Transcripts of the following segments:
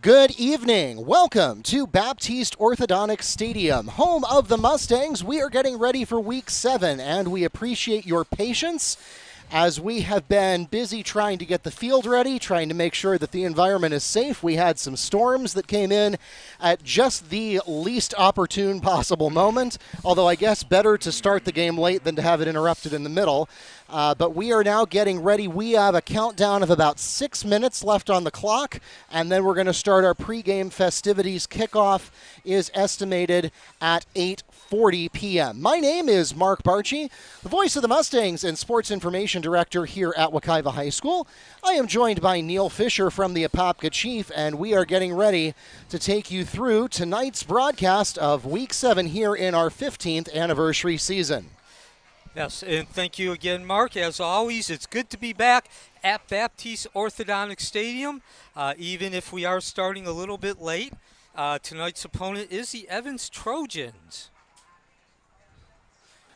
Good evening. Welcome to Baptiste Orthodontic Stadium, home of the Mustangs. We are getting ready for Week 7, and we appreciate your patience as we have been busy trying to get the field ready, trying to make sure that the environment is safe. We had some storms that came in at just the least opportune possible moment, although I guess better to start the game late than to have it interrupted in the middle. But we are now getting ready. We have a countdown of about 6 minutes left on the clock, and then we're going to start our pregame festivities. Kickoff is estimated at 8:40 p.m. My name is Mark Barchi, the voice of the Mustangs and sports information director here at Wekiva High School. I am joined by Neil Fisher from the Apopka Chief, and we are getting ready to take you through tonight's broadcast of Week 7 here in our 15th anniversary season. Yes, and thank you again, Mark. As always, it's good to be back at Baptiste Orthodontic Stadium, even if we are starting a little bit late. Tonight's opponent is the Evans Trojans.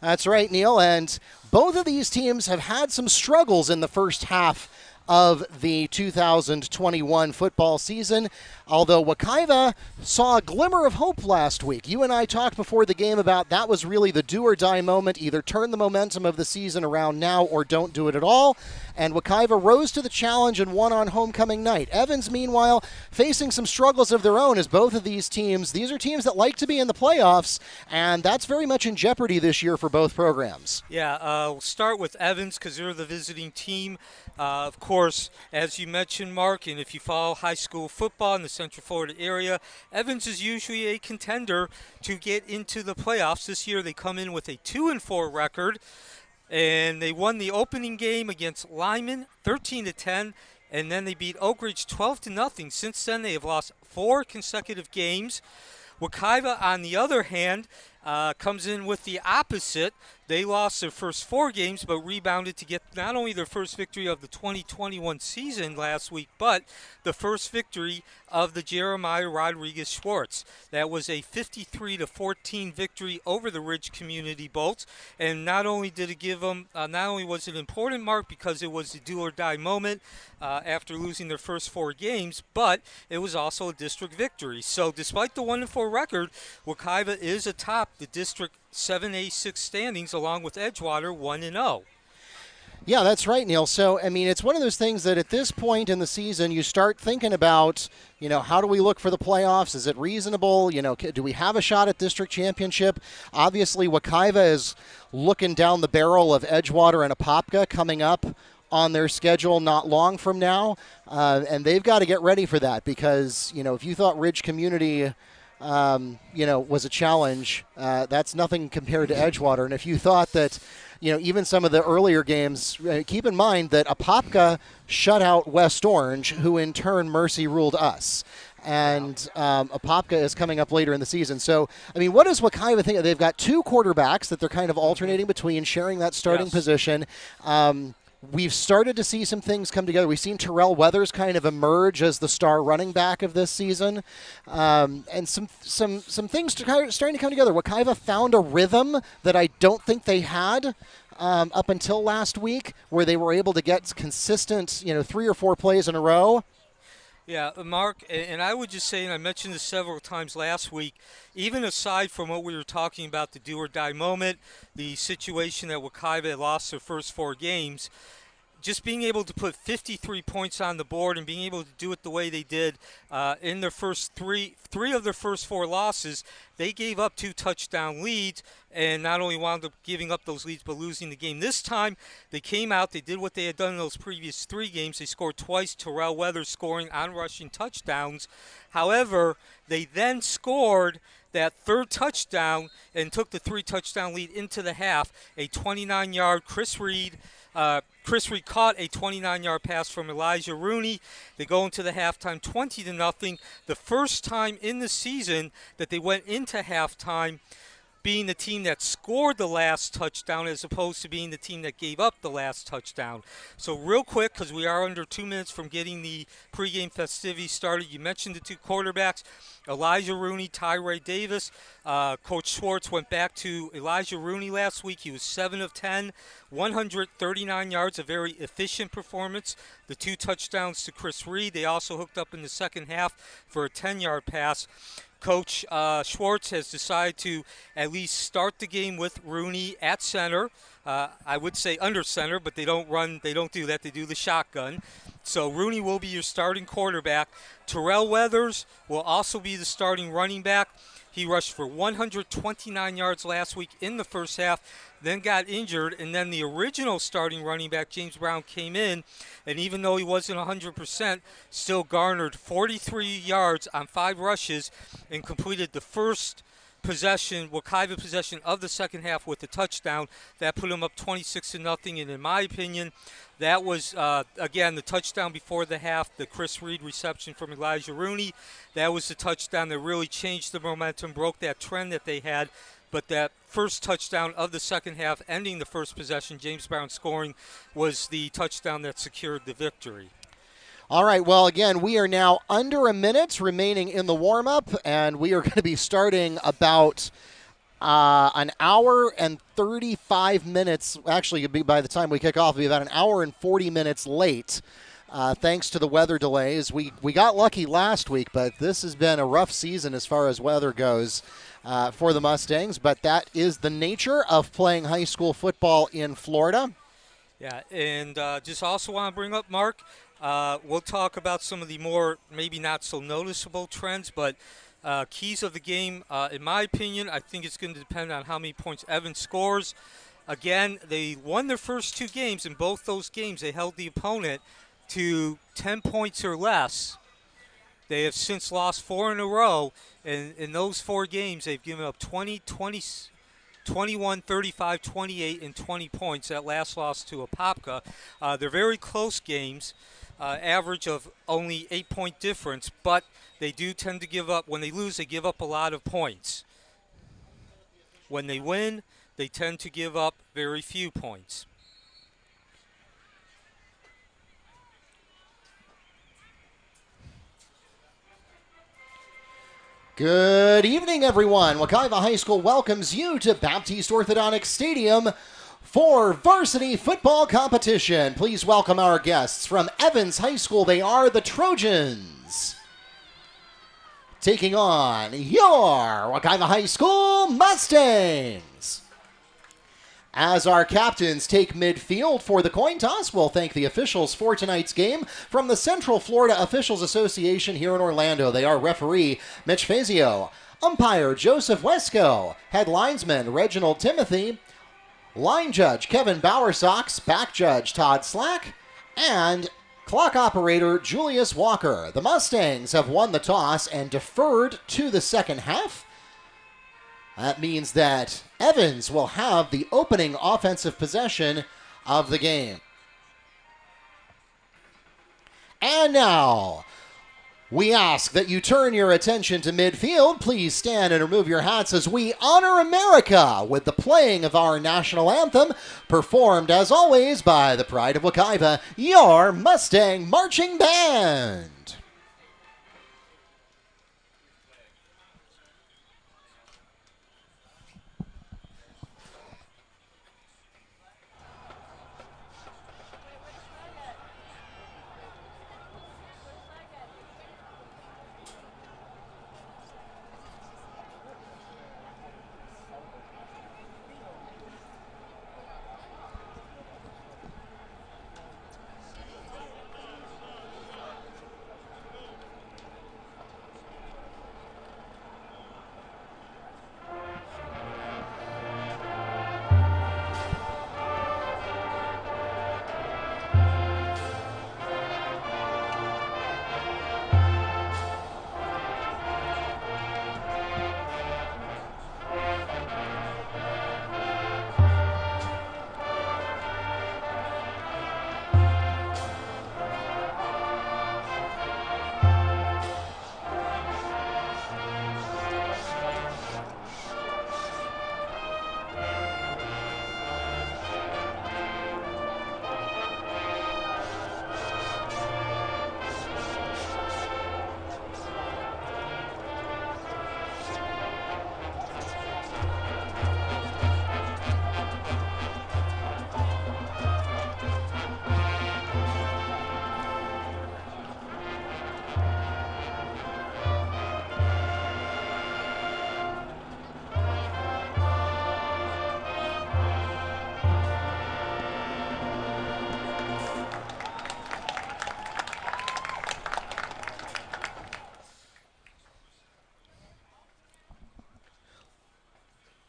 That's right, Neil, and both of these teams have had some struggles in the first half of the 2021 football season, although Wekiva saw a glimmer of hope last week. You and I talked before the game about that was really the do-or-die moment, either turn the momentum of the season around now or don't do it at all, and Wekiva rose to the challenge and won on homecoming night. Evans, meanwhile, facing some struggles of their own as both of these are teams that like to be in the playoffs, and that's very much in jeopardy this year for both programs. Yeah, we'll start with Evans because they're the visiting team. Of course, as you mentioned, Mark, and if you follow high school football in the Central Florida area, Evans is usually a contender to get into the playoffs. This year they come in with a 2-4 record, and they won the opening game against Lyman 13-10, and then they beat Oak Ridge 12-0. Since then, they have lost 4 consecutive games. Wekiva, on the other hand, comes in with the opposite. They lost their first 4 games, but rebounded to get not only their first victory of the 2021 season last week, but the first victory of the Jeremiah Rodriguez Schwartz. That was a 53-14 victory over the Ridge Community Bolts, and not only did it give them, not only was it an important mark because it was a do-or-die moment after losing their first 4 games, but it was also a district victory. So despite the 1-4 record, Wekiva is atop the district 7A6 standings along with Edgewater 1-0. Yeah, that's right, Neil. So, I mean, it's one of those things that at this point in the season, you start thinking about, how do we look for the playoffs? Is it reasonable? Do we have a shot at district championship? Obviously, Wekiva is looking down the barrel of Edgewater and Apopka coming up on their schedule not long from now, and they've got to get ready for that because, if you thought Ridge Community was a challenge, that's nothing compared to Edgewater. And if you thought that, even some of the earlier games, keep in mind that Apopka shut out West Orange, who in turn mercy ruled us. And Apopka is coming up later in the season. So, I mean, what does Wekiva think? They've got 2 quarterbacks that they're kind of alternating between, sharing that starting position. We've started to see some things come together. We've seen Terrell Weathers kind of emerge as the star running back of this season, and some things starting to come together. Wekiva found a rhythm that I don't think they had up until last week, where they were able to get consistent, 3 or 4 plays in a row. Yeah, Mark, and I would just say, and I mentioned this several times last week, even aside from what we were talking about, the do-or-die moment, the situation that Wekiva had lost their first 4 games, just being able to put 53 points on the board and being able to do it the way they did in their first three of their first 4 losses, they gave up 2 touchdown leads and not only wound up giving up those leads but losing the game. This time they came out, they did what they had done in those previous 3 games. They scored twice, Terrell Weathers scoring on rushing touchdowns. However, they then scored that 3rd touchdown and took the 3-touchdown lead into the half. A 29-yard Chris Reed caught a 29-yard pass from Elijah Rooney. They go into the halftime 20-0. The first time in the season that they went into halftime being the team that scored the last touchdown as opposed to being the team that gave up the last touchdown. So real quick, because we are under 2 minutes from getting the pregame festivities started, you mentioned the 2 quarterbacks, Elijah Rooney, Tyree Davis. Coach Schwartz went back to Elijah Rooney last week. He was 7 of 10, 139 yards, a very efficient performance. The 2 touchdowns to Chris Reed. They also hooked up in the second half for a 10-yard pass. Coach Schwartz has decided to at least start the game with Rooney at center. I would say under center, but they don't do that. They do the shotgun. So Rooney will be your starting quarterback. Terrell Weathers will also be the starting running back. He rushed for 129 yards last week in the first half, then got injured, and then the original starting running back, James Brown, came in, and even though he wasn't 100%, still garnered 43 yards on 5 rushes and completed the first Wekiva possession of the second half with a touchdown. That put him up 26-0, and in my opinion, that was, again, the touchdown before the half, the Chris Reed reception from Elijah Rooney. That was the touchdown that really changed the momentum, broke that trend that they had. But that first touchdown of the second half, ending the first possession, James Brown scoring, was the touchdown that secured the victory. All right, well, again, we are now under a minute remaining in the warm-up, and we are going to be starting about an hour and 35 minutes. Actually, it'll be, by the time we kick off, it'll be about an hour and 40 minutes late, thanks to the weather delays. We got lucky last week, but this has been a rough season as far as weather goes for the Mustangs, but that is the nature of playing high school football in Florida. Yeah, and just also want to bring up, Mark, we'll talk about some of the more maybe not so noticeable trends, but keys of the game, in my opinion, I think it's going to depend on how many points Evans scores. Again, they won their first 2 games. In both those games, they held the opponent to 10 points or less. They have since lost 4 in a row, and in those 4 games, they've given up 21, 35, 28, and 20 points. That last loss to Apopka. They're very close games, average of only 8-point difference, but they do tend to give up. When they lose, they give up a lot of points. When they win, they tend to give up very few points. Good evening, everyone. Wekiva High School welcomes you to Baptiste Orthodontic Stadium for varsity football competition. Please welcome our guests from Evans High School. They are the Trojans, taking on your Wekiva High School Mustangs. As our captains take midfield for the coin toss, we'll thank the officials for tonight's game from the Central Florida Officials Association here in Orlando. They are referee Mitch Fazio, umpire Joseph Wesco, head linesman Reginald Timothy, line judge Kevin Bowersox, back judge Todd Slack, and clock operator Julius Walker. The Mustangs have won the toss and deferred to the second half. That means that Evans will have the opening offensive possession of the game. And now, we ask that you turn your attention to midfield. Please stand and remove your hats as we honor America with the playing of our national anthem, performed as always by the Pride of Wekiva, your Mustang Marching Band.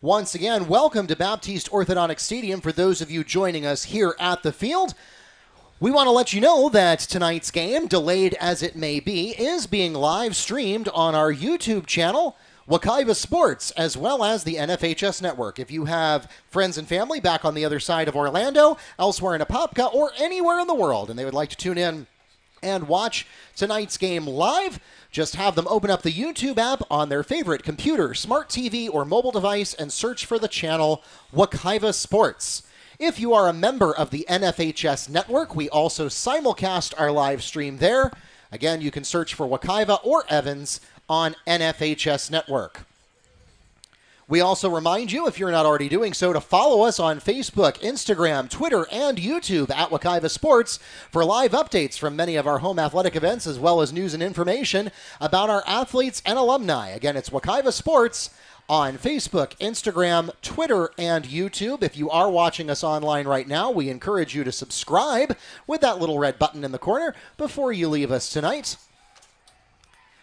Once again, welcome to Baptiste Orthodontic Stadium for those of you joining us here at the field. We want to let you know that tonight's game, delayed as it may be, is being live streamed on our YouTube channel, Wekiva Sports, as well as the NFHS Network. If you have friends and family back on the other side of Orlando, elsewhere in Apopka, or anywhere in the world, and they would like to tune in and watch tonight's game live, just have them open up the YouTube app on their favorite computer, smart TV, or mobile device and search for the channel Wekiva Sports. If you are a member of the NFHS Network, we also simulcast our live stream there. Again, you can search for Wekiva or Evans on NFHS Network. We also remind you, if you're not already doing so, to follow us on Facebook, Instagram, Twitter, and YouTube at Wekiva Sports for live updates from many of our home athletic events, as well as news and information about our athletes and alumni. Again, it's Wekiva Sports on Facebook, Instagram, Twitter, and YouTube. If you are watching us online right now, we encourage you to subscribe with that little red button in the corner before you leave us tonight.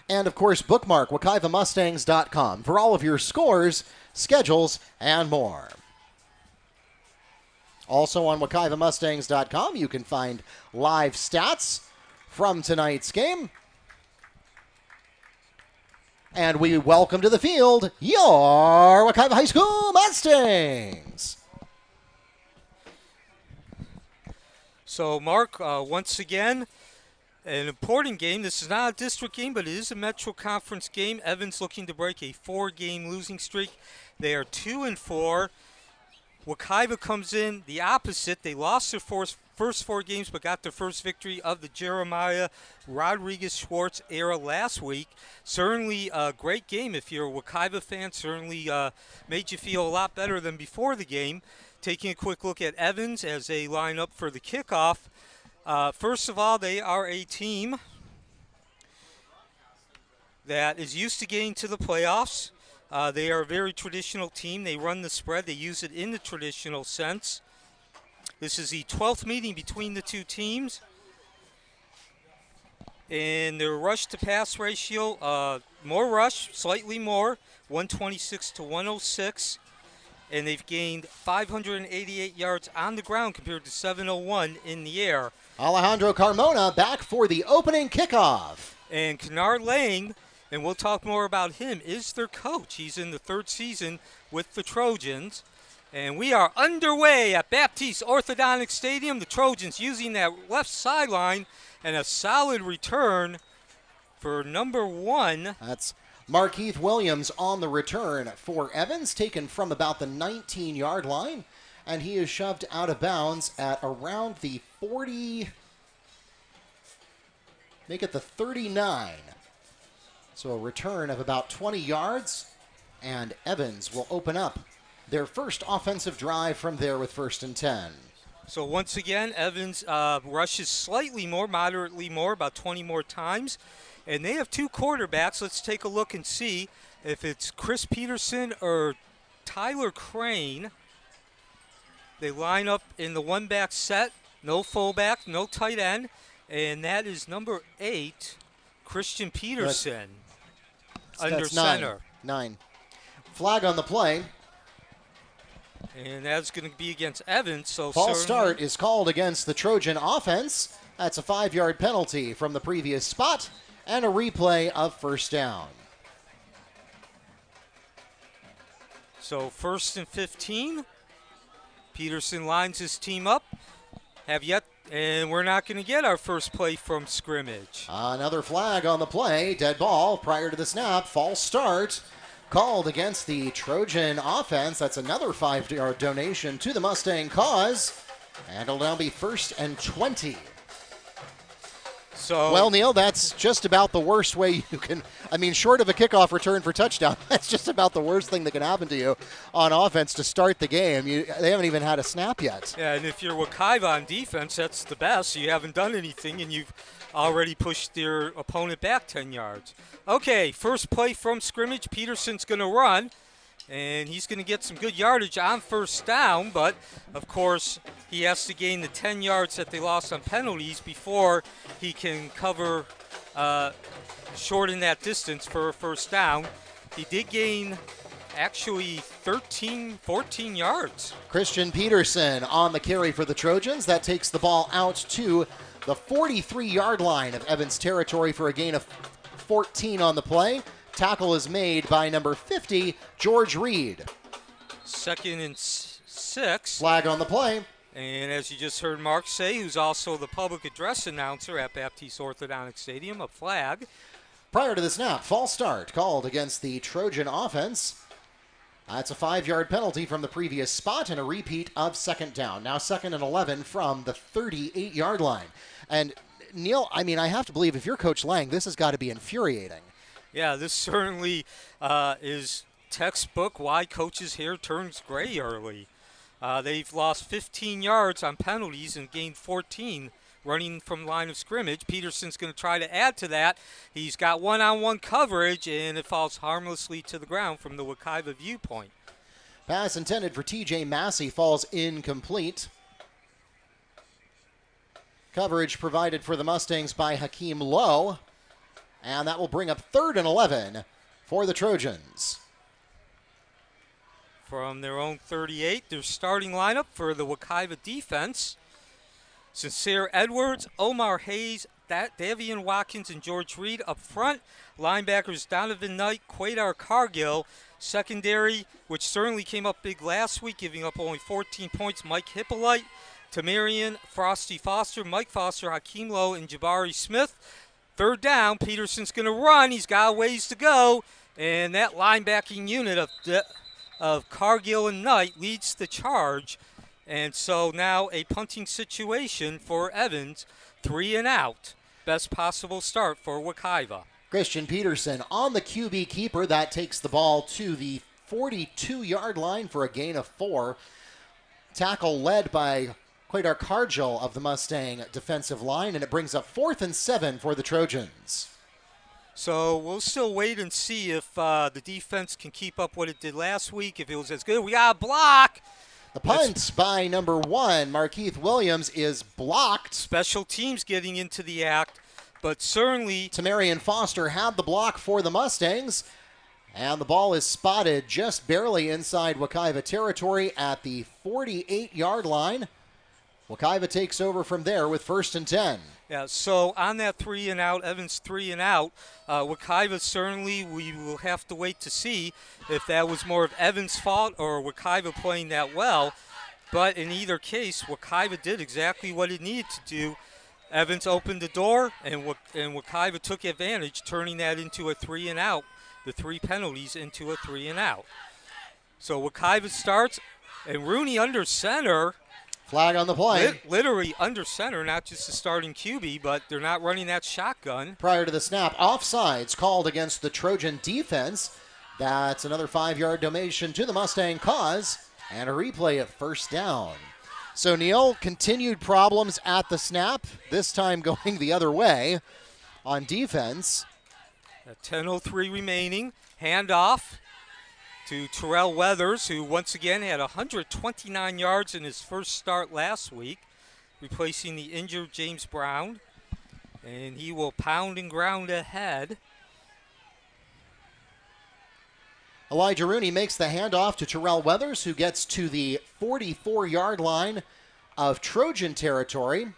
And, of course, bookmark WekivaMustangs.com for all of your scores, schedules, and more. Also on WekivaMustangs.com, you can find live stats from tonight's game. And we welcome to the field your Wekiva High School Mustangs. So, Mark, once again, an important game. This is not a district game, but it is a Metro Conference game. Evans looking to break a 4-game losing streak. They are 2-4. Wekiva comes in the opposite. They lost their first 4 games, but got their first victory of the Jeremiah Rodriguez-Schwartz era last week. Certainly a great game if you're a Wekiva fan. Certainly made you feel a lot better than before the game. Taking a quick look at Evans as they line up for the kickoff. First of all, they are a team that is used to getting to the playoffs. They are a very traditional team. They run the spread. They use it in the traditional sense. This is the 12th meeting between the two teams. And their rush to pass ratio, more rush, slightly more, 126 to 106. And they've gained 588 yards on the ground compared to 701 in the air. Alejandro Carmona back for the opening kickoff. And Kennard Lang, and we'll talk more about him, is their coach. He's in the 3rd season with the Trojans. And we are underway at Baptiste Orthodontic Stadium. The Trojans using that left sideline, and a solid return for number 1. That's Markeith Williams on the return for Evans, taken from about the 19-yard line. And he is shoved out of bounds at around the 40, make it the 39. So a return of about 20 yards, and Evans will open up their first offensive drive from there with 1st and 10. So once again, Evans rushes slightly more, moderately more, about 20 more times. And they have 2 quarterbacks. Let's take a look and see if it's Chris Peterson or Tyler Crane. They line up in the 1-back set, no fullback, no tight end, and that is number 8, Christian Peterson, under center. 9. Flag on the play. And that's going to be against Evans. So false start is called against the Trojan offense. That's a 5-yard penalty from the previous spot, and a replay of 1st down. So 1st and 15. Peterson lines his team up. And we're not going to get our first play from scrimmage. Another flag on the play. Dead ball prior to the snap. False start called against the Trojan offense. That's another 5-yard donation to the Mustang cause. And it'll now be 1st and 20. So, well, Neil, that's just about the worst way you can, short of a kickoff return for touchdown, that's just about the worst thing that can happen to you on offense to start the game. They haven't even had a snap yet. Yeah, and if you're Wekiva on defense, that's the best. You haven't done anything, and you've already pushed your opponent back 10 yards. Okay, first play from scrimmage. Peterson's going to run, and he's going to get some good yardage on 1st down, but, of course, he has to gain the 10 yards that they lost on penalties before he can cover, shorten that distance for a 1st down. He did gain actually 13, 14 yards. Christian Peterson on the carry for the Trojans. That takes the ball out to the 43-yard line of Evans territory for a gain of 14 on the play. Tackle is made by number 50, George Reed. 2nd and 6. Flag on the play. And as you just heard Mark say, who's also the public address announcer at Baptiste Orthodontic Stadium, a flag. Prior to the snap, false start called against the Trojan offense. That's a 5-yard penalty from the previous spot and a repeat of 2nd down. Now 2nd and 11 from the 38-yard line. And Neil, I mean, I have to believe if you're Coach Lang, this has got to be infuriating. Yeah, this certainly is textbook why coaches' hair turns gray early. They've lost 15 yards on penalties and gained 14 running from line of scrimmage. Peterson's going to try to add to that. He's got one-on-one coverage, and it falls harmlessly to the ground from the Wekiva viewpoint. Pass intended for T.J. Massey falls incomplete. Coverage provided for the Mustangs by Hakeem Lowe. And that will bring up 3rd and 11 for the Trojans. From their own 38, their starting lineup for the Wekiva defense. Sincere Edwards, Omar Hayes, Davian Watkins, and George Reed up front. Linebackers Donovan Knight, Quaidar Cargill. Secondary, which certainly came up big last week, giving up only 14 points, Mike Hippolyte, Tamarian, Frosty Foster, Mike Foster, Hakeem Lowe, and Jabari Smith. 3rd down, Peterson's going to run. He's got a ways to go. And that linebacking unit of Cargill and Knight leads the charge. And so now a punting situation for Evans, 3 and out. Best possible start for Wekiva. Christian Peterson on the QB keeper. That takes the ball to the 42-yard line for a gain of 4. Tackle led by Quaidar Cargill of the Mustang defensive line, and it brings up 4th and 7 for the Trojans. So we'll still wait and see if the defense can keep up what it did last week, if it was as good. We got a block. The punt by number 1, Markeith Williams, is blocked. Special teams getting into the act, but certainly Tamarian Foster had the block for the Mustangs, and the ball is spotted just barely inside Wekiva territory at the 48-yard line. Wekiva takes over from there with 1st and 10. Yeah, so on that 3 and out, Evans 3 and out, Wekiva certainly we will have to wait to see if that was more of Evans' fault or Wekiva playing that well. But in either case, Wekiva did exactly what it needed to do. Evans opened the door, and Wekiva took advantage, turning that into a 3 and out, the 3 penalties into a 3 and out. So Wekiva starts, and Rooney under center. Flag on the play. Literally under center, not just the starting QB, but they're not running that shotgun. Prior to the snap, offsides called against the Trojan defense. That's another 5-yard donation to the Mustang cause, and a replay of 1st down. So, Neil, continued problems at the snap, this time going the other way on defense. 10:03 remaining, handoff to Terrell Weathers, who once again had 129 yards in his first start last week, replacing the injured James Brown. And he will pound and ground ahead. Elijah Rooney makes the handoff to Terrell Weathers, who gets to the 44-yard line of Trojan territory.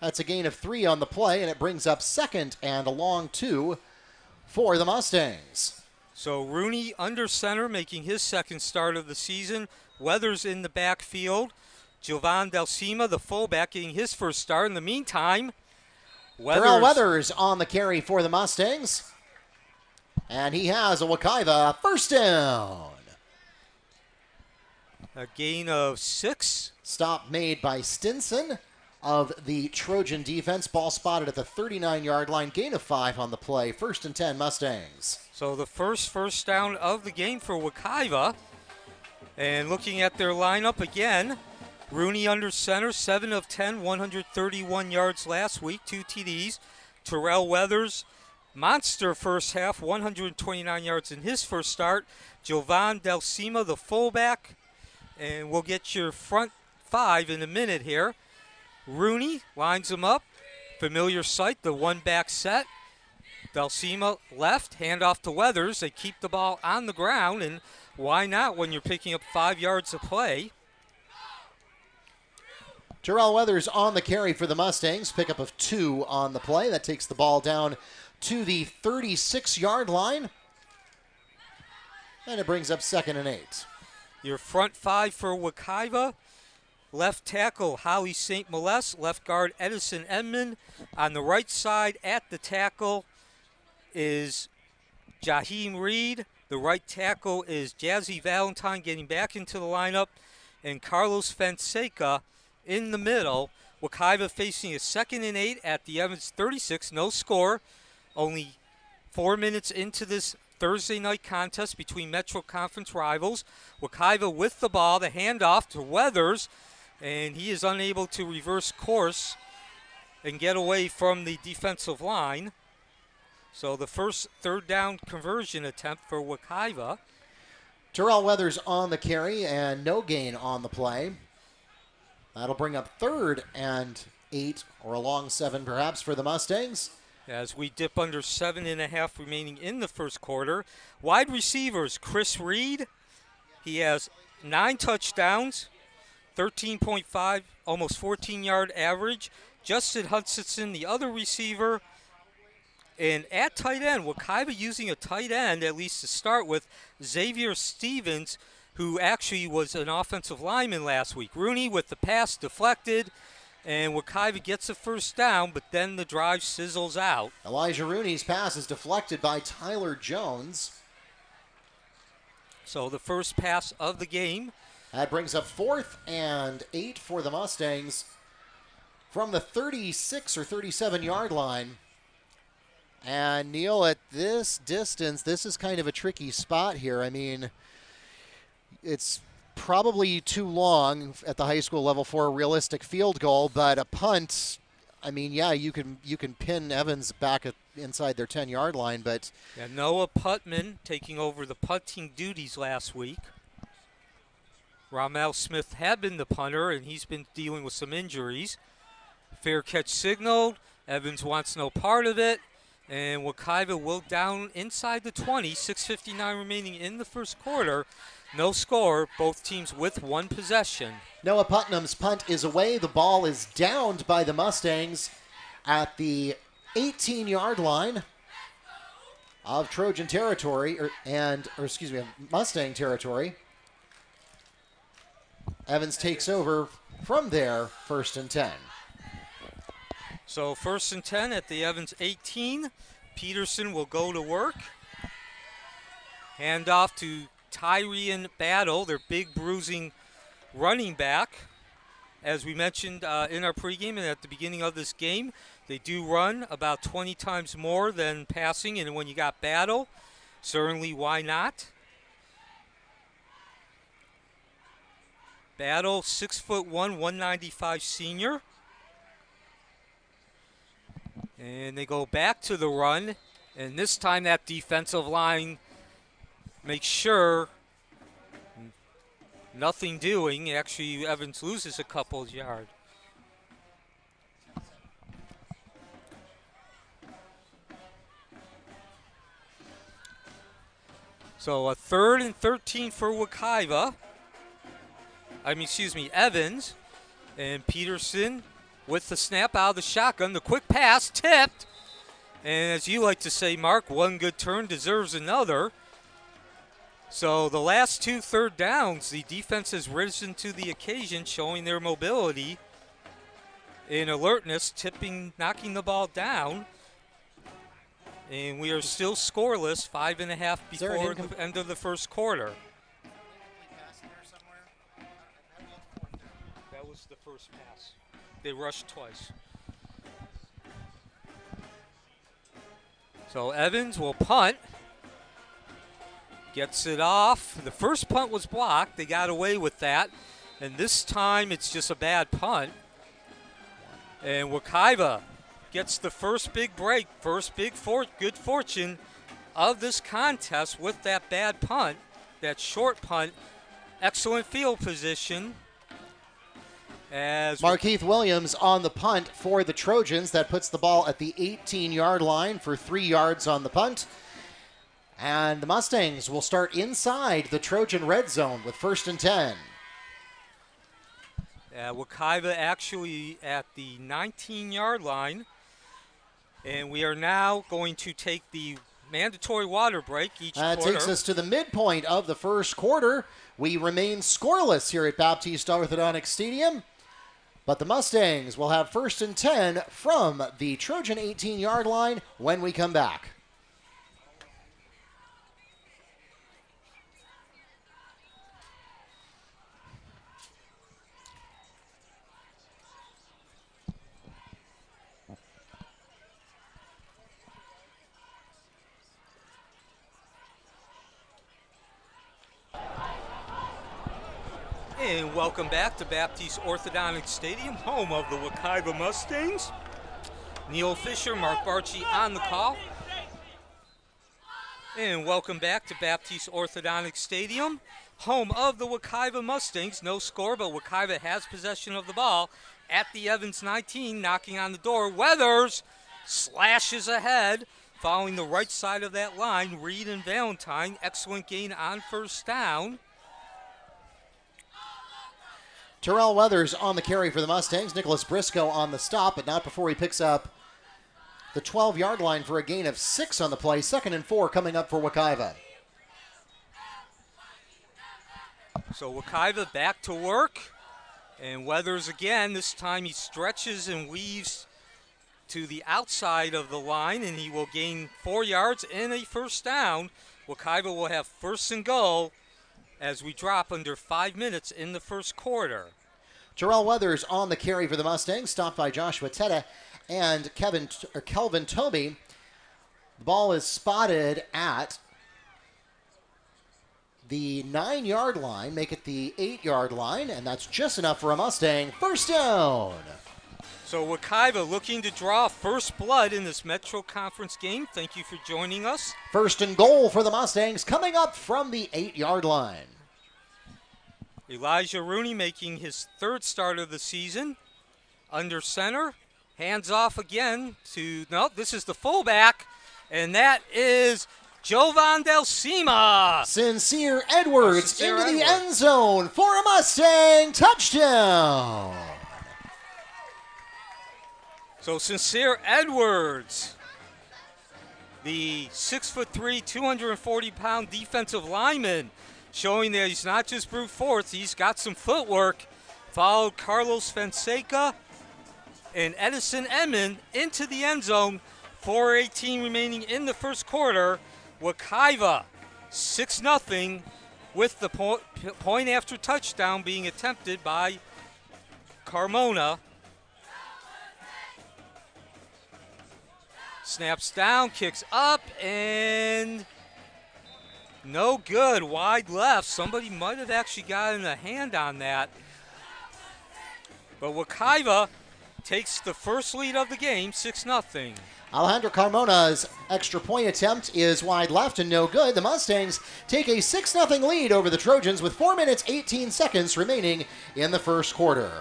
That's a gain of 3 on the play, and it brings up 2nd and a long 2 for the Mustangs. So Rooney under center, making his 2nd start of the season. Weathers in the backfield. Jovan Delsima, the fullback, getting his 1st start. In the meantime, Terrell Weathers on the carry for the Mustangs. And he has a Wekiva 1st down. A gain of 6. Stop made by Stinson of the Trojan defense. Ball spotted at the 39-yard line. Gain of 5 on the play. 1st and 10 Mustangs. So the first down of the game for Wekiva. And looking at their lineup again, Rooney under center, 7 of 10, 131 yards last week, 2 TDs. Terrell Weathers, monster first half, 129 yards in his first start. Jovan Delsima, the fullback. And we'll get your front 5 in a minute here. Rooney lines them up. Familiar sight, the one-back set. Valsema left, handoff to Weathers. They keep the ball on the ground, and why not when you're picking up 5 yards of play? Terrell Weathers on the carry for the Mustangs. Pickup of 2 on the play. That takes the ball down to the 36-yard line. And it brings up 2nd and 8. Your front 5 for Wekiva. Left tackle, Holly St. Molest. Left guard, Edison Edmond. On the right side at the tackle is Jaheim Reed. The right tackle is Jazzy Valentine getting back into the lineup. And Carlos Fonseca in the middle. Wekiva facing a 2nd and 8 at the Evans 36. No score. Only 4 minutes into this Thursday night contest between Metro Conference rivals. Wekiva with the ball, the handoff to Weathers, and he is unable to reverse course and get away from the defensive line. So the first 3rd down conversion attempt for Wekiva. Terrell Weathers on the carry and no gain on the play. That'll bring up 3rd and 8, or a long 7 perhaps for the Mustangs. As we dip under 7.5 remaining in the first quarter. Wide receivers, Chris Reed. He has 9 touchdowns, 13.5, almost 14-yard average. Justin Hutchinson, the other receiver. And at tight end, Wekiva using a tight end, at least to start with, Xavier Stevens, who actually was an offensive lineman last week. Rooney with the pass deflected. And Wekiva gets a 1st down, but then the drive sizzles out. Elijah Rooney's pass is deflected by Tyler Jones. So the first pass of the game. That brings up 4th and 8 for the Mustangs from the 36 or 37-yard line. And Neil, at this distance, this is kind of a tricky spot here. I mean, it's probably too long at the high school level for a realistic field goal, but a punt, I mean, yeah, you can pin Evans back inside their 10-yard line, but yeah, Noah Putman taking over the punting duties last week. Ramel Smith had been the punter, and he's been dealing with some injuries. Fair catch signaled. Evans wants no part of it, and Wekiva will down inside the 20. 6:59 remaining in the first quarter. No score, both teams with 1 possession. Noah Putnam's punt is away. The ball is downed by the Mustangs at the 18-yard line of Trojan territory, Mustang territory. Evans takes over from there, 1st and 10. So 1st and 10 at the Evans 18. Peterson will go to work. Handoff to Tyrion Battle, their big bruising running back. As we mentioned in our pregame and at the beginning of this game, they do run about 20 times more than passing, and when you got Battle, certainly why not? Battle, 6'1", 195 senior. And they go back to the run, and this time that defensive line makes sure nothing doing. Actually, Evans loses a couple of yards. So a 3rd and 13 for Wekiva. Evans. And Peterson with the snap out of the shotgun. The quick pass tipped. And as you like to say, Mark, one good turn deserves another. So the last 2 3rd downs, the defense has risen to the occasion, showing their mobility and alertness, knocking the ball down. And we are still scoreless, 5.5 before the end of the first quarter. That was the first pass. They rushed twice. So Evans will punt. Gets it off. The first punt was blocked. They got away with that. And this time it's just a bad punt. And Wekiva gets the first big break, good fortune of this contest with that bad punt, that short punt. Excellent field position. As Markeith Williams on the punt for the Trojans. That puts the ball at the 18-yard line for 3 yards on the punt. And the Mustangs will start inside the Trojan red zone with 1st and 10. Wekiva actually at the 19-yard line. And we are now going to take the mandatory water break each quarter. That takes us to the midpoint of the first quarter. We remain scoreless here at Baptiste Orthodontic Stadium. But the Mustangs will have 1st and 10 from the Trojan 18-yard line when we come back. And welcome back to Baptiste Orthodontic Stadium, home of the Wekiva Mustangs. Neil Fisher, Mark Barchi on the call. And welcome back to Baptiste Orthodontic Stadium, home of the Wekiva Mustangs. No score, but Wekiva has possession of the ball at the Evans 19, knocking on the door. Weathers slashes ahead, following the right side of that line. Reed and Valentine, excellent gain on 1st down. Terrell Weathers on the carry for the Mustangs. Nicholas Briscoe on the stop, but not before he picks up the 12-yard line for a gain of 6 on the play. 2nd and 4 coming up for Wekiva. So Wekiva back to work. And Weathers again, this time he stretches and weaves to the outside of the line, and he will gain 4 yards and a 1st down. Wekiva will have 1st and goal as we drop under 5 minutes in the first quarter. Terrell Weathers on the carry for the Mustangs, stopped by Joshua Teta and Kelvin Toby. The ball is spotted at the 9-yard line, make it the 8-yard line, and that's just enough for a Mustang. 1st down. So Wekiva looking to draw first blood in this Metro Conference game. Thank you for joining us. 1st and goal for the Mustangs coming up from the 8-yard line. Elijah Rooney making his 3rd start of the season. Under center. Hands off again to, no, this is the fullback. And that is Jovan Del Cima. Sincere Edwards into the end zone for a Mustang touchdown. So Sincere Edwards, the 6'3", 240-pound defensive lineman, showing that he's not just brute force, he's got some footwork. Followed Carlos Fonseca and Edison Emmon into the end zone. 4:18 remaining in the first quarter. Wekiva 6-0 with the point after touchdown being attempted by Carmona. Snaps down, kicks up, and no good. Wide left. Somebody might have actually gotten a hand on that. But Wekiva takes the first lead of the game, 6-0. Alejandro Carmona's extra point attempt is wide left and no good. The Mustangs take a 6-0 lead over the Trojans with 4 minutes, 18 seconds remaining in the first quarter.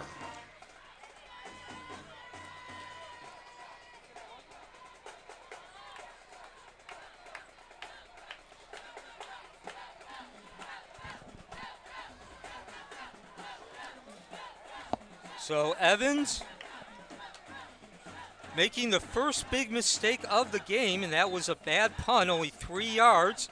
So Evans making the first big mistake of the game, and that was a bad punt, only 3 yards.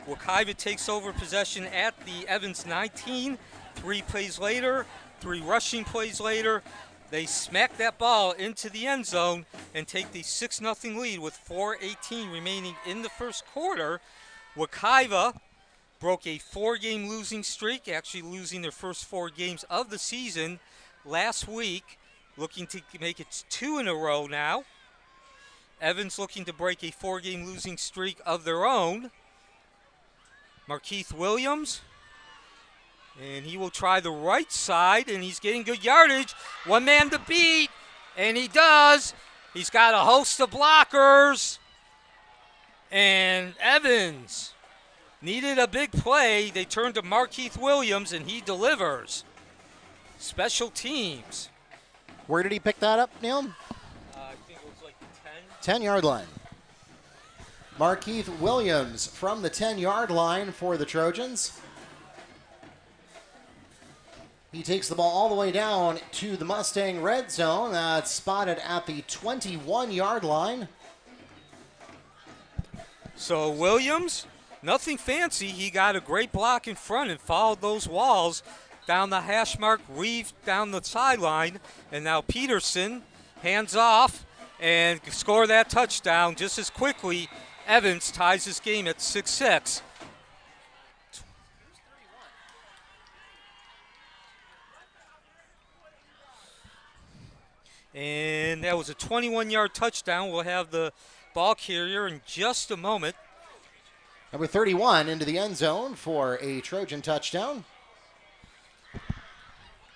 Wekiva takes over possession at the Evans 19. 3 plays later, 3 rushing plays later, they smack that ball into the end zone and take the 6-0 lead with 4:18 remaining in the first quarter. Wekiva broke a 4-game losing streak, actually losing their first 4 games of the season last week, looking to make it 2 in a row now. Evans looking to break a 4-game losing streak of their own. Markeith Williams, and he will try the right side, and he's getting good yardage. One man to beat, and he does. He's got a host of blockers, and Evans needed a big play. They turn to Markeith Williams, and he delivers. Special teams. Where did he pick that up, Neil? I think it was like the 10. 10-yard line. Markeith Williams from the 10-yard line for the Trojans. He takes the ball all the way down to the Mustang red zone. That's spotted at the 21-yard line. So Williams, nothing fancy. He got a great block in front and followed those walls down the hash mark, weaved down the sideline, and now Peterson hands off and score that touchdown just as quickly. Evans ties this game at 6-6. And that was a 21-yard touchdown. We'll have the ball carrier in just a moment. Number 31 into the end zone for a Trojan touchdown.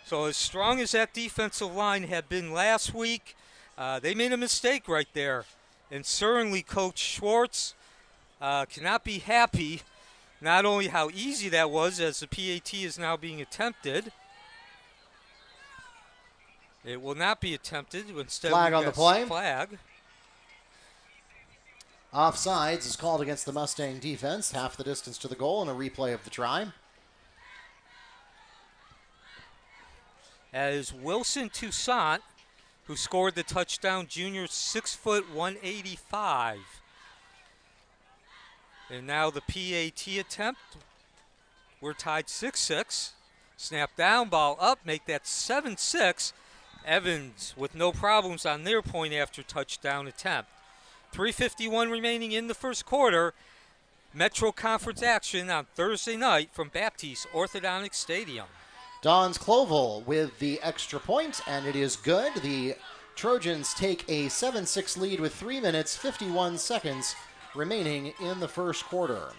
So as strong as that defensive line had been last week, they made a mistake right there. And certainly Coach Schwartz cannot be happy not only how easy that was as the PAT is now being attempted. It will not be attempted. Instead, flag on the play. Flag. Offsides is called against the Mustang defense, half the distance to the goal, and a replay of the try. As Wilson Toussaint, who scored the touchdown, junior, 6 foot 185. And now the PAT attempt. We're tied 6-6. Snap down, ball up, make that 7-6. Evans with no problems on their point after touchdown attempt. 3:51 remaining in the first quarter. Metro Conference action on Thursday night from Baptiste Orthodontic Stadium. Don's Clovel with the extra point, and it is good. The Trojans take a 7-6 lead with 3 minutes, 51 seconds remaining in the first quarter.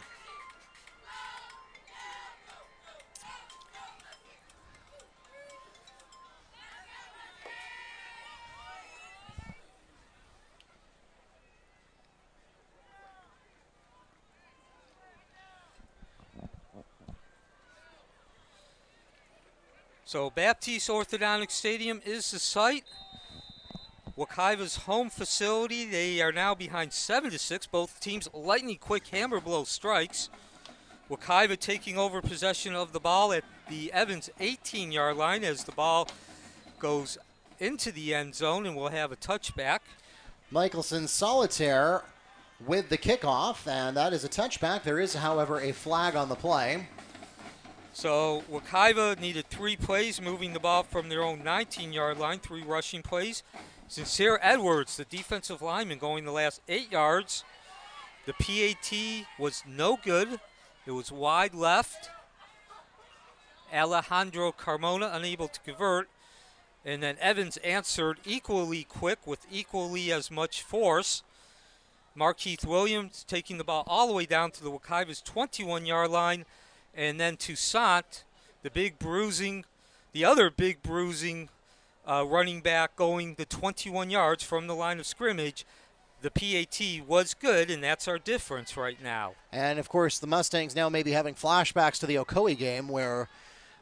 So Baptiste Orthodontic Stadium is the site. Wekiva's home facility. They are now behind 7-6. Both teams lightning quick hammer blow strikes. Wekiva taking over possession of the ball at the Evans 18-yard line as the ball goes into the end zone, and we'll have a touchback. Michelson Solitaire with the kickoff, and that is a touchback. There is, however, a flag on the play. So Wekiva needed 3 plays, moving the ball from their own 19-yard line, 3 rushing plays. Sincere Edwards, the defensive lineman, going the last 8 yards. The PAT was no good. It was wide left. Alejandro Carmona unable to convert. And then Evans answered equally quick with equally as much force. Markeith Williams taking the ball all the way down to the Wekiva's 21-yard line. And then Toussaint, the other big bruising running back, going the 21 yards from the line of scrimmage. The PAT was good, and that's our difference right now. And, of course, the Mustangs now may be having flashbacks to the Ocoee game where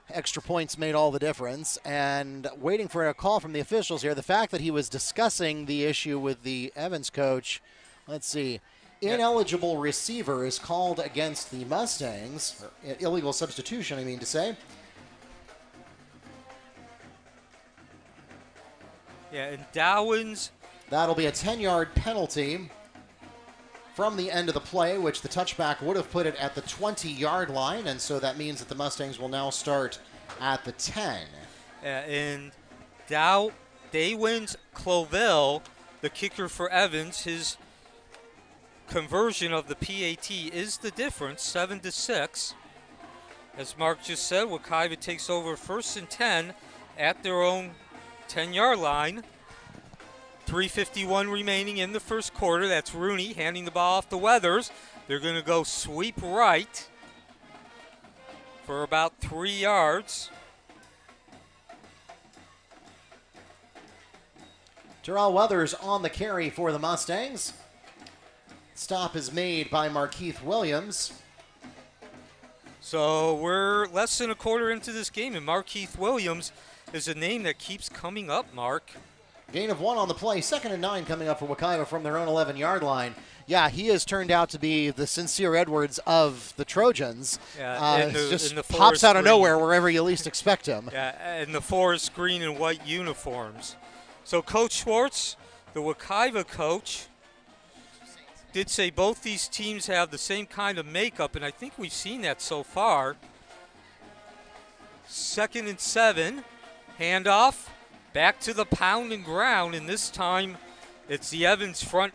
extra points made all the difference. And waiting for a call from the officials here, the fact that he was discussing the issue with the Evans coach, let's see. Ineligible receiver is called against the Mustangs. Or illegal substitution, I mean to say. Yeah, and Dowens. That'll be a 10-yard penalty from the end of the play, which the touchback would have put it at the 20-yard line, and so that means that the Mustangs will now start at the 10. And Dawins Cloville, the kicker for Evans, his conversion of the PAT is the difference, 7-6. As Mark just said, Wekiva takes over 1st and 10 at their own 10-yard line. 3:51 remaining in the first quarter. That's Rooney handing the ball off to Weathers. They're going to go sweep right for about 3 yards. Terrell Weathers on the carry for the Mustangs. Stop is made by Markeith Williams. So we're less than a quarter into this game, and Markeith Williams is a name that keeps coming up, Mark. Gain of 1 on the play. 2nd and 9 coming up for Wekiva from their own 11-yard line. Yeah, he has turned out to be the Sincere Edwards of the Trojans. Yeah, just in the pops out of green. nowhere wherever you least expect him. Yeah, in the forest green and white uniforms. So Coach Schwartz, the Wekiva coach, did say both these teams have the same kind of makeup, and I think we've seen that so far. 2nd and 7, handoff, back to the pound and ground, and this time it's the Evans front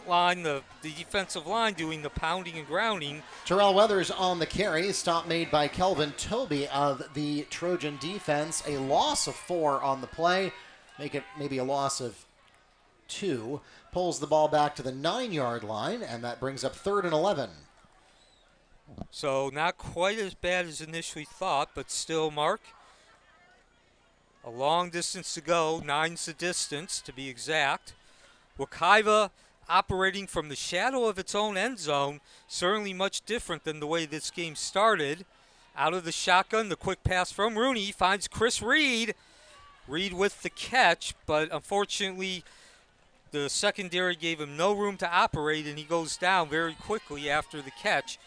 line, the defensive line, doing the pounding and grounding. Terrell Weathers on the carry. Stop made by Kelvin Toby of the Trojan defense. A loss of 4 on the play. Make it maybe a loss of 2. Pulls the ball back to the 9-yard line, and that brings up 3rd and 11. So not quite as bad as initially thought, but still, Mark, a long distance to go. 9's the distance, to be exact. Wekiva operating from the shadow of its own end zone, certainly much different than the way this game started. Out of the shotgun, the quick pass from Rooney finds Chris Reed. Reed with the catch, but unfortunately the secondary gave him no room to operate, and he goes down very quickly after the catch,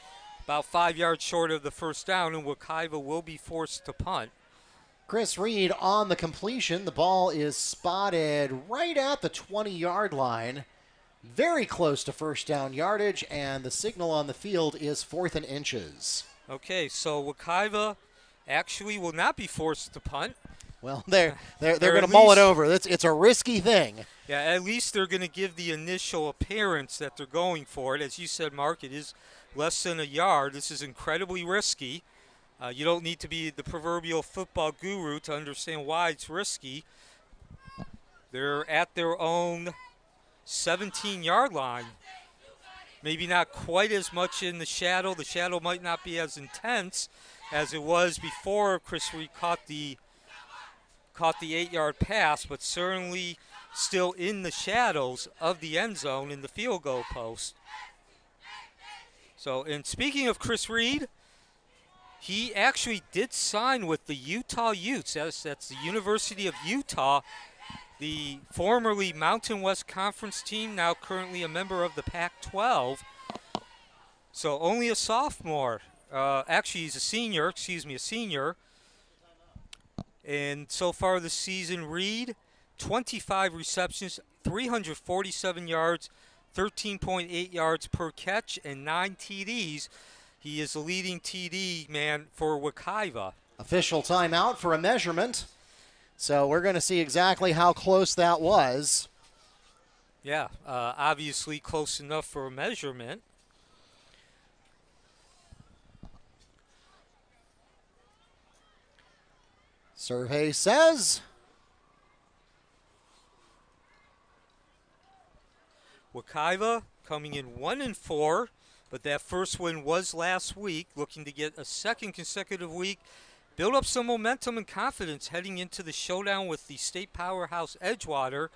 about 5 yards short of the first down, and Wekiva will be forced to punt. Chris Reed on the completion. The ball is spotted right at the 20-yard line. Very close to first down yardage, and the signal on the field is 4th and inches. Okay, so Wekiva actually will not be forced to punt. Well, they're going to mull it over. It's a risky thing. Yeah, at least they're going to give the initial appearance that they're going for it. As you said, Mark, it is less than a yard. This is incredibly risky. You don't need to be the proverbial football guru to understand why it's risky. They're at their own 17-yard line. Maybe not quite as much in the shadow. The shadow might not be as intense as it was before Chris Reed caught the 8-yard pass, but certainly still in the shadows of the end zone in the field goal post. So, and speaking of Chris Reed, he actually did sign with the Utah Utes. That's the University of Utah, the formerly Mountain West Conference team, now currently a member of the Pac-12. So only a sophomore. Actually, he's a senior. And so far this season, Reed, 25 receptions, 347 yards, 13.8 yards per catch, and 9 TDs. He is the leading TD man for Wekiva. Official timeout for a measurement. So we're going to see exactly how close that was. Yeah, obviously close enough for a measurement. Survey says Wekiva coming in 1-4, but that first win was last week, looking to get a second consecutive week, build up some momentum and confidence heading into the showdown with the state powerhouse Edgewater.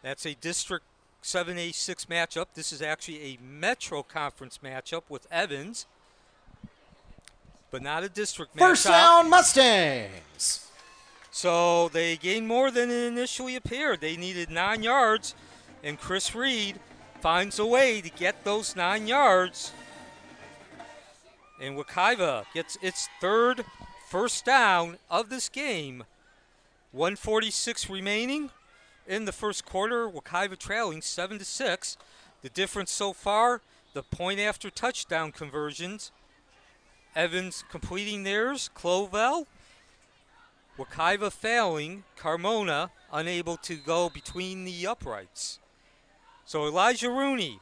That's a District 7A6 matchup. This is actually a Metro Conference matchup with Evans, but not a district matchup. First down, Mustangs. So they gained more than it initially appeared. They needed 9 yards, and Chris Reed finds a way to get those 9 yards. And Wekiva gets its third first down of this game. 1:46 remaining in the first quarter. Wekiva trailing 7-6. The difference so far, the point after touchdown conversions. Evans completing theirs. Clovell. Wekiva failing. Carmona unable to go between the uprights. So Elijah Rooney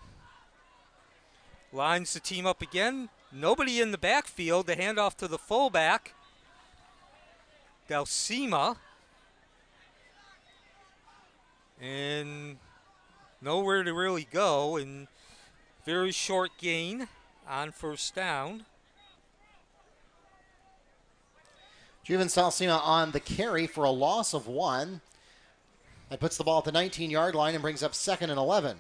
lines the team up again. Nobody in the backfield. The handoff to the fullback, Dalcima. And nowhere to really go. And very short gain on first down. Juven Dalcima on the carry for a loss of 1. That puts the ball at the 19-yard line and brings up 2nd and 11.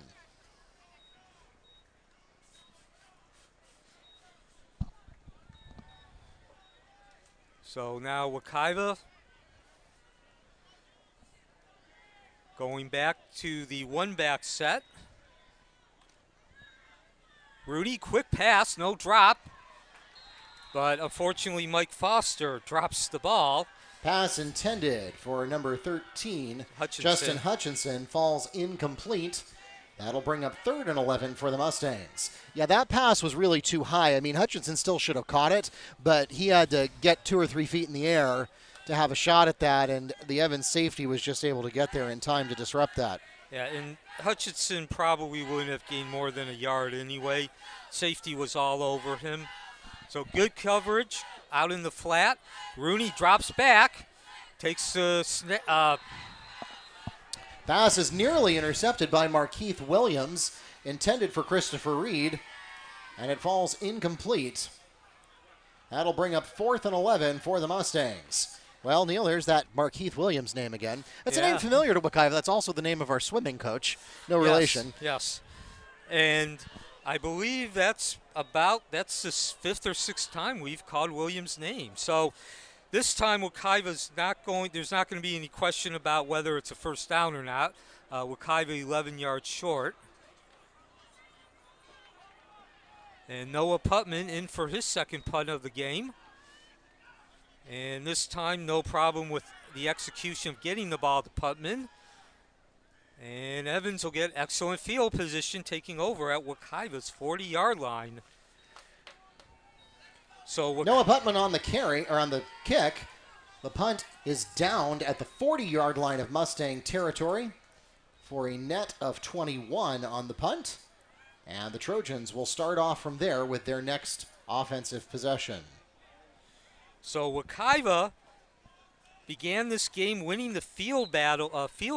So now Wekiva Going back to the one-back set. Rudy, quick pass, no drop. But unfortunately, Mike Foster drops the ball. Pass intended for number 13, Hutchinson. Justin Hutchinson, falls incomplete. That'll bring up 3rd and 11 for the Mustangs. Yeah, that pass was really too high. I mean, Hutchinson still should have caught it, but he had to get 2 or 3 feet in the air to have a shot at that, and the Evans safety was just able to get there in time to disrupt that. Yeah, and Hutchinson probably wouldn't have gained more than a yard anyway. Safety was all over him. So good coverage out in the flat. Rooney drops back, takes a pass is nearly intercepted by Markeith Williams, intended for Christopher Reed, and it falls incomplete. That'll bring up 4th and 11 for the Mustangs. Well, Neil, there's that Markeith Williams name again. That's a name familiar to Wekiva. That's also the name of our swimming coach. No relation. Yes. And I believe that's the 5th or 6th time we've called Williams' name. So this time Wekiva's there's not going to be any question about whether it's a first down or not. Wekiva 11 yards short. And Noah Putman in for his second punt of the game. And this time, no problem with the execution of getting the ball to Putman. And Evans will get excellent field position, taking over at Wekiva's 40-yard line. So Noah Putman on the carry, or on the kick. The punt is downed at the 40-yard line of Mustang territory for a net of 21 on the punt. And the Trojans will start off from there with their next offensive possession. So Wekiva began this game winning the field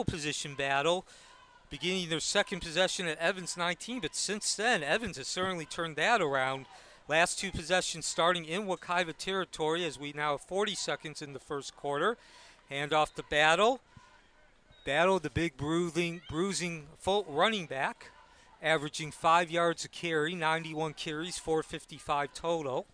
position battle, beginning their second possession at Evans 19. But since then, Evans has certainly turned that around. Last 2 possessions starting in Wekiva territory, as we now have 40 seconds in the first quarter. Hand off to Battle. Battle, the big bruising full running back, averaging 5 yards a carry, 91 carries, 455 total.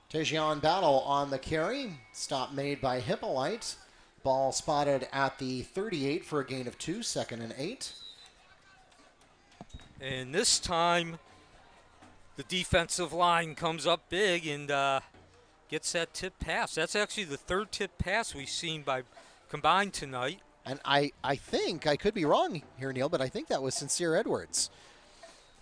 Tejion Battle on the carry. Stop made by Hippolyte. Ball spotted at the 38 for a gain of 2, 2nd and 8. And this time, the defensive line comes up big and gets that tip pass. That's actually the 3rd tip pass we've seen by combined tonight. And I think, I could be wrong here, Neil, but I think that was Sincere Edwards.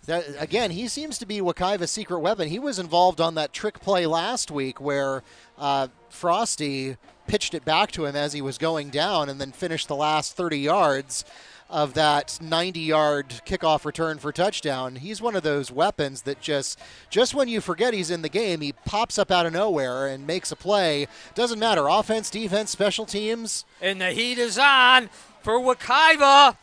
That, again, he seems to be Wekiva's secret weapon. He was involved on that trick play last week where Frosty pitched it back to him as he was going down and then finished the last 30 yards of that 90-yard kickoff return for touchdown. He's one of those weapons that just when you forget he's in the game, he pops up out of nowhere and makes a play. Doesn't matter, offense, defense, special teams. And the heat is on for Wekiva.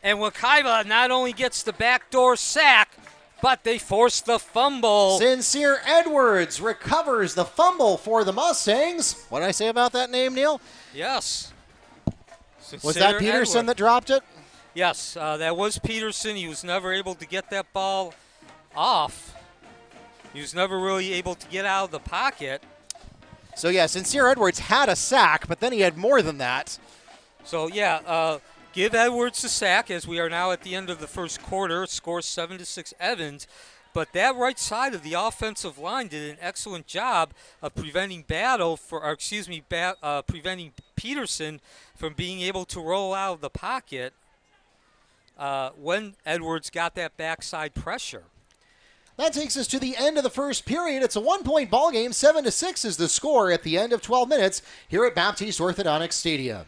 And Wekiva not only gets the backdoor sack, but they force the fumble. Sincere Edwards recovers the fumble for the Mustangs. What did I say about that name, Neil? Yes. Was that Peterson that dropped it? Yes, that was Peterson. He was never able to get that ball off. He was never really able to get out of the pocket. So, yeah, Sincere Edwards had a sack, but then he had more than that. So, yeah, give Edwards the sack as we are now at the end of the first quarter. Score 7-6 Evans. But that right side of the offensive line did an excellent job of preventing preventing Peterson from being able to roll out of the pocket when Edwards got that backside pressure. That takes us to the end of the first period. It's a one-point ball game. 7-6 is the score at the end of 12 minutes here at Baptiste Orthodontic Stadium.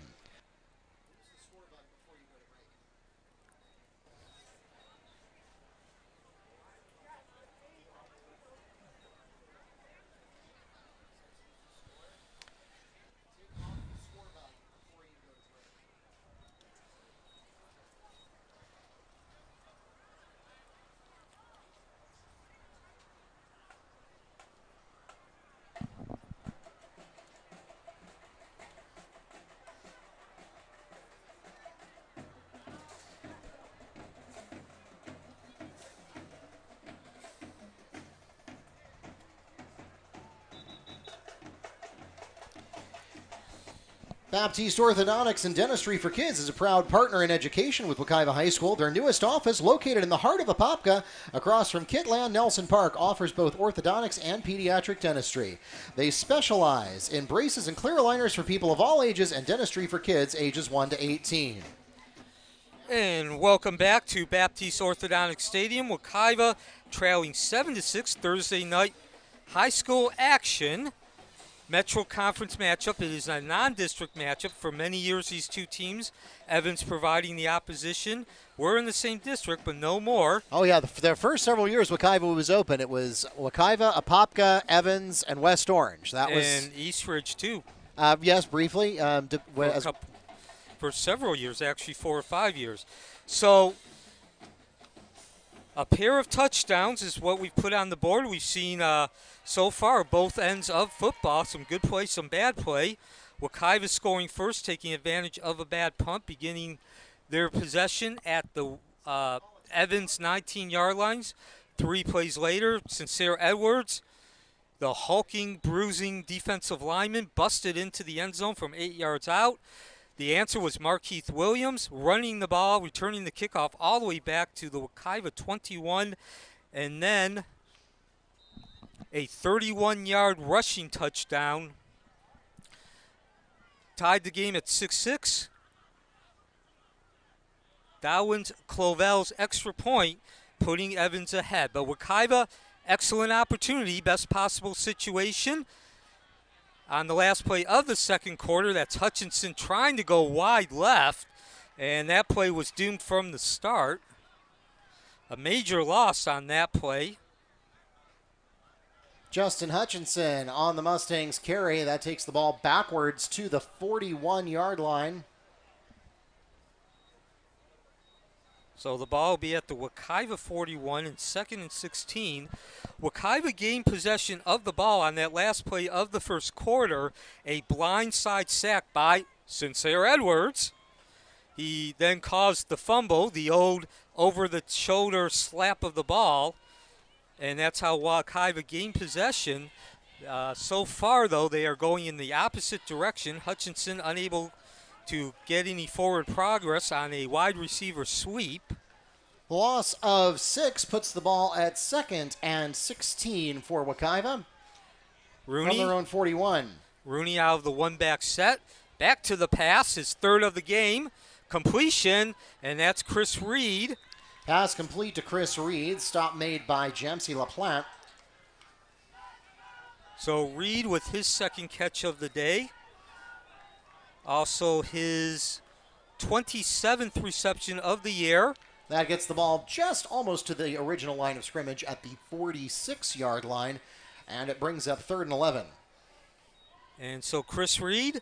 Baptiste Orthodontics and Dentistry for Kids is a proud partner in education with Wekiva High School. Their newest office, located in the heart of Apopka, across from Kitland Nelson Park, offers both orthodontics and pediatric dentistry. They specialize in braces and clear aligners for people of all ages and dentistry for kids ages 1 to 18. And welcome back to Baptiste Orthodontic Stadium. Wekiva trailing 7-6 Thursday night high school action. Metro Conference matchup. It is a non-district matchup. For many years, these two teams, Evans providing the opposition, were in the same district, but no more. Oh, yeah. The first several years Wekiva was open, it was Wekiva, Apopka, Evans, and West Orange. And Eastridge, too. Yes, briefly. For several years, actually 4 or 5 years. So a pair of touchdowns is what we've put on the board. We've seen so far both ends of football, some good play, some bad play. Wekiva scoring first, taking advantage of a bad punt, beginning their possession at the Evans 19-yard lines. 3 plays later, Sincere Edwards, the hulking, bruising defensive lineman, busted into the end zone from 8 yards out. The answer was Markeith Williams running the ball, returning the kickoff all the way back to the Wekiva 21, and then a 31-yard rushing touchdown tied the game at 6-6. Dowens Clovel's extra point putting Evans ahead. But Wekiva, excellent opportunity, best possible situation. On the last play of the second quarter, that's Hutchinson trying to go wide left, and that play was doomed from the start. A major loss on that play. Justin Hutchinson on the Mustangs carry. That takes the ball backwards to the 41-yard line. So the ball will be at the Wekiva 41 and 2nd and 16. Wekiva gained possession of the ball on that last play of the first quarter. A blindside sack by Sincere Edwards. He then caused the fumble, the old over-the-shoulder slap of the ball. And that's how Wekiva gained possession. So far, though, they are going in the opposite direction. Hutchinson unable to get any forward progress on a wide receiver sweep. The loss of 6 puts the ball at 2nd and 16 for Wekiva. Rooney, from their own 41. Rooney out of the one-back set. Back to the pass, his third of the game. Completion, and that's Chris Reed. Pass complete to Chris Reed. Stop made by Jamsey LaPlante. So Reed with his second catch of the day. Also his 27th reception of the year. That gets the ball just almost to the original line of scrimmage at the 46-yard line, and it brings up 3rd and 11. And so Chris Reed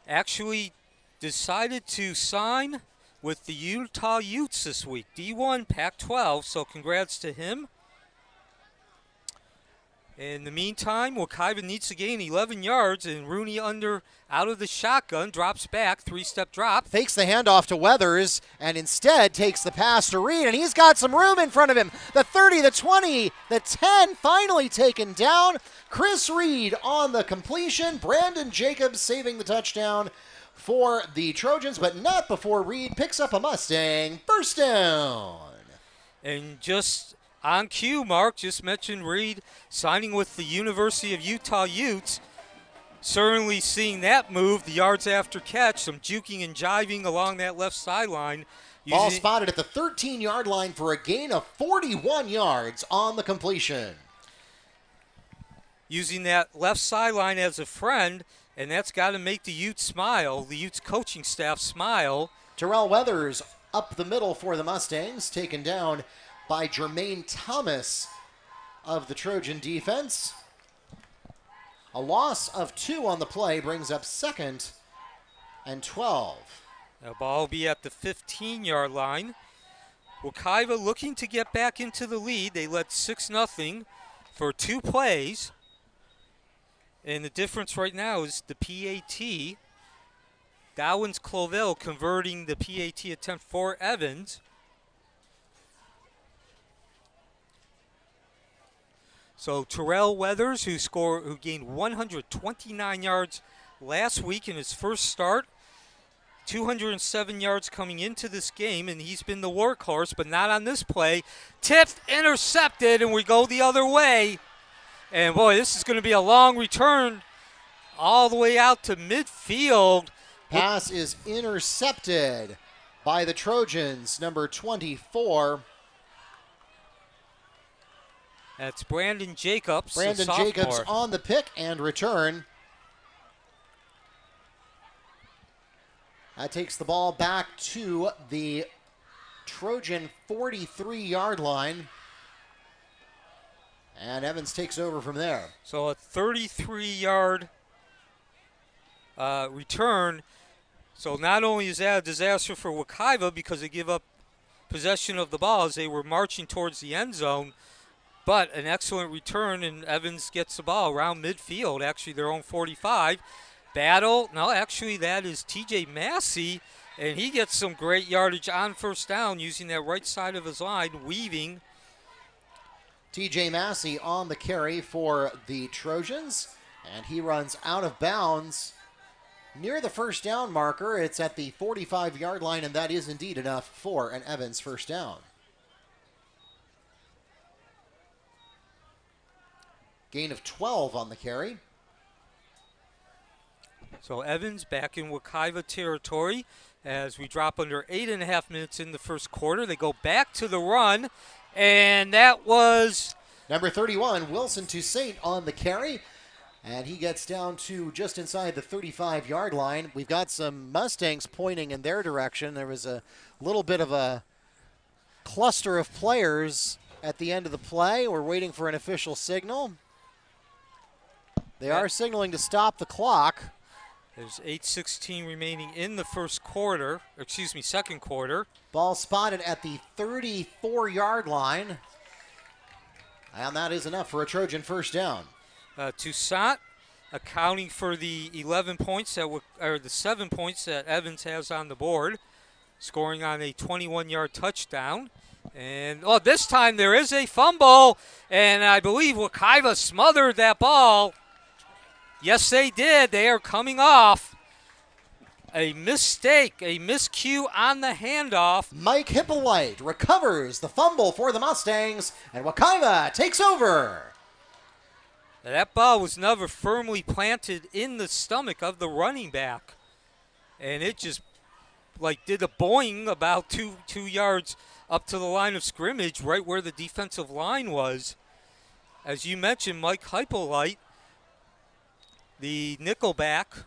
actually decided to sign with the Utah Utes this week. D1, Pac-12, so congrats to him. In the meantime, Wekiva needs to gain 11 yards, and Rooney out of the shotgun, drops back, 3-step drop. Fakes the handoff to Weathers, and instead takes the pass to Reed, and he's got some room in front of him. The 30, the 20, the 10, finally taken down. Chris Reed on the completion. Brandon Jacobs saving the touchdown for the Trojans, but not before Reed picks up a Mustang first down. And just on cue, Mark just mentioned Reed signing with the University of Utah Utes. Certainly seeing that move, the yards after catch, some juking and jiving along that left sideline. Ball spotted at the 13-yard line for a gain of 41 yards on the completion. Using that left sideline as a friend, and that's got to make the Utes smile, the Utes coaching staff smile. Terrell Weathers up the middle for the Mustangs, taken down by Jermaine Thomas of the Trojan defense. A loss of 2 on the play brings up 2nd and 12. The ball will be at the 15-yard line. Wekiva looking to get back into the lead. They led 6-0 for 2 plays. And the difference right now is the PAT. Dowens Clovell converting the PAT attempt for Evans. So Terrell Weathers, who gained 129 yards last week in his first start. 207 yards coming into this game, and he's been the workhorse, but not on this play. Tipped, intercepted, and we go the other way. And, boy, this is going to be a long return all the way out to midfield. Pass is intercepted by the Trojans, number 24. That's Brandon Jacobs. Brandon Jacobs on the pick and return. That takes the ball back to the Trojan 43-yard line. And Evans takes over from there. So a 33-yard return. So not only is that a disaster for Wekiva because they give up possession of the ball as they were marching towards the end zone, but an excellent return, and Evans gets the ball around midfield, actually their own 45. Battle, no, actually that is TJ Massey, and he gets some great yardage on first down using that right side of his line, weaving. TJ Massey on the carry for the Trojans, and he runs out of bounds near the first down marker. It's at the 45-yard line, and that is indeed enough for an Evans first down. Gain of 12 on the carry. So Evans back in Wekiva territory as we drop under 8.5 minutes in the first quarter. They go back to the run, and that was number 31, Wilson Toussaint on the carry. And he gets down to just inside the 35-yard line. We've got some Mustangs pointing in their direction. There was a little bit of a cluster of players at the end of the play. We're waiting for an official signal. They are signaling to stop the clock. There's 8:16 remaining in the second quarter. Ball spotted at the 34-yard line. And that is enough for a Trojan first down. Toussaint accounting for the 11 points the 7 points that Evans has on the board, scoring on a 21-yard touchdown. And this time there is a fumble, and I believe Wekiva smothered that ball. Yes, they did. They are coming off. A mistake, a miscue on the handoff. Mike Hippolyte recovers the fumble for the Mustangs, and Wekiva takes over. That ball was never firmly planted in the stomach of the running back. And it just did a boing about two yards up to the line of scrimmage, right where the defensive line was. As you mentioned, Mike Hippolyte, the nickelback.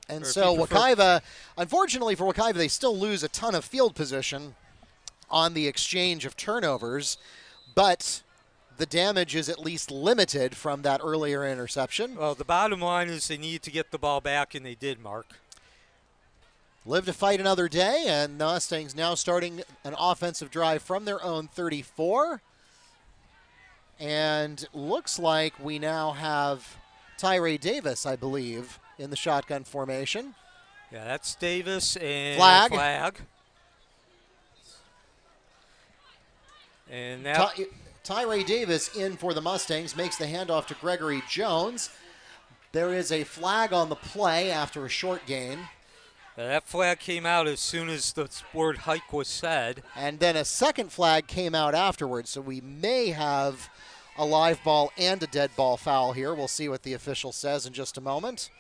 And so Wekiva, unfortunately for Wekiva, they still lose a ton of field position on the exchange of turnovers, but the damage is at least limited from that earlier interception. Well, the bottom line is they needed to get the ball back, and they did, Mark. Live to fight another day, and the Mustangs now starting an offensive drive from their own 34. And looks like we now have Tyree Davis, I believe, in the shotgun formation. Yeah, that's Davis and flag. And now Tyree Davis in for the Mustangs, makes the handoff to Gregory Jones. There is a flag on the play after a short gain. That flag came out as soon as the word hike was said. And then a second flag came out afterwards, so we may have a live ball and a dead ball foul here. We'll see what the official says in just a moment.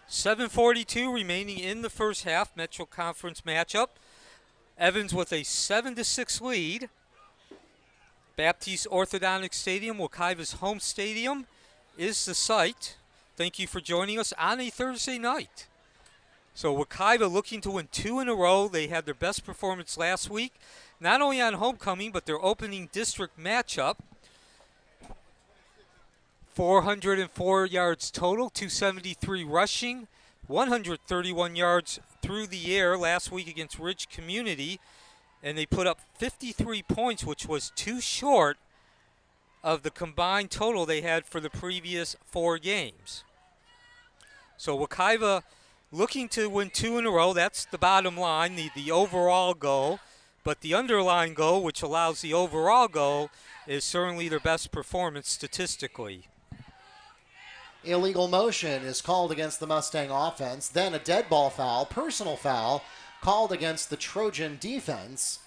7:42 remaining in the first half, Metro Conference matchup. Evans with a 7-6 lead. Baptiste Orthodontic Stadium, Wekiva's home stadium, is the site. Thank you for joining us on a Thursday night. So Wekiva looking to win 2 in a row. They had their best performance last week, not only on homecoming, but their opening district matchup. 404 yards total, 273 rushing, 131 yards through the air last week against Ridge Community. And they put up 53 points, which was too short of the combined total they had for the previous 4 games. So Wekiva looking to win 2 in a row. That's the bottom line, the overall goal. But the underlying goal, which allows the overall goal, is certainly their best performance statistically. Illegal motion is called against the Mustang offense. Then a dead ball foul, personal foul, called against the Trojan defense.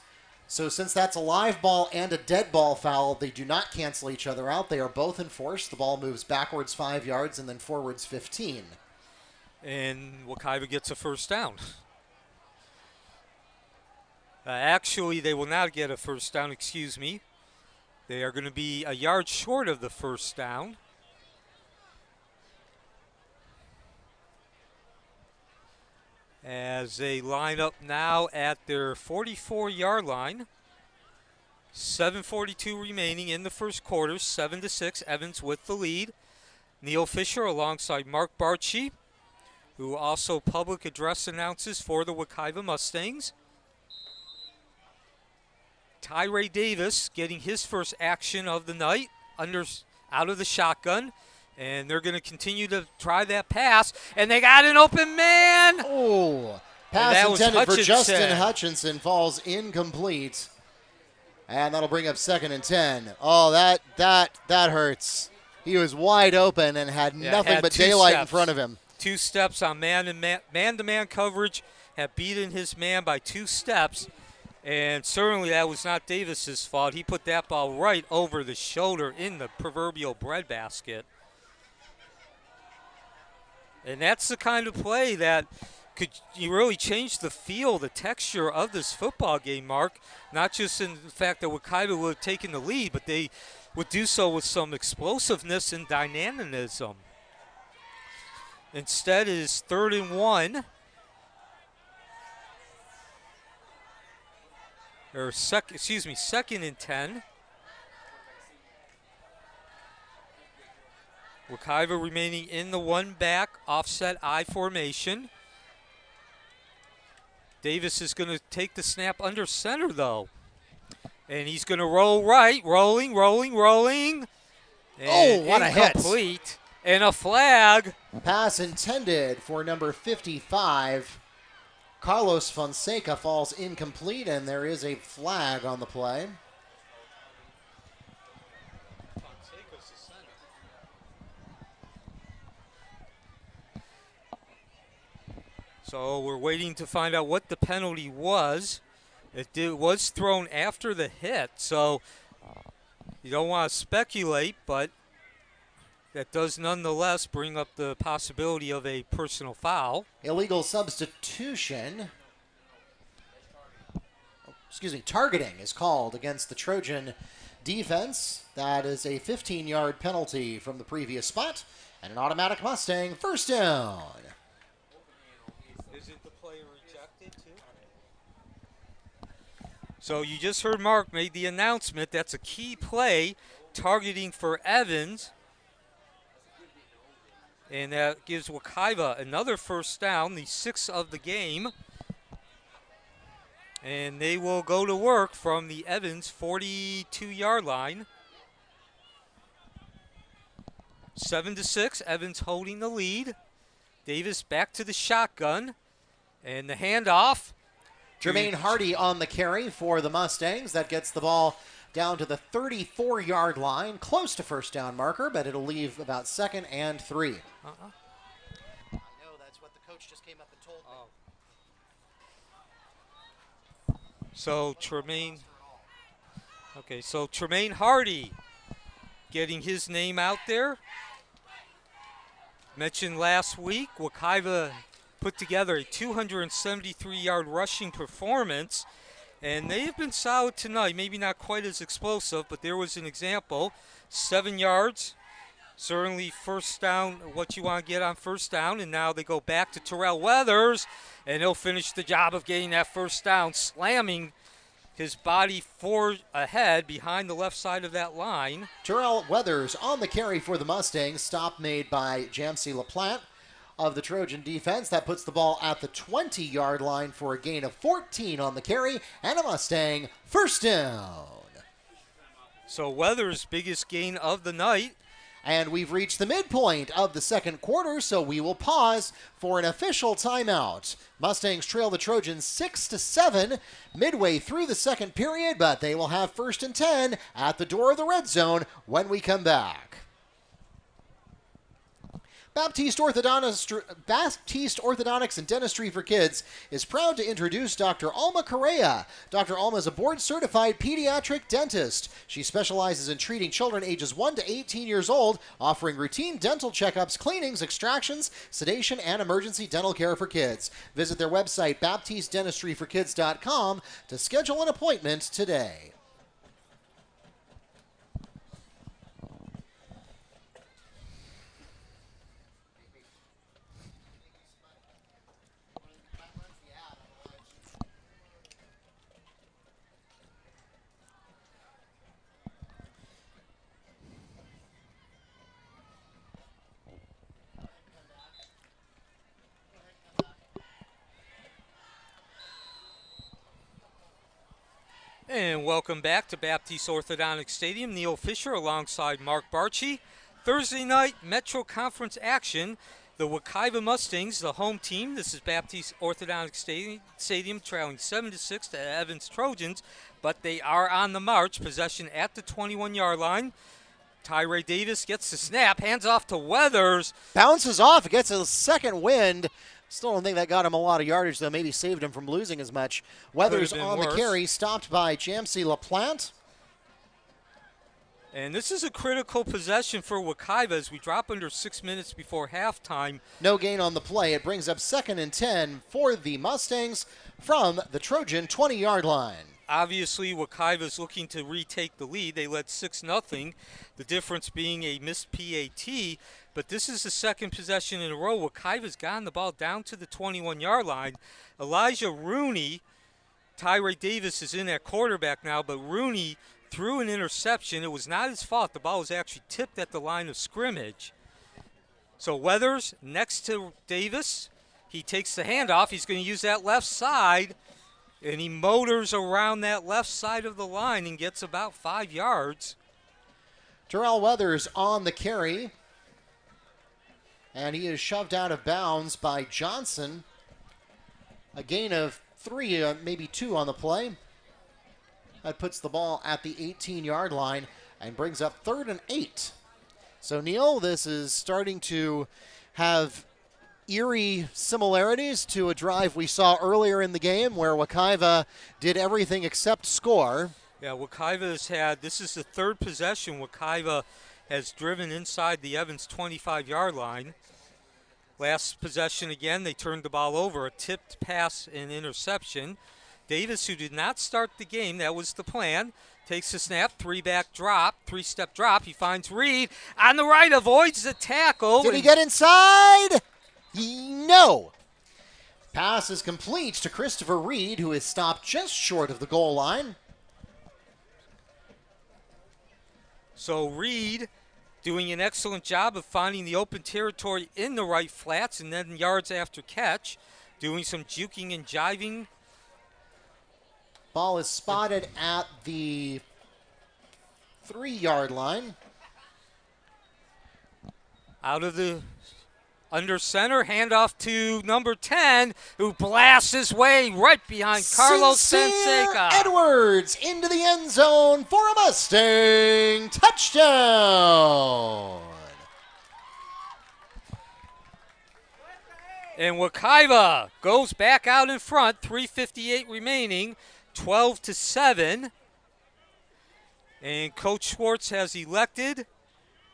So since that's a live ball and a dead ball foul, they do not cancel each other out. They are both enforced. The ball moves backwards 5 yards and then forwards 15. And Wekiva gets a first down. Actually, they will not get a first down, excuse me. They are going to be a yard short of the first down. As they line up now at their 44-yard line. 7:42 remaining in the first quarter, 7-6, Evans with the lead. Neil Fisher alongside Mark Barchi, who also public address announces for the Wekiva Mustangs. Tyree Davis getting his first action of the night out of the shotgun. And they're going to continue to try that pass. And they got an open man. Oh, pass intended for Justin Hutchinson falls incomplete. And that'll bring up 2nd and 10. Oh, that hurts. He was wide open and had nothing but daylight in front of him. 2 steps on man-to-man coverage. Have beaten his man by 2 steps. And certainly that was not Davis's fault. He put that ball right over the shoulder in the proverbial breadbasket. And that's the kind of play that could really change the feel, the texture of this football game, Mark. Not just in the fact that Wekiva would have taken the lead, but they would do so with some explosiveness and dynamism. Instead, it is 3rd and 1. Or 2nd and 10. Wekiva remaining in the one-back offset I formation. Davis is going to take the snap under center, though. And he's going to roll right, rolling. And what a hit. Incomplete. And a flag. Pass intended for number 55. Carlos Fonseca falls incomplete, and there is a flag on the play. So we're waiting to find out what the penalty was. It was thrown after the hit, so you don't want to speculate, but that does nonetheless bring up the possibility of a personal foul. Illegal substitution. Targeting is called against the Trojan defense. That is a 15-yard penalty from the previous spot, and an automatic Mustang first down. Isn't the play rejected too? So you just heard Mark made the announcement. That's a key play, targeting for Evans. And that gives Wekiva another first down, the 6th of the game. And they will go to work from the Evans 42-yard line. 7-6, Evans holding the lead. Davis back to the shotgun. And the handoff. Jermaine Hardy on the carry for the Mustangs. That gets the ball down to the 34-yard line, close to first down marker, but it'll leave about 2nd and 3. I know, that's what the coach just came up and told me. So Tremaine Hardy getting his name out there. Mentioned last week, Wekiva put together a 273-yard rushing performance, and they've been solid tonight. Maybe not quite as explosive, but there was an example. 7 yards, certainly first down, what you want to get on first down, and now they go back to Terrell Weathers, and he'll finish the job of getting that first down, slamming his body forward ahead behind the left side of that line. Terrell Weathers on the carry for the Mustangs. Stop made by Jamsey LaPlante of the Trojan defense. That puts the ball at the 20-yard line for a gain of 14 on the carry, and a Mustang first down. So Weathers' biggest gain of the night. And we've reached the midpoint of the second quarter, so we will pause for an official timeout. Mustangs trail the Trojans 6-7 midway through the second period, but they will have 1st and 10 at the door of the red zone when we come back. Baptiste Orthodontics and Dentistry for Kids is proud to introduce Dr. Alma Correa. Dr. Alma is a board-certified pediatric dentist. She specializes in treating children ages 1 to 18 years old, offering routine dental checkups, cleanings, extractions, sedation, and emergency dental care for kids. Visit their website, BaptisteDentistryForKids.com, to schedule an appointment today. And welcome back to Baptiste Orthodontic Stadium. Neil Fisher alongside Mark Barchi. Thursday night Metro Conference action. The Wekiva Mustangs, the home team. This is Baptiste Orthodontic Stadium trailing 7-6 to Evans Trojans, but they are on the march. Possession at the 21-yard line. Tyree Davis gets the snap, hands off to Weathers. Bounces off, gets a second wind. Still don't think that got him a lot of yardage, though. Maybe saved him from losing as much. Weathers on the carry, stopped by Jamsey LaPlante. And this is a critical possession for Wekiva as we drop under 6 minutes before halftime. No gain on the play. It brings up 2nd and 10 for the Mustangs from the Trojan 20-yard line. Obviously, Wekiva is looking to retake the lead. They led 6-0, the difference being a missed PAT. But this is the second possession in a row. Wekiva's gotten the ball down to the 21-yard line. Elijah Rooney, Tyree Davis is in at quarterback now, but Rooney threw an interception. It was not his fault. The ball was actually tipped at the line of scrimmage. So Weathers next to Davis. He takes the handoff. He's going to use that left side, and he motors around that left side of the line and gets about 5 yards. Terrell Weathers on the carry. And he is shoved out of bounds by Johnson. A gain of 3, maybe 2 on the play. That puts the ball at the 18-yard line and brings up 3rd and 8. So, Neil, this is starting to have eerie similarities to a drive we saw earlier in the game where Wekiva did everything except score. Yeah, Wekiva has had, this is the third possession Wekiva has driven inside the Evans 25-yard line. Last possession again, they turned the ball over, a tipped pass and interception. Davis, who did not start the game, that was the plan, takes the snap, three-step drop. He finds Reed on the right, avoids the tackle. Did he get inside? No. Pass is complete to Christopher Reed, who is stopped just short of the goal line. So Reed doing an excellent job of finding the open territory in the right flats and then yards after catch, doing some juking and jiving. Ball is spotted at the 3-yard line. Out of the under center, handoff to number 10, who blasts his way right behind Carlos Fonseca. Edwards into the end zone for a Mustang touchdown. And Wekiva goes back out in front, 3:58 remaining, 12-7. And Coach Schwartz has elected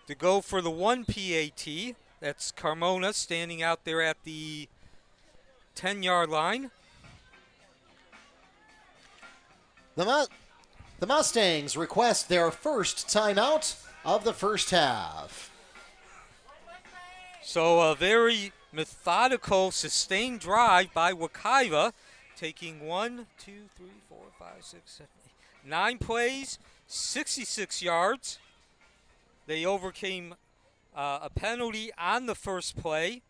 to go for the 1 PAT. That's Carmona standing out there at the 10-yard line. The Mustangs request their first timeout of the first half. So a very methodical, sustained drive by Wekiva, taking 1, 2, 3, 4, 5, 6, 7, 8, 9 plays, 66 yards. They overcame a penalty on the first play.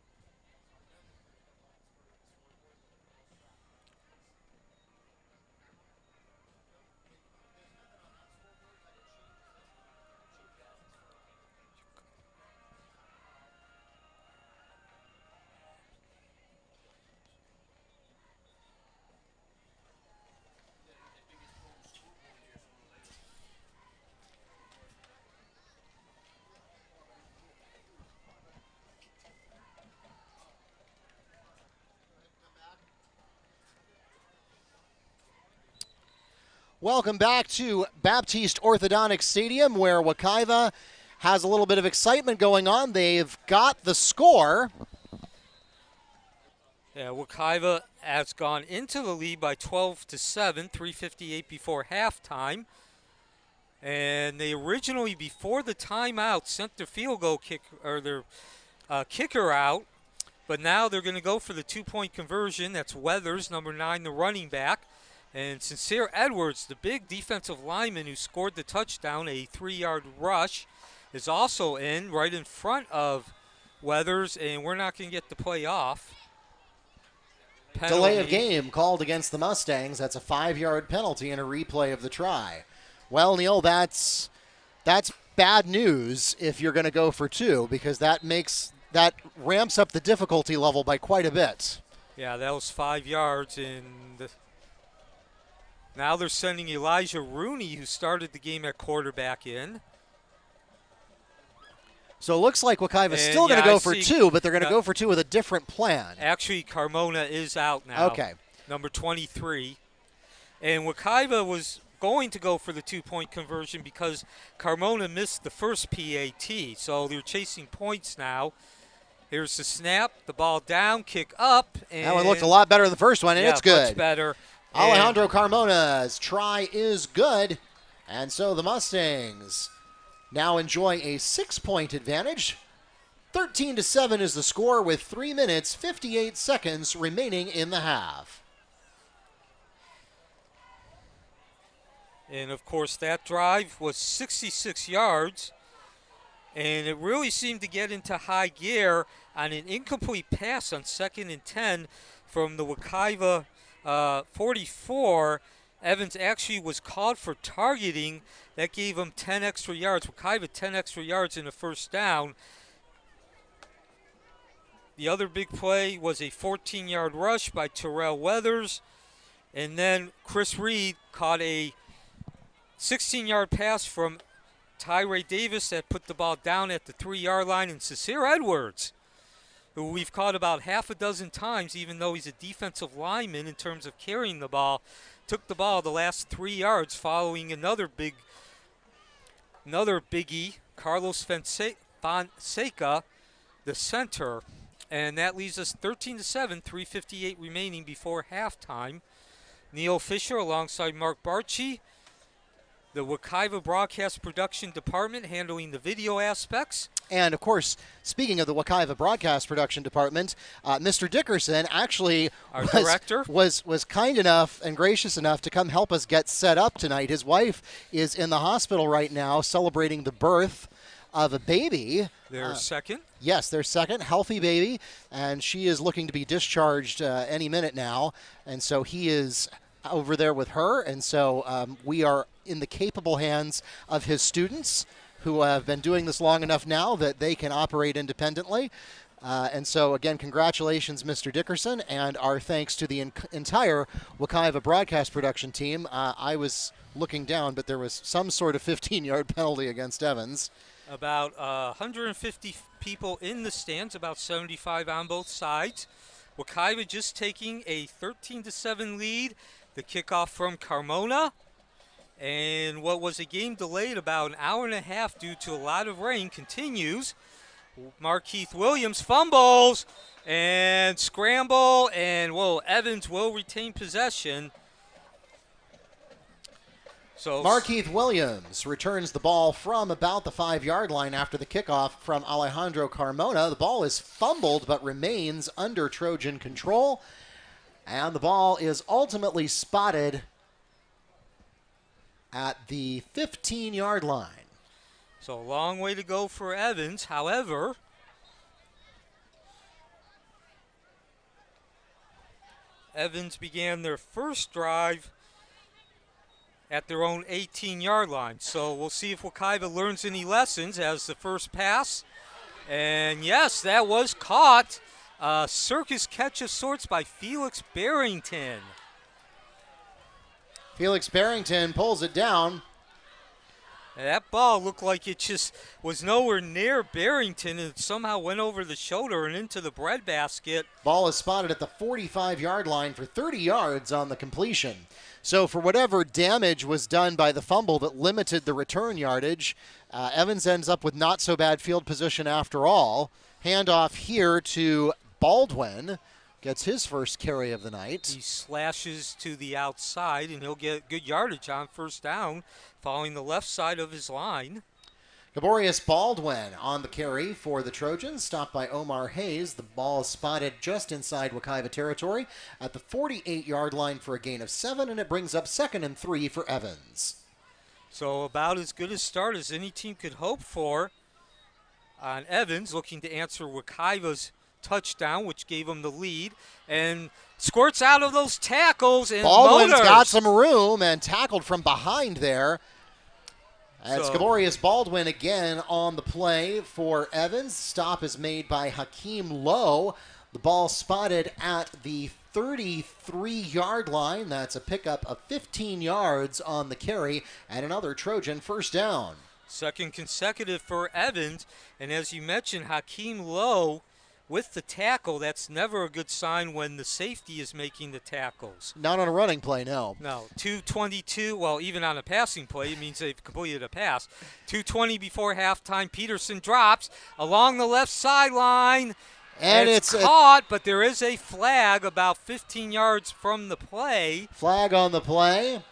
Welcome back to Baptiste Orthodontic Stadium, where Wekiva has a little bit of excitement going on. They've got the score. Yeah, Wekiva has gone into the lead by 12-7, 3:58 before halftime. And they originally, before the timeout, sent their field goal kick or their kicker out. But now they're going to go for the two-point conversion. That's Weathers, number 9, the running back. And Sincere Edwards, the big defensive lineman who scored the touchdown, a 3-yard rush, is also in right in front of Weathers, and we're not going to get the play off. Penalty. Delay of game called against the Mustangs. That's a 5-yard penalty and a replay of the try. Well, Neil, that's bad news if you're going to go for 2, because that ramps up the difficulty level by quite a bit. Yeah, that was 5 yards, and now they're sending Elijah Rooney, who started the game at quarterback, in. So it looks like Wekiva's still going to go for 2, but they're going to go for 2 with a different plan. Actually, Carmona is out now. Okay. Number 23. And Wekiva was going to go for the two-point conversion because Carmona missed the first PAT. So they're chasing points now. Here's the snap, the ball down, kick up. And that one looked a lot better than the first one, and it's good. Much better. Alejandro Carmona's try is good. And so the Mustangs now enjoy a 6-point advantage. 13-7 is the score with 3 minutes, 58 seconds remaining in the half. And, of course, that drive was 66 yards. And it really seemed to get into high gear on an incomplete pass on 2nd and 10 from the Wekiva 44. Evans actually was called for targeting. That gave him 10 extra yards. Wekiva 10 extra yards in the first down. The other big play was a 14-yard rush by Terrell Weathers. And then Chris Reed caught a 16-yard pass from Tyree Davis that put the ball down at the 3-yard line. And Sincere Edwards, who we've caught about half a dozen times, even though he's a defensive lineman in terms of carrying the ball, took the ball the last 3 yards following another biggie, Carlos Fonseca, the center. And that leaves us 13-7, 3:58 remaining before halftime. Neil Fisher alongside Mark Barchi, the Wekiva Broadcast Production Department handling the video aspects. And, of course, speaking of the Wekiva Broadcast Production Department, Mr. Dickerson actually Our director was kind enough and gracious enough to come help us get set up tonight. His wife is in the hospital right now celebrating the birth of a baby. Their second? Yes, their second, healthy baby, and she is looking to be discharged any minute now. And so he is over there with her, and so we are in the capable hands of his students who have been doing this long enough now that they can operate independently. And so, again, congratulations, Mr. Dickerson, and our thanks to the entire Wekiva broadcast production team. I was looking down, but there was some sort of 15-yard penalty against Evans. About 150 people in the stands, about 75 on both sides. Wekiva just taking a 13-7 lead. The kickoff from Carmona. And what was a game delayed about an hour and a half due to a lot of rain continues. Markeith Williams fumbles and scramble, and Evans will retain possession. So Markeith Williams returns the ball from about the 5-yard line after the kickoff from Alejandro Carmona. The ball is fumbled but remains under Trojan control. And the ball is ultimately spotted at the 15-yard line. So a long way to go for Evans. However, Evans began their first drive at their own 18-yard line. So we'll see if Wekiva learns any lessons as the first pass. And yes, that was caught. Circus catch of sorts by Felix Barrington. Felix Barrington pulls it down. That ball looked like it just was nowhere near Barrington, and it somehow went over the shoulder and into the breadbasket. Ball is spotted at the 45-yard line for 30 yards on the completion. So for whatever damage was done by the fumble that limited the return yardage, Evans ends up with not so bad field position after all. Handoff here to Baldwin. Gets his first carry of the night. He slashes to the outside, and he'll get good yardage on first down, following the left side of his line. Gaborius Baldwin on the carry for the Trojans, stopped by Omar Hayes. The ball is spotted just inside Wekiva territory at the 48-yard line for a gain of 7, and it brings up 2nd and 3 for Evans. So about as good a start as any team could hope for on Evans, looking to answer Wekiva's touchdown, which gave him the lead, and squirts out of those tackles. And Baldwin's motors. got some room and tackled from behind there. It's Gaborius Baldwin again on the play for Evans. Stop is made by Hakeem Lowe. The ball spotted at the 33-yard line. That's a pickup of 15 yards on the carry, and another Trojan first down. Second consecutive for Evans, and as you mentioned, Hakeem Lowe with the tackle. That's never a good sign when the safety is making the tackles. Not on a running play, no. No, 2:22, well, even on a passing play, it means they've completed a pass. 2:20 before halftime, Peterson drops along the left sideline. And it's caught, but there is a flag about 15 yards from the play. Flag on the play.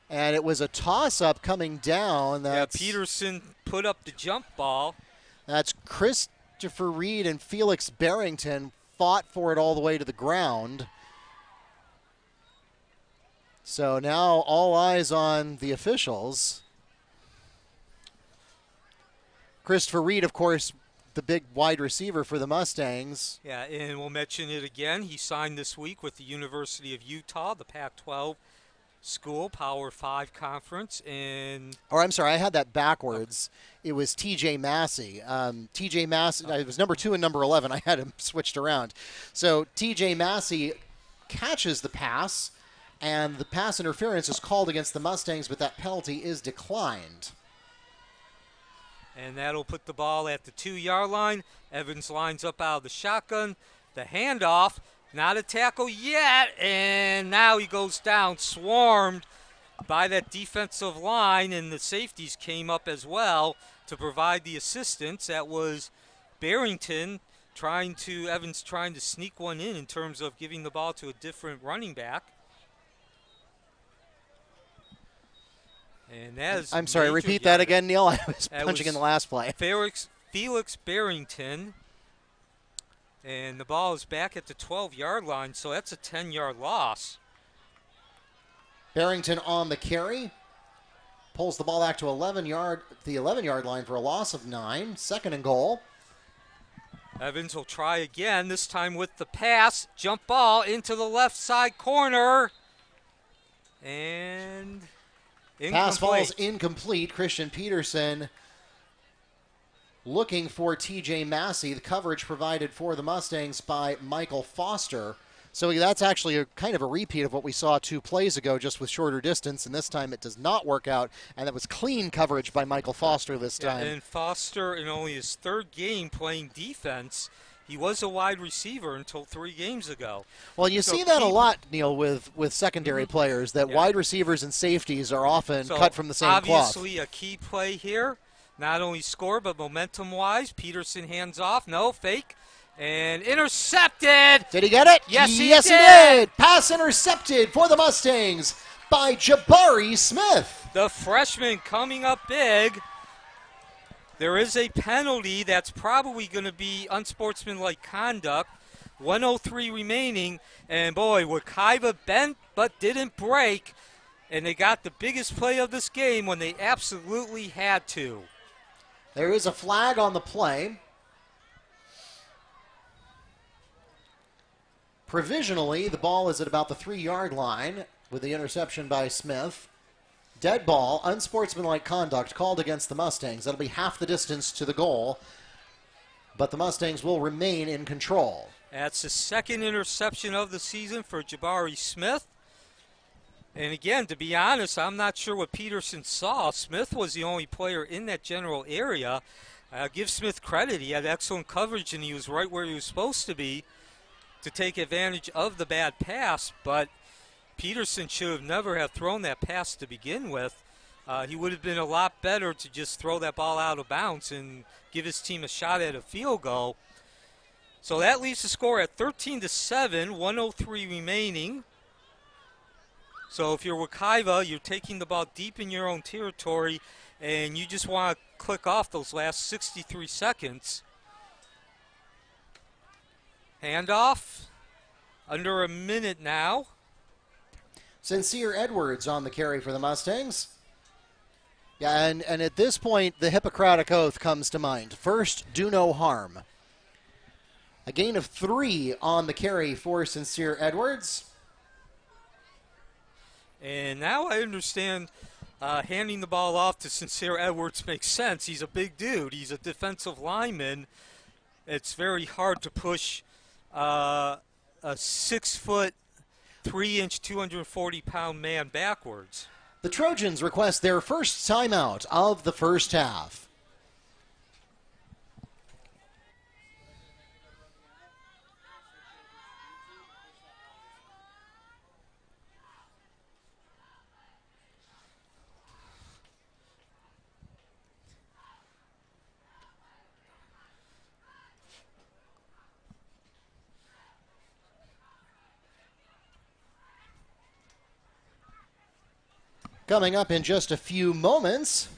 And it was a toss-up coming down. Peterson put up the jump ball. That's Christopher Reed and Felix Barrington fought for it all the way to the ground. So now all eyes on the officials. Christopher Reed, of course, the big wide receiver for the Mustangs. Yeah, and we'll mention it again. He signed this week with the University of Utah, the Pac-12 school, Power 5 conference. Oh, I'm sorry, I had that backwards. It was T.J. Massey. T.J. Massey, it was number 2 and number 11. I had him switched around. So T.J. Massey catches the pass, and the pass interference is called against the Mustangs, but that penalty is declined. And that'll put the ball at the 2-yard line. Evans lines up out of the shotgun. The handoff, not a tackle yet, and now he goes down, swarmed by that defensive line, and the safeties came up as well to provide the assistance. That was Barrington Evans trying to sneak one in terms of giving the ball to a different running back. And that is I'm sorry, repeat that again, Neil. I was punching in the last play. Felix Barrington. And the ball is back at the 12-yard line, so that's a 10-yard loss. Barrington on the carry. Pulls the ball back to the 11-yard line for a loss of 9. 2nd and goal. Evans will try again, this time with the pass. Jump ball into the left side corner. And incomplete. Pass falls incomplete. Christian Peterson looking for T.J. Massey. The coverage provided for the Mustangs by Michael Foster. So that's actually a kind of a repeat of what we saw 2 plays ago, just with shorter distance, and this time it does not work out, and that was clean coverage by Michael Foster this time. And Foster, in only his 3rd game playing defense, he was a wide receiver until 3 games ago. Well, you see that a lot, Neil, with secondary players, that wide receivers and safeties are often cut from the same cloth. Obviously a key play here, not only score, but momentum-wise. Peterson hands off, no, fake. And intercepted. Did he get it? Yes, he did. Pass intercepted for the Mustangs by Jabari Smith. The freshman coming up big. There is a penalty that's probably going to be unsportsmanlike conduct. 1:03 remaining. And boy, Wekiva bent but didn't break. And they got the biggest play of this game when they absolutely had to. There is a flag on the play. Provisionally, the ball is at about the 3-yard line with the interception by Smith. Dead ball, unsportsmanlike conduct called against the Mustangs. That'll be half the distance to the goal, but the Mustangs will remain in control. That's the 2nd interception of the season for Jabari Smith. And again, to be honest, I'm not sure what Peterson saw. Smith was the only player in that general area. Give Smith credit. He had excellent coverage, and he was right where he was supposed to be to take advantage of the bad pass. But Peterson should have never have thrown that pass to begin with. He would have been a lot better to just throw that ball out of bounds and give his team a shot at a field goal. So that leaves the score at 13-7, 1:03 remaining. So if you're Wekiva, you're taking the ball deep in your own territory, and you just want to click off those last 63 seconds. Handoff, under a minute now. Sincere Edwards on the carry for the Mustangs. Yeah, and at this point, the Hippocratic Oath comes to mind. First, do no harm. A gain of 3 on the carry for Sincere Edwards. And now I understand handing the ball off to Sincere Edwards makes sense. He's a big dude. He's a defensive lineman. It's very hard to push a 6-foot, 3-inch, 240-pound man backwards. The Trojans request their first timeout of the first half. Coming up in just a few moments,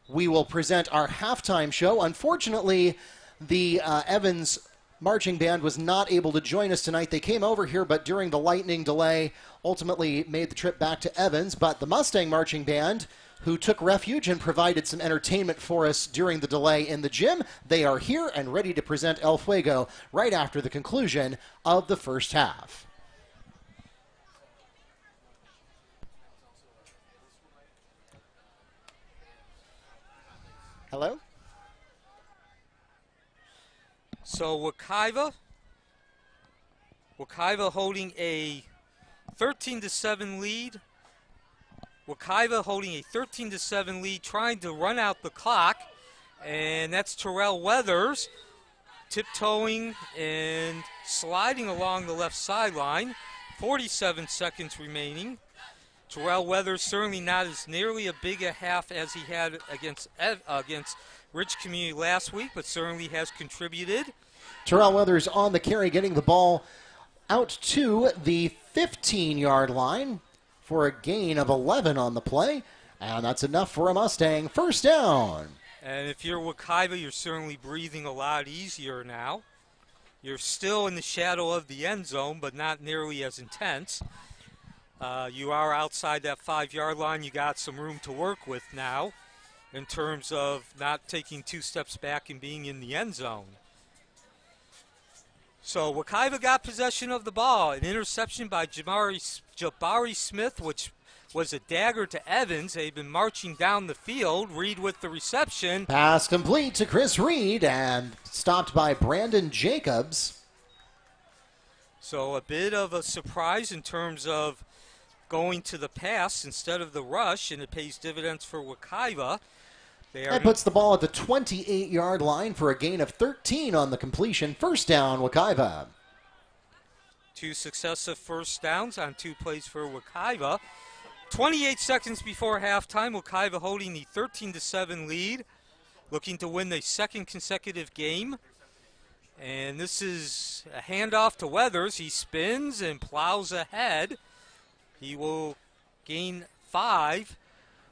we will present our halftime show. Unfortunately, the Evans marching band was not able to join us tonight. They came over here, but during the lightning delay, ultimately made the trip back to Evans. But the Mustang marching band, who took refuge and provided some entertainment for us during the delay in the gym, they are here and ready to present El Fuego right after the conclusion of the first half. Hello? So Wekiva holding a 13-7 lead. Wekiva holding a 13-7 lead, trying to run out the clock. And that's Terrell Weathers tiptoeing and sliding along the left sideline. 47 seconds remaining. Terrell Weathers certainly not as nearly a big a half as he had against Rich Community last week, but certainly has contributed. Terrell Weathers on the carry, getting the ball out to the 15-yard line for a gain of 11 on the play, and that's enough for a Mustang first down. And if you're Wekiva, you're certainly breathing a lot easier now. You're still in the shadow of the end zone, but not nearly as intense. You are outside that 5-yard line. You got some room to work with now in terms of not taking 2 steps back and being in the end zone. So Wekiva got possession of the ball. An interception by Jabari Smith, which was a dagger to Evans. They've been marching down the field. Reed with the reception. Pass complete to Chris Reed and stopped by Brandon Jacobs. So a bit of a surprise in terms of going to the pass instead of the rush, and it pays dividends for Wekiva. That puts the ball at the 28-yard line for a gain of 13 on the completion. First down, Wekiva. 2 successive first downs on 2 plays for Wekiva. 28 seconds before halftime, Wekiva holding the 13-7 lead, looking to win the 2nd consecutive game. And this is a handoff to Weathers. He spins and plows ahead. He will gain 5,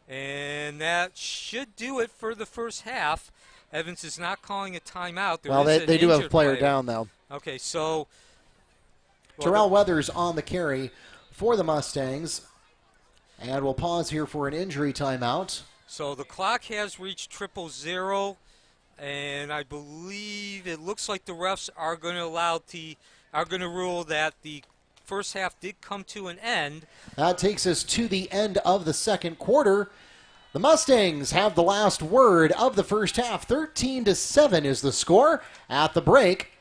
and that should do it for the first half. Evans is not calling a timeout. Well, they do have a player down, though. Okay, so Terrell Weathers on the carry for the Mustangs. And we'll pause here for an injury timeout. So the clock has reached 0:00, and I believe it looks like the refs are going to rule that the first half did come to an end. That takes us to the end of the second quarter. The Mustangs have the last word of the first half. 13-7 is the score at the break.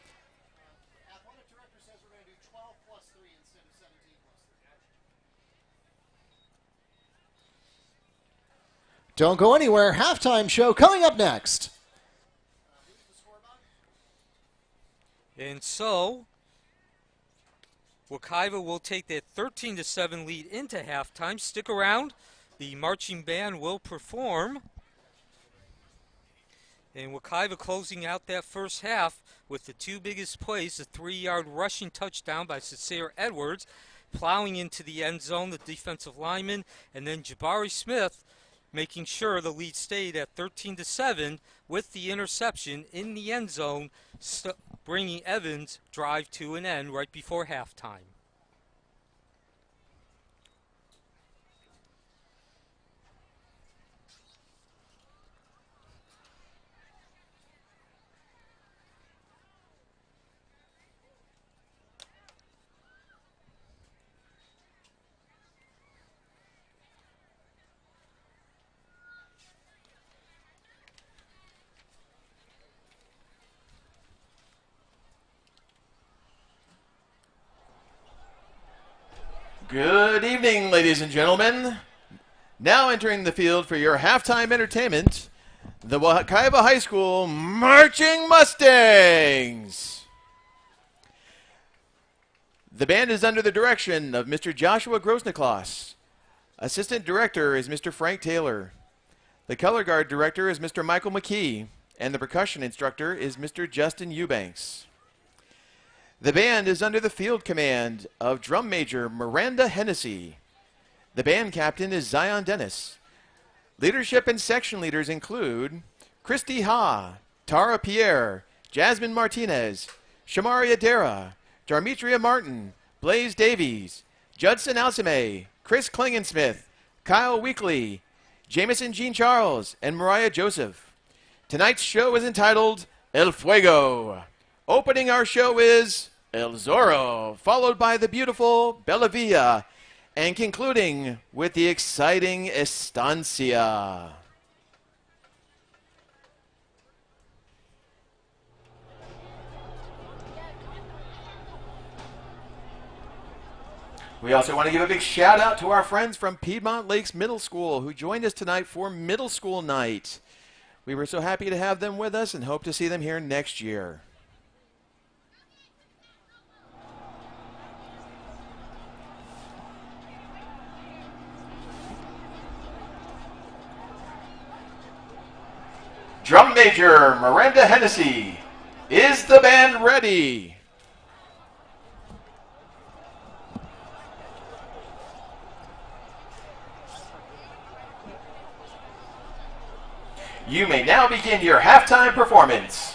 Don't go anywhere. Halftime show coming up next. And so, Wekiva will take that 13-7 lead into halftime. Stick around. The marching band will perform. And Wekiva closing out that first half with the two biggest plays, a 3-yard rushing touchdown by Cesare Edwards, plowing into the end zone, the defensive lineman, and then Jabari Smith making sure the lead stayed at 13-7 with the interception in the end zone, bringing Evans' drive to an end right before halftime. Good evening, ladies and gentlemen. Now entering the field for your halftime entertainment, the Wekiva High School Marching Mustangs. The band is under the direction of Mr. Joshua Grosniklas. Assistant director is Mr. Frank Taylor. The color guard director is Mr. Michael McKee, and the percussion instructor is Mr. Justin Eubanks. The band is under the field command of drum major Miranda Hennessy. The band captain is Zion Dennis. Leadership and section leaders include Christy Ha, Tara Pierre, Jasmine Martinez, Shamaria Dara, Darmitria Martin, Blaze Davies, Judson Alsime, Chris Klingensmith, Kyle Weekly, Jameson Jean Charles, and Mariah Joseph. Tonight's show is entitled El Fuego. Opening our show is El Zorro, followed by the beautiful Bella Villa, and concluding with the exciting Estancia. We also want to give a big shout out to our friends from Piedmont Lakes Middle School who joined us tonight for middle school night. We were so happy to have them with us and hope to see them here next year. Drum major Miranda Hennessy. Is the band ready? You may now begin your halftime performance.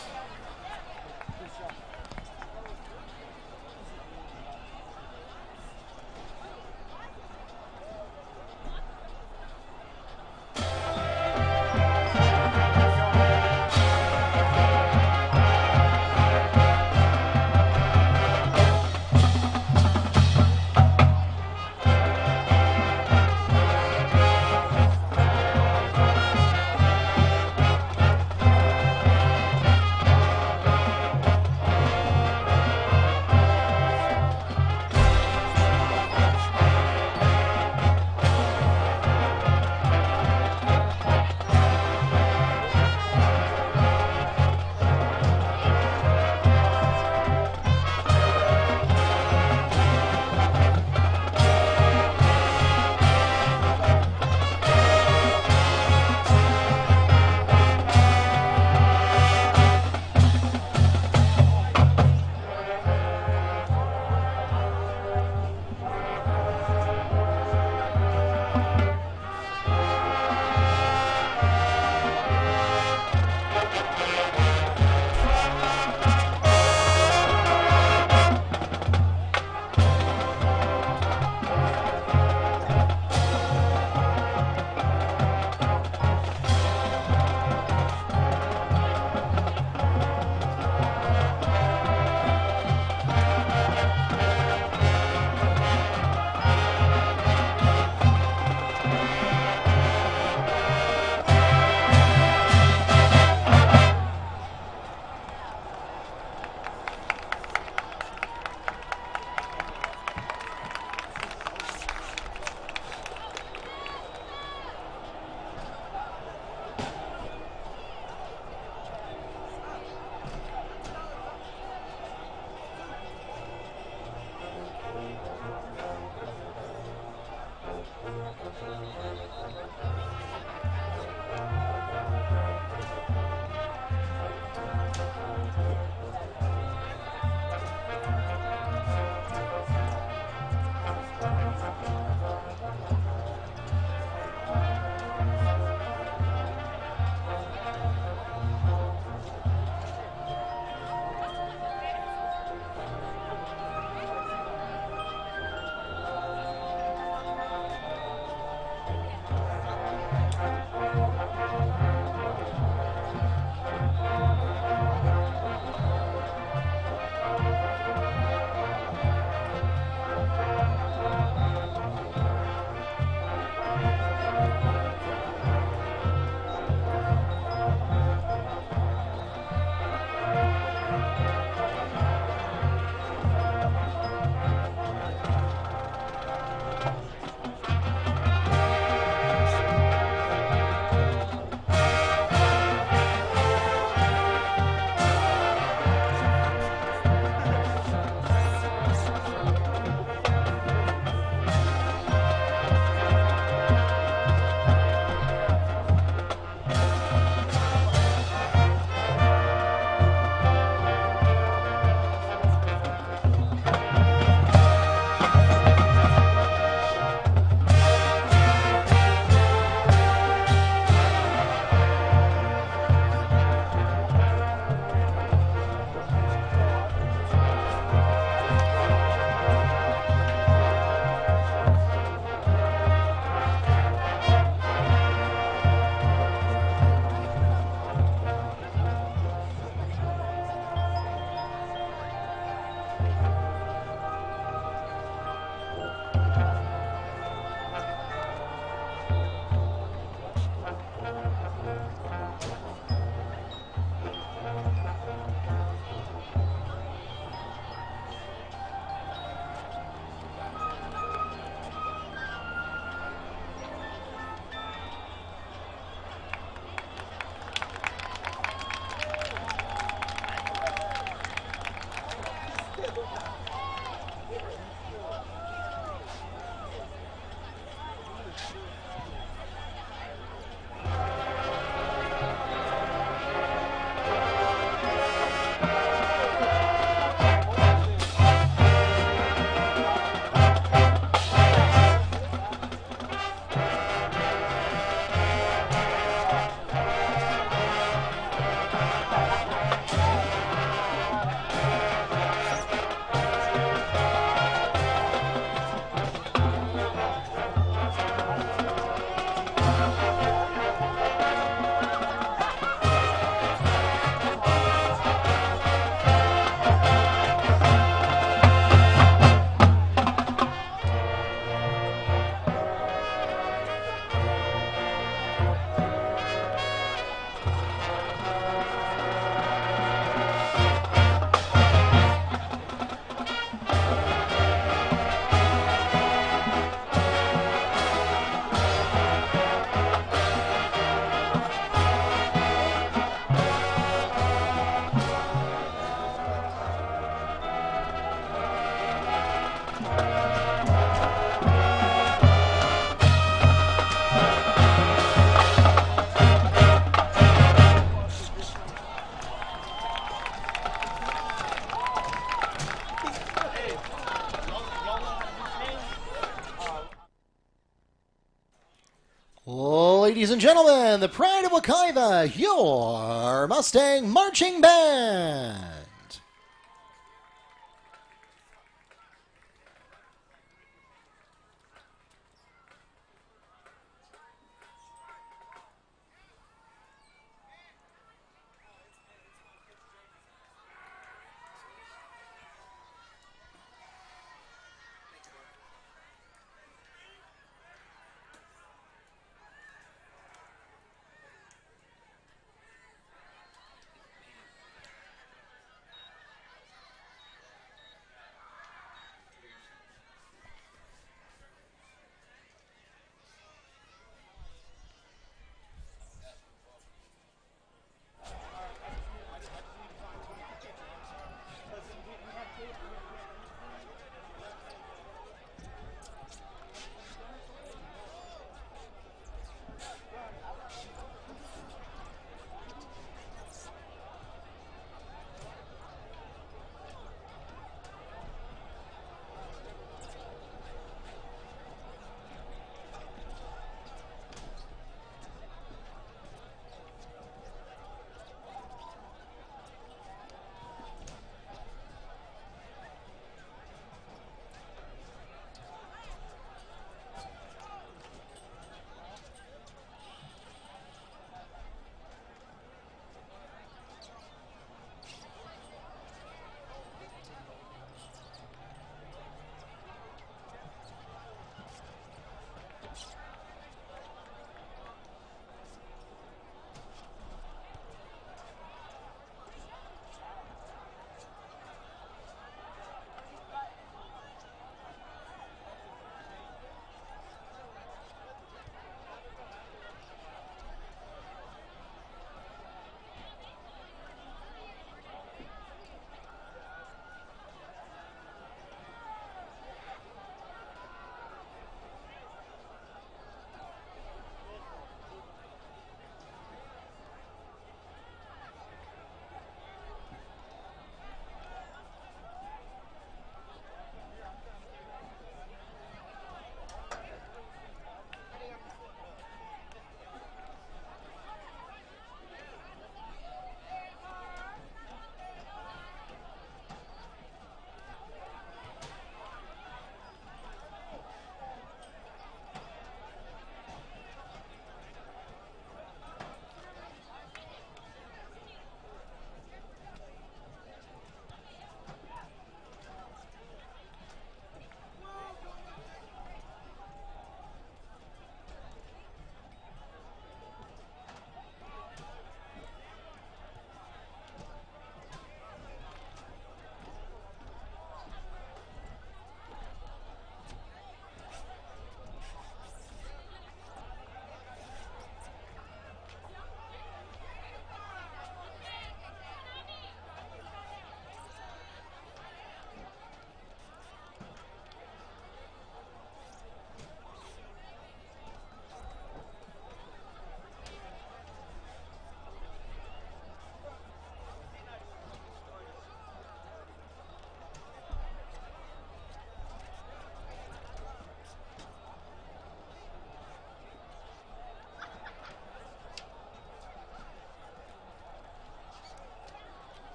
Ladies and gentlemen, the pride of Wekiva, your Mustang Marching Band.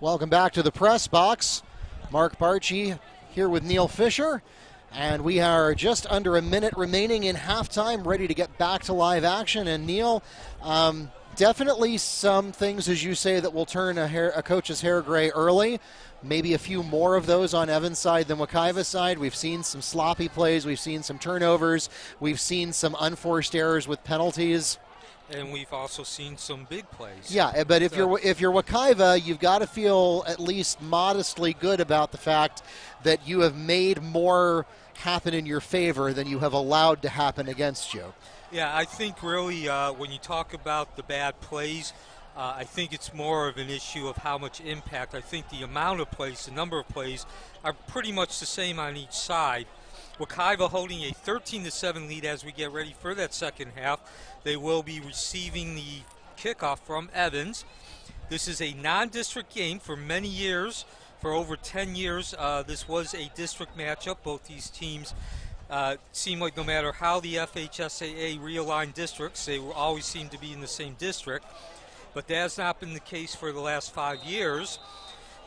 Welcome back to the press box. Mark Barchi here with Neil Fisher. And we are just under a minute remaining in halftime, ready to get back to live action. And Neil, definitely some things, as you say, that will turn a coach's hair gray early. Maybe a few more of those on Evans' side than Wekiva's side. We've seen some sloppy plays. We've seen some turnovers. We've seen some unforced errors with penalties. And we've also seen some big plays. Yeah, but if you're Wekiva, you've got to feel at least modestly good about the fact that you have made more happen in your favor than you have allowed to happen against you. Yeah, I think really when you talk about the bad plays, I think it's more of an issue of how much impact. I think the amount of plays, the number of plays, are pretty much the same on each side. Wekiva holding a 13-7 lead as we get ready for that second half. They will be receiving the kickoff from Evans. This is a non-district game for many years. For over 10 years, this was a district matchup. Both these teams seem like no matter how the FHSAA realigned districts, they will always seem to be in the same district. But that has not been the case for the last 5 years.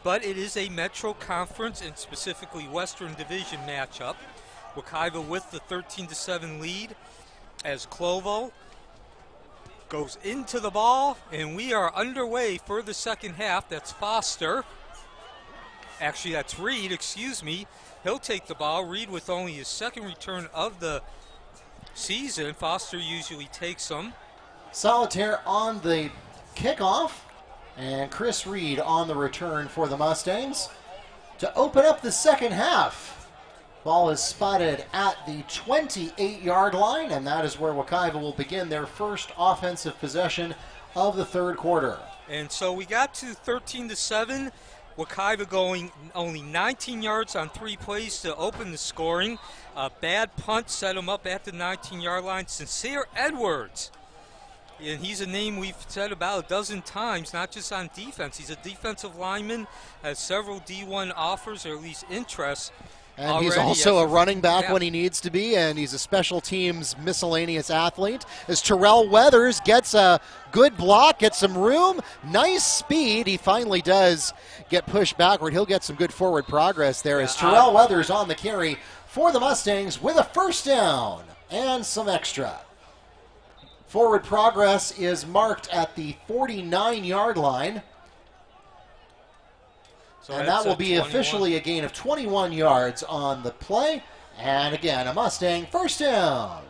But it is a Metro Conference and specifically Western Division matchup. Wekiva with the 13-7 lead as Clovo goes into the ball, and we are underway for the second half. That's Foster. Actually, that's Reed, excuse me. He'll take the ball. Reed with only his second return of the season. Foster usually takes them. Solitaire on the kickoff, and Chris Reed on the return for the Mustangs to open up the second half. Ball is spotted at the 28-yard line, and that is where Wekiva will begin their first offensive possession of the third quarter. And so we got to 13-7. Wekiva going only 19 yards on 3 plays to open the scoring. A bad punt set him up at the 19-yard line. Sincere Edwards. And he's a name we've said about a dozen times, not just on defense. He's a defensive lineman, has several D1 offers, or at least interests. And already, he's also a running back when he needs to be, and he's a special teams miscellaneous athlete. As Terrell Weathers gets a good block, gets some room, nice speed. He finally does get pushed backward. He'll get some good forward progress there as Terrell Weathers on the carry for the Mustangs with a first down and some extra. Forward progress is marked at the 49-yard line. So and that will be 21. Officially a gain of 21 yards on the play. And again, a Mustang first down.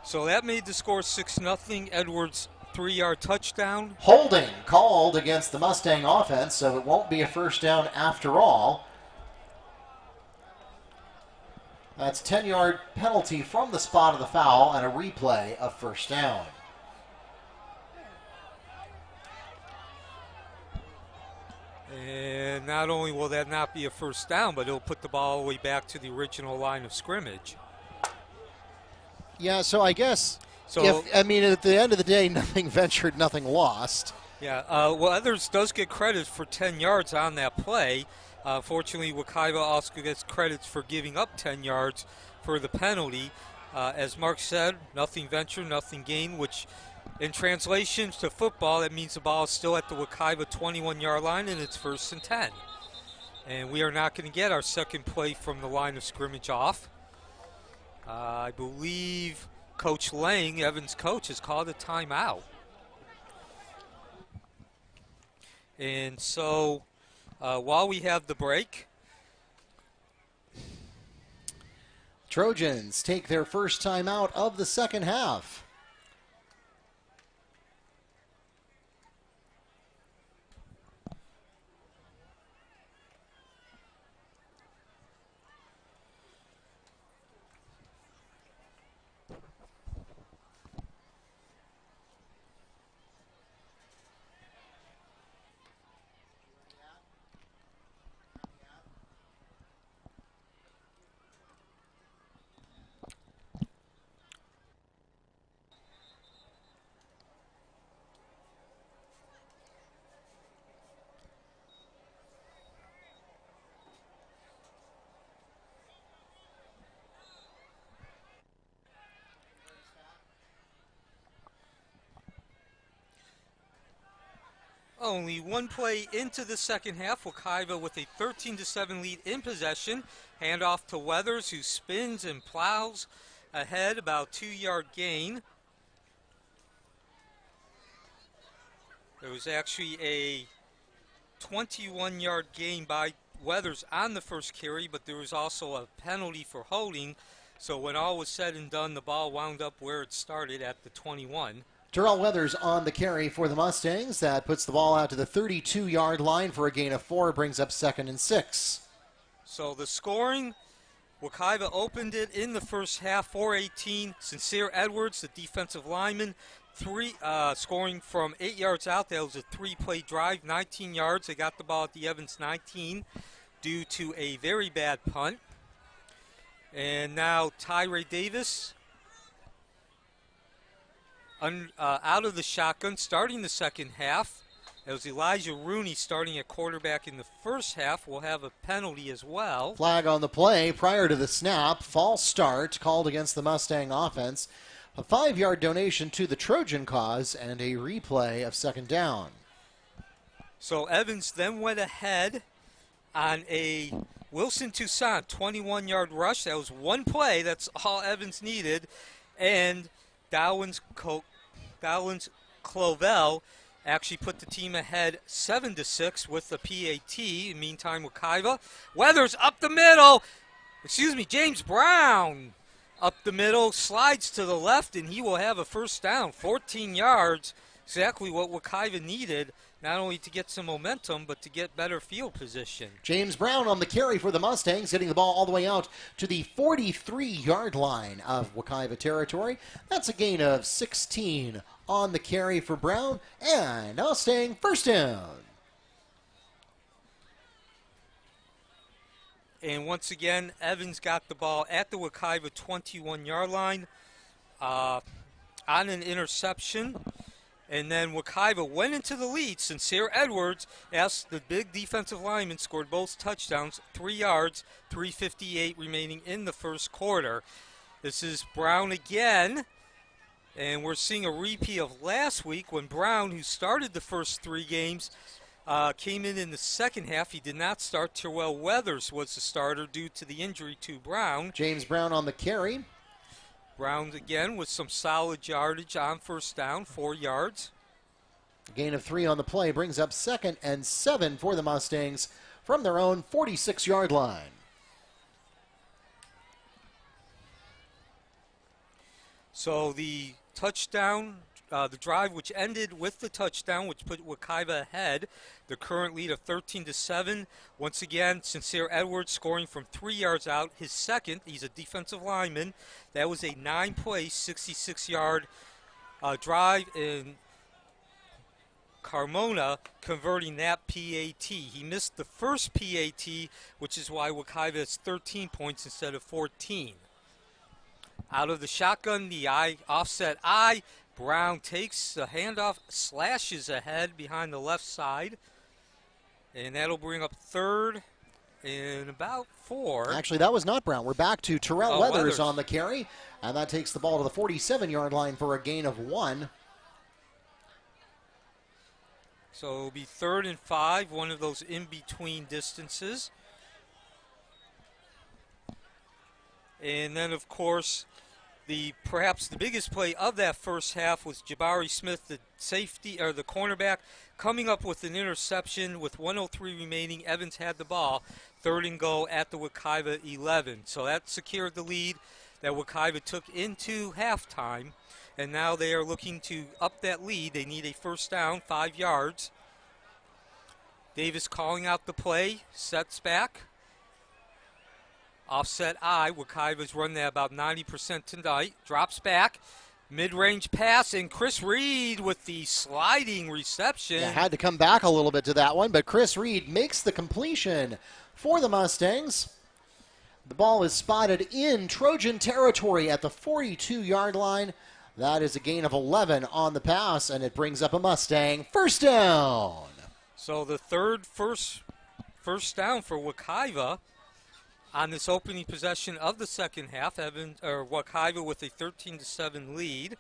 So that made the score 6-0. Edwards' 3-yard touchdown. Holding called against the Mustang offense, so it won't be a first down after all. That's 10-yard penalty from the spot of the foul and a replay of first down. And not only will that not be a first down, but it'll put the ball all the way back to the original line of scrimmage. Yeah, so I guess, at the end of the day, nothing ventured, nothing lost. Yeah, well, Others does get credit for 10 yards on that play. Fortunately, Wekiva also gets credits for giving up 10 yards for the penalty. As Mark said, nothing ventured, nothing gained, which in translation to football, that means the ball is still at the Wekiva 21-yard line and it's 1st and 10. And we are not going to get our second play from the line of scrimmage off. I believe Coach Lang, Evans' coach, has called a timeout. And so while we have the break, Trojans take their first timeout of the second half. Only one play into the second half. Wekiva with a 13-7 lead in possession. Handoff to Weathers, who spins and plows ahead, about 2-yard gain. There was actually a 21-yard gain by Weathers on the first carry, but there was also a penalty for holding. So when all was said and done, the ball wound up where it started at the 21. Terrell Weathers on the carry for the Mustangs. That puts the ball out to the 32-yard line for a gain of 4. Brings up 2nd and 6. So the scoring, Wekiva opened it in the first half, 4-18. Sincere Edwards, the defensive lineman, scoring from 8 yards out. That was a 3-play drive, 19 yards. They got the ball at the Evans 19 due to a very bad punt. And now Tyree Davis out of the shotgun, starting the second half. It was Elijah Rooney starting at quarterback in the first half. We'll have a penalty as well. Flag on the play prior to the snap. False start called against the Mustang offense. A 5-yard donation to the Trojan cause and a replay of 2nd down. So Evans then went ahead on a Wilson Toussaint 21-yard rush. That was one play. That's all Evans needed. And Dowlins Clovell actually put the team ahead 7-6 with the PAT. Meantime, Wekiva. Weathers up the middle. James Brown up the middle, slides to the left, and he will have a first down. 14 yards, exactly what Wekiva needed, not only to get some momentum, but to get better field position. James Brown on the carry for the Mustangs, getting the ball all the way out to the 43-yard line of Wekiva territory. That's a gain of 16 on the carry for Brown, and Mustang first down. And once again, Evans got the ball at the Wekiva 21-yard line on an interception. And then Wekiva went into the lead. Sincere Edwards, as the big defensive lineman, scored both touchdowns, 3 yards, 3:58 remaining in the first quarter. This is Brown again. And we're seeing a repeat of last week when Brown, who started the first 3 games, came in the second half. He did not start. Terrell Weathers was the starter due to the injury to Brown. James Brown on the carry. Brown again with some solid yardage on first down, 4 yards. A gain of 3 on the play brings up 2nd and 7 for the Mustangs from their own 46-yard line. So the touchdown, the drive which ended with the touchdown, which put Wekiva ahead, the current lead of 13-7. Once again, Sincere Edwards scoring from 3 yards out, his second. He's a defensive lineman. That was a 9-play, 66-yard drive, and Carmona converting that PAT. He missed the first PAT, which is why Wekiva has 13 points instead of 14. Out of the shotgun, the offset I. Brown takes the handoff, slashes ahead behind the left side, and that'll bring up 3rd and about 4. Actually, that was not Brown. We're back to Terrell Weathers on the carry, and that takes the ball to the 47-yard line for a gain of 1. So it'll be 3rd and 5, one of those in-between distances. And then, of course, perhaps the biggest play of that first half was Jabari Smith, the safety or the cornerback, coming up with an interception with 1:03 remaining. Evans had the ball, 3rd and goal at the Wekiva 11. So that secured the lead that Wekiva took into halftime, and now they are looking to up that lead. They need a first down, 5 yards. Davis calling out the play, sets back. Offset I. Wekiva's run that about 90% tonight. Drops back. Mid-range pass, and Chris Reed with the sliding reception. Yeah, had to come back a little bit to that one, but Chris Reed makes the completion for the Mustangs. The ball is spotted in Trojan territory at the 42-yard line. That is a gain of 11 on the pass, and it brings up a Mustang first down. So the first down for Wekiva on this opening possession of the second half. Wekiva with a 13-7 lead.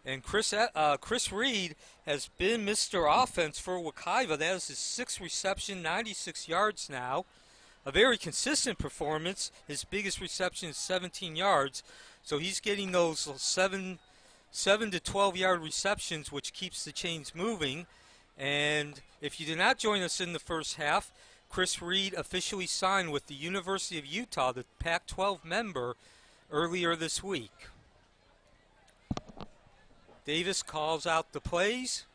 And Chris Reed has been Mr. Offense for Wekiva. That is his 6th reception, 96 yards now. A very consistent performance. His biggest reception is 17 yards. So he's getting those 7 to 12-yard receptions, which keeps the chains moving. And if you did not join us in the first half, Chris Reed officially signed with the University of Utah, the Pac-12 member, earlier this week. Davis calls out the plays.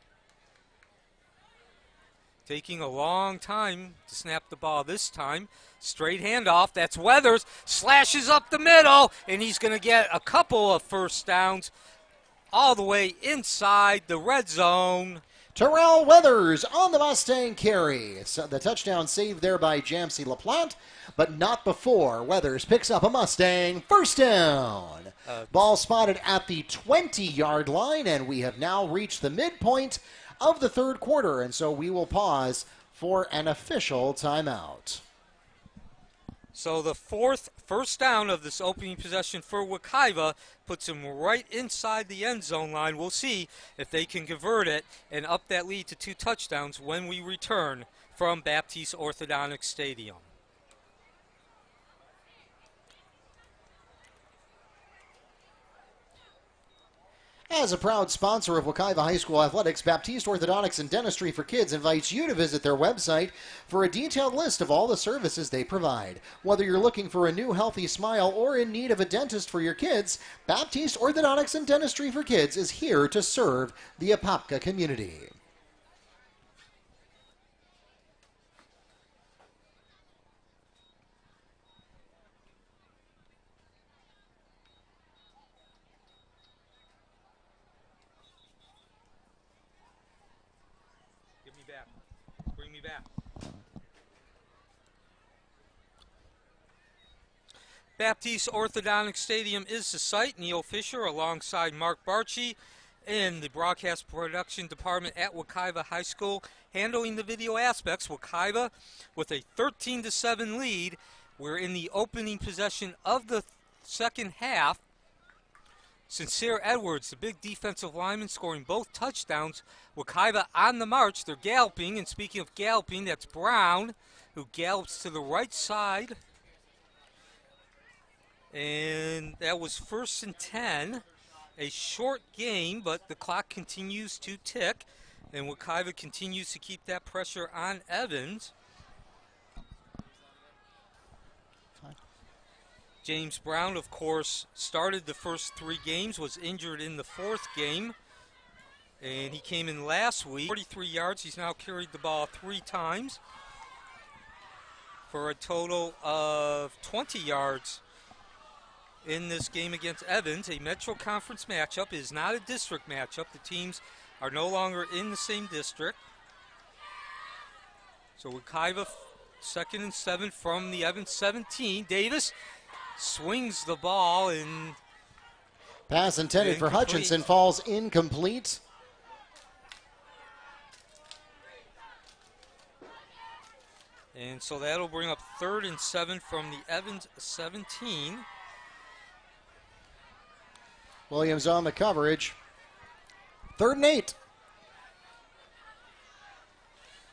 Taking a long time to snap the ball this time. Straight handoff. That's Weathers. Slashes up the middle, and he's going to get a couple of first downs all the way inside the red zone. Terrell Weathers on the Mustang carry. So the touchdown saved there by Jamsey LaPlante, but not before Weathers picks up a Mustang first down. Ball spotted at the 20-yard line, and we have now reached the midpoint of the third quarter, and so we will pause for an official timeout. So the 4th first down of this opening possession for Wekiva puts him right inside the end zone line. We'll see if they can convert it and up that lead to 2 touchdowns when we return from Baptiste Orthodontic Stadium. As a proud sponsor of Wekiva High School Athletics, Baptiste Orthodontics and Dentistry for Kids invites you to visit their website for a detailed list of all the services they provide. Whether you're looking for a new healthy smile or in need of a dentist for your kids, Baptiste Orthodontics and Dentistry for Kids is here to serve the Apopka community. Bring me back. Baptiste Orthodontic Stadium is the site. Neil Fisher alongside Mark Barchi in the broadcast production department at Wekiva High School, handling the video aspects. Wekiva with a 13-7 lead. We're in the opening possession of the second half. Sincere Edwards, the big defensive lineman, scoring both touchdowns. Wekiva on the march. They're galloping, and speaking of galloping, that's Brown, who gallops to the right side. And that was 1st and 10. A short game, but the clock continues to tick, and Wekiva continues to keep that pressure on Evans. James Brown, of course, started the first 3 games, was injured in the 4th game, and he came in last week. 43 yards. He's now carried the ball 3 times for a total of 20 yards in this game against Evans. A Metro Conference matchup is not a district matchup. The teams are no longer in the same district. So Wekiva 2nd and 7 from the Evans 17. Davis swings the ball, and pass intended for Hutchinson falls incomplete. And so that'll bring up 3rd and 7 from the Evans 17. Williams on the coverage. 3rd and 8.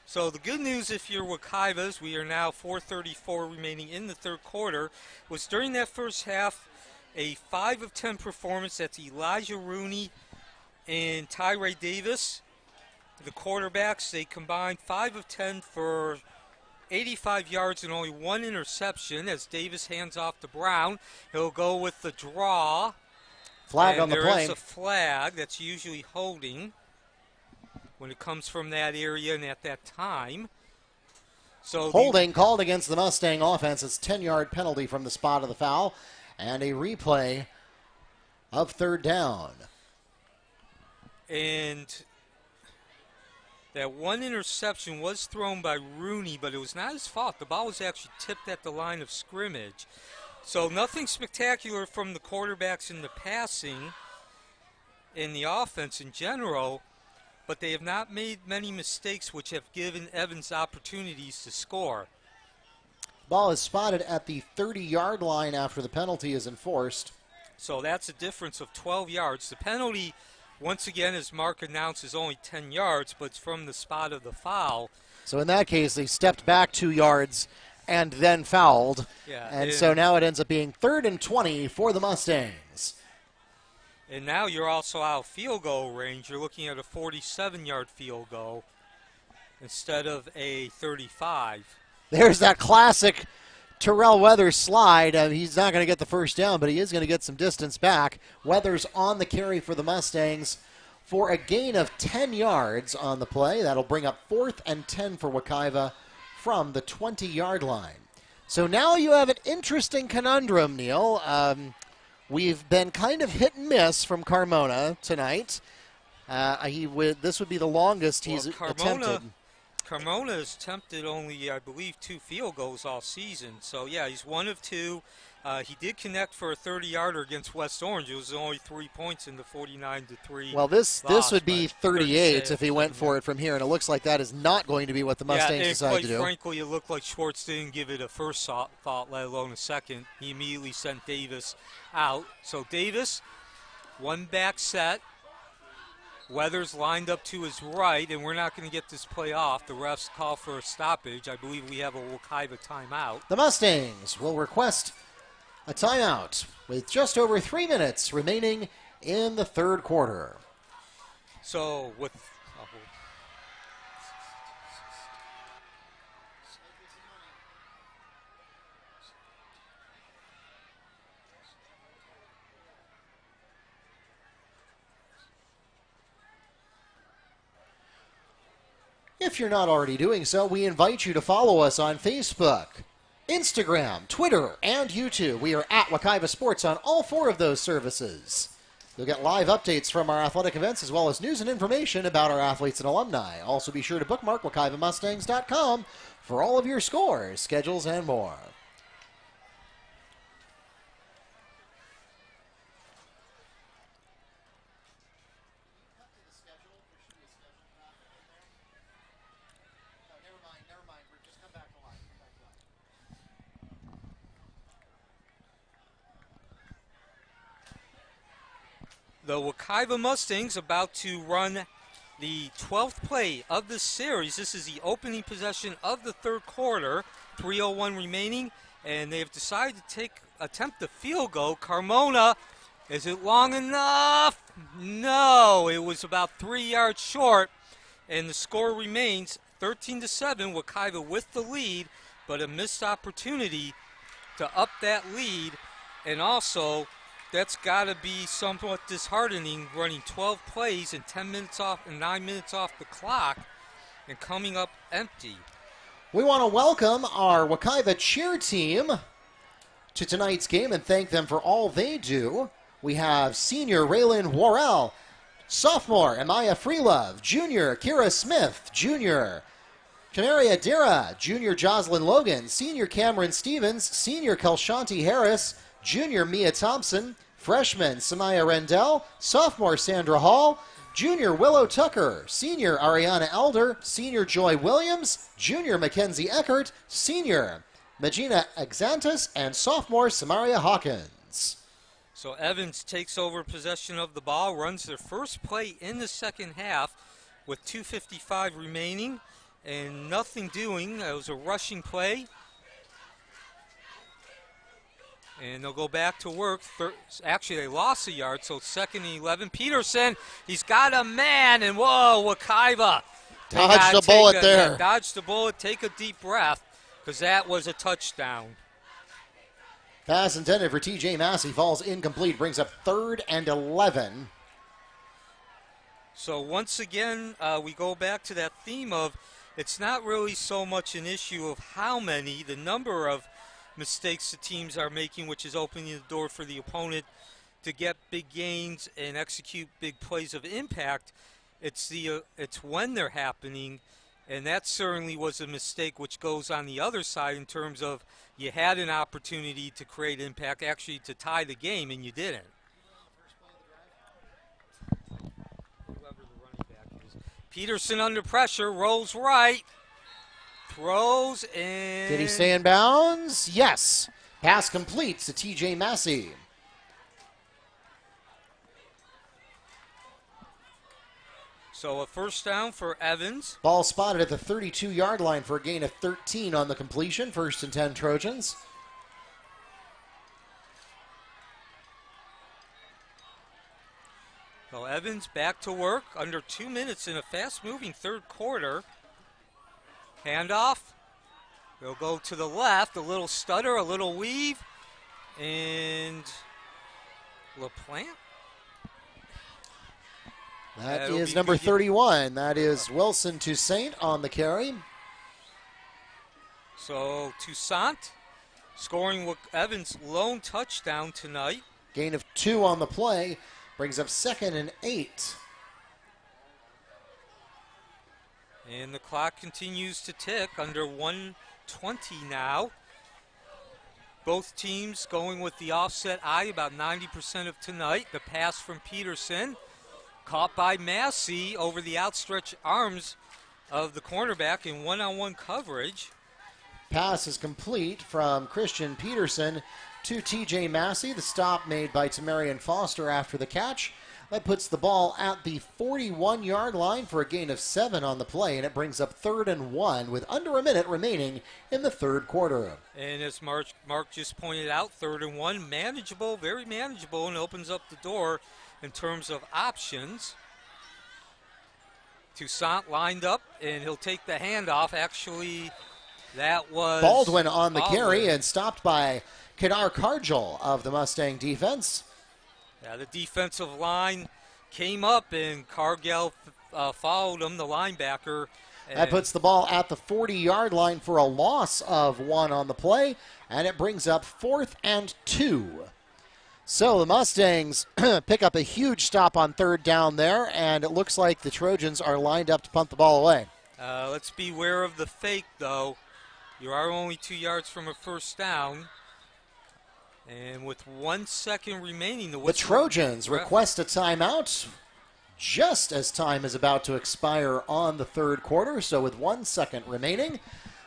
So the good news, if you're Wekiva's, we are now 4:34 remaining in the third quarter, was during that first half a 5 of 10 performance. That's Elijah Rooney and Tyree Davis. The quarterbacks, they combined 5 of 10 for 85 yards and only 1 interception as Davis hands off to Brown. He'll go with the draw. Flag on the play. There is a flag that's usually holding when it comes from that area and at that time. So holding called against the Mustang offense. It's 10-yard penalty from the spot of the foul and a replay of 3rd down. And that 1 interception was thrown by Rooney, but it was not his fault. The ball was actually tipped at the line of scrimmage. So nothing spectacular from the quarterbacks in the passing in the offense in general, but they have not made many mistakes which have given Evans opportunities to score. Ball is spotted at the 30-yard line after the penalty is enforced. So that's a difference of 12 yards. The penalty once again, as Mark announced, is only 10 yards, but it's from the spot of the foul. So in that case, they stepped back 2 yards and then fouled. Yeah, and so now it ends up being 3rd and 20 for the Mustangs. And now you're also out of field goal range. You're looking at a 47-yard field goal instead of a 35. There's that classic Terrell Weathers slide. He's not going to get the first down, but he is going to get some distance back. Weathers on the carry for the Mustangs for a gain of 10 yards on the play. That'll bring up 4th and 10 for Wekiva from the 20-yard line. So now you have an interesting conundrum, Neil. We've been kind of hit and miss from Carmona tonight. This would be the longest he's attempted. Carmona has attempted only, I believe, 2 field goals all season. So, yeah, he's 1 of 2. He did connect for a 30-yarder against West Orange. It was only 3 points in the 49-3. Well, this would be 38 if he went for it from here, and it looks like that is not going to be what the Mustangs decide to do. Frankly, it looked like Schwartz didn't give it a first thought, let alone a second. He immediately sent Davis out. So Davis, 1 back set. Weathers lined up to his right, and we're not going to get this play off. The refs call for a stoppage. I believe we have a Wekiva timeout. The Mustangs will request a timeout with just over 3 minutes remaining in the 3rd quarter. So with If you're not already doing so, we invite you to follow us on Facebook, Instagram, Twitter, and YouTube. We are at Wekiva Sports on all 4 of those services. You'll get live updates from our athletic events as well as news and information about our athletes and alumni. Also be sure to bookmark WekivaMustangs.com for all of your scores, schedules, and more. the Wekiva Mustangs about to run the 12th play of the series. This is the opening possession of the 3rd quarter. 3:01 remaining, and they have decided to attempt the field goal. Carmona, is it long enough? No, it was about 3 yards short, and the score remains 13-7. Wekiva with the lead, but a missed opportunity to up that lead, and also that's got to be somewhat disheartening, running 12 plays and 9 minutes off the clock and coming up empty. We want to welcome our Wekiva cheer team to tonight's game and thank them for all they do. We have senior Raylan Worrell, sophomore Amaya Freelove, junior Kira Smith, junior Canaria Dira, junior Jocelyn Logan, senior Cameron Stevens, senior Kelshanti Harris, junior Mia Thompson, freshman Samaya Rendell, sophomore Sandra Hall, junior Willow Tucker, senior Ariana Elder, senior Joy Williams, junior Mackenzie Eckert, senior Magina Exantis, and sophomore Samaria Hawkins. So Evans takes over possession of the ball, runs their first play in the second half with 2:55 remaining and nothing doing. It was a rushing play. And they'll go back to work. Actually, they lost a yard, so 2nd and 11. Peterson, he's got a man, and whoa, Wekiva. Dodged the bullet there. Yeah, dodged the bullet. Take a deep breath, because that was a touchdown. Pass intended for TJ Massey falls incomplete, brings up 3rd and 11. So once again, we go back to that theme of it's not really so much an issue of how many, the number of mistakes the teams are making, which is opening the door for the opponent to get big gains and execute big plays of impact. It's when they're happening, and that certainly was a mistake which goes on the other side in terms of you had an opportunity to create impact, actually to tie the game, and you didn't. Whoever the running back is. Peterson under pressure, rolls right. Throws and... Did he stay in bounds? Yes. Pass completes to TJ Massey. So a first down for Evans. Ball spotted at the 32-yard line for a gain of 13 on the completion. 1st and 10 Trojans. So Evans back to work. Under 2 minutes in a fast-moving third quarter. Handoff. They'll go to the left. A little stutter, a little weave. And LaPlante. That is number 31. That is Wilson Toussaint on the carry. So Toussaint scoring Evans' lone touchdown tonight. Gain of 2 on the play. Brings up 2nd and 8. And the clock continues to tick. Under 1:20 now. Both teams going with the offset eye about 90% of tonight. The pass from Peterson. Caught by Massey over the outstretched arms of the cornerback in one-on-one coverage. Pass is complete from Christian Peterson to TJ Massey. The stop made by Tamarian Foster after the catch. That puts the ball at the 41-yard line for a gain of 7 on the play, and it brings up 3rd and 1 with under a minute remaining in the third quarter. And as Mark just pointed out, 3rd and 1, manageable, very manageable, and opens up the door in terms of options. Toussaint lined up, and he'll take the handoff. Actually, that was Baldwin on the carry and stopped by Kedar Karjal of the Mustang defense. Yeah, the defensive line came up, and Cargill followed him, the linebacker. That puts the ball at the 40-yard line for a loss of 1 on the play, and it brings up 4th and 2. So the Mustangs pick up a huge stop on 3rd down there, and it looks like the Trojans are lined up to punt the ball away. Let's beware of the fake, though. You are only 2 yards from a first down. And with 1 second remaining, the Trojans request a timeout just as time is about to expire on the third quarter. So with 1 second remaining,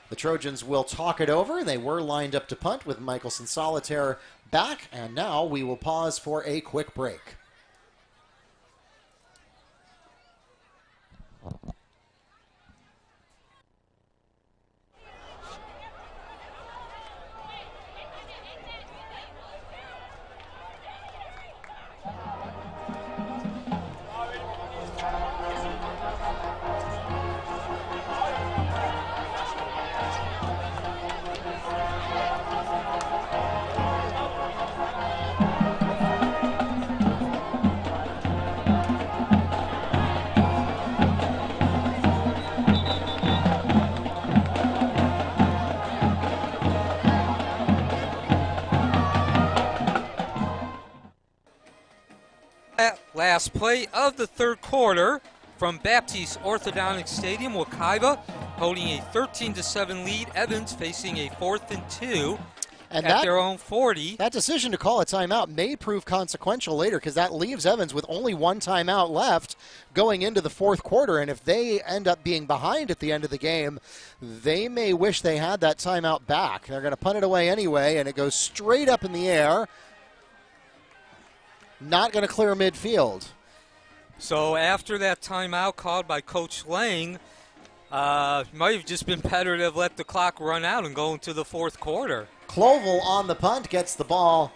the Trojans will talk it over. They were lined up to punt with Michelson Solitaire back, and now we will pause for a quick break. Last play of the third quarter from Baptiste Orthodontic Stadium. Wekiva holding a 13-7 lead. Evans facing a 4th and 2 at their own 40. That decision to call a timeout may prove consequential later, because that leaves Evans with only 1 timeout left going into the fourth quarter. And if they end up being behind at the end of the game, they may wish they had that timeout back. They're going to punt it away anyway, and it goes straight up in the air. Not going to clear midfield. So after that timeout called by Coach Lang, might have just been better to have let the clock run out and go into the fourth quarter. Clovel on the punt gets the ball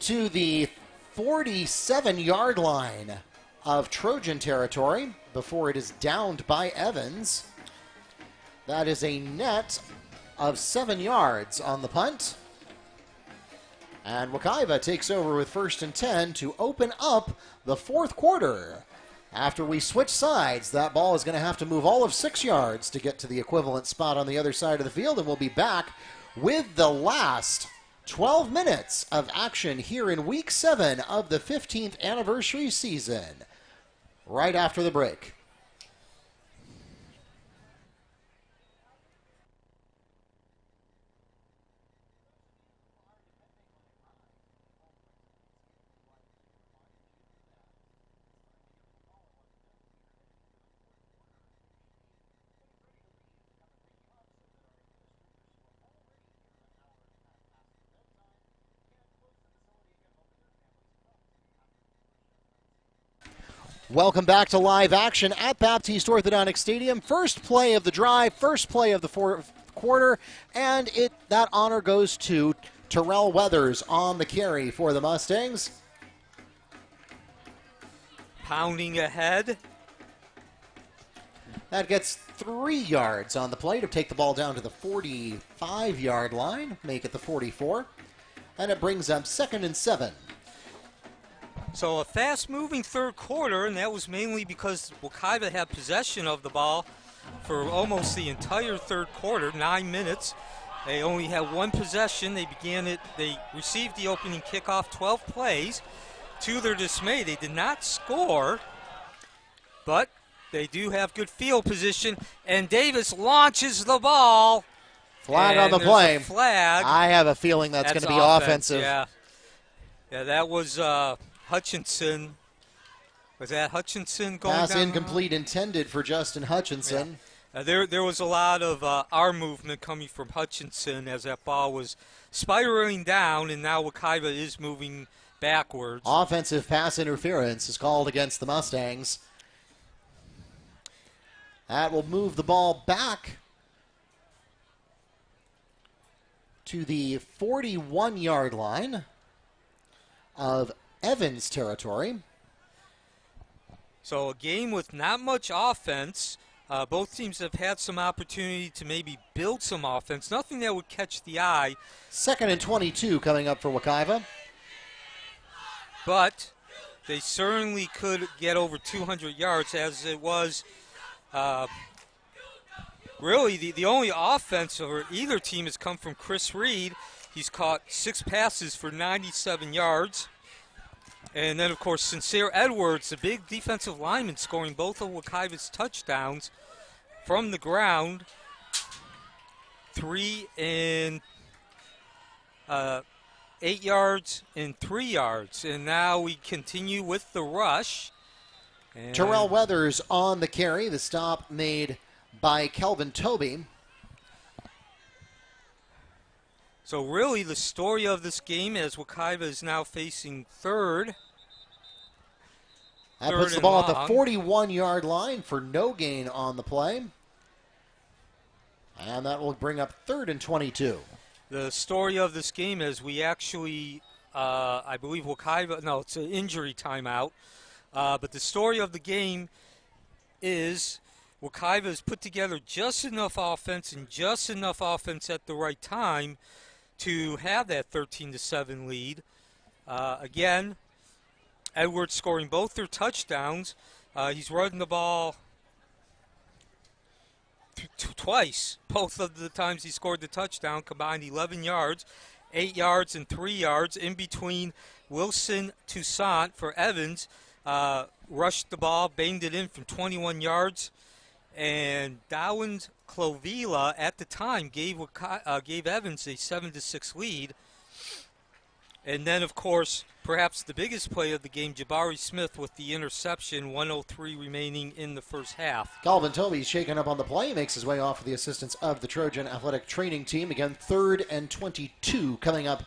to the 47-yard line of Trojan territory before it is downed by Evans. That is a net of 7 yards on the punt. And Wekiva takes over with 1st and 10 to open up the fourth quarter. After we switch sides, that ball is going to have to move all of 6 yards to get to the equivalent spot on the other side of the field, and we'll be back with the last 12 minutes of action here in Week 7 of the 15th anniversary season, right after the break. Welcome back to live action at Baptiste Orthodontic Stadium. First play of the drive, first play of the fourth quarter, and that honor goes to Terrell Weathers on the carry for the Mustangs. Pounding ahead. That gets 3 yards on the play to take the ball down to the 45-yard line, make it the 44, and it brings up 2nd and 7. So a fast-moving third quarter, and that was mainly because Wekiva had possession of the ball for almost the entire third quarter, 9 minutes. They only had one possession. They received the opening kickoff, 12 plays. To their dismay, they did not score, but they do have good field position, and Davis launches the ball. Flag on the play. Flag. I have a feeling that's going to be offensive. Yeah, that was Hutchinson. Was that Hutchinson going Pass down? incomplete intended for Justin Hutchinson. Yeah. There was a lot of arm movement coming from Hutchinson as that ball was spiraling down, and now Wekiva is moving backwards. Offensive pass interference is called against the Mustangs. That will move the ball back to the 41-yard line of Evans territory. So a game with not much offense. Both teams have had some opportunity to maybe build some offense. Nothing that would catch the eye. 2nd and 22 coming up for Wekiva. But they certainly could get over 200 yards, as it was really the only offense for either team has come from Chris Reed. He's caught 6 passes for 97 yards. And then, of course, Sincere Edwards, the big defensive lineman, scoring both of Wekiva's touchdowns from the ground. 3 and 8 yards and 3 yards. And now we continue with the rush. And Terrell Weathers on the carry. The stop made by Kelvin Toby. So really the story of this game, as Wekiva is now facing third. That puts the ball at the 41-yard line for no gain on the play. And that will bring up 3rd and 22. The story of this game is we actually, I believe Wekiva, no, it's an injury timeout. But the story of the game is Wekiva has put together just enough offense and just enough offense at the right time to have that 13-7 lead. Again, Edwards scoring both their touchdowns. He's running the ball twice. Both of the times he scored the touchdown combined 11 yards, 8 yards and 3 yards. In between, Wilson Toussaint for Evans rushed the ball, banged it in from 21 yards. And Dowland Clovila at the time gave Evans a 7-6 lead. And then, of course, perhaps the biggest play of the game, Jabari Smith with the interception, 1:03 remaining in the first half. Calvin Toby's shaken up on the play, makes his way off of the assistance of the Trojan athletic training team. Again, 3rd and 22 coming up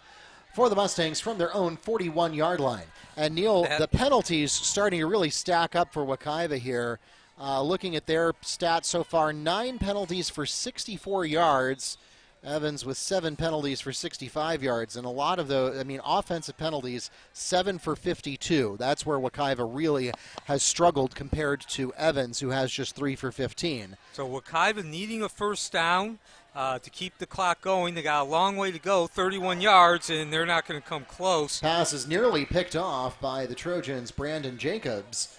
for the Mustangs from their own 41-yard line. And, Neil, the penalties starting to really stack up for Wekiva here. Looking at their stats so far, 9 penalties for 64 yards. Evans with 7 penalties for 65 yards. And a lot of offensive penalties, 7 for 52. That's where Wekiva really has struggled compared to Evans, who has just 3 for 15. So Wekiva needing a first down to keep the clock going. They got a long way to go, 31 yards, and they're not going to come close. Pass is nearly picked off by the Trojans' Brandon Jacobs.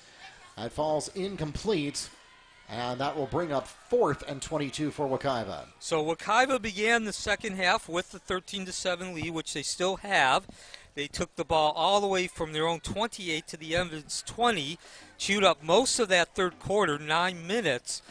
That falls incomplete, and that will bring up 4th and 22 for Wekiva. So Wekiva began the second half with the 13-7 lead, which they still have. They took the ball all the way from their own 28 to the Evans 20, chewed up most of that third quarter, 9 minutes,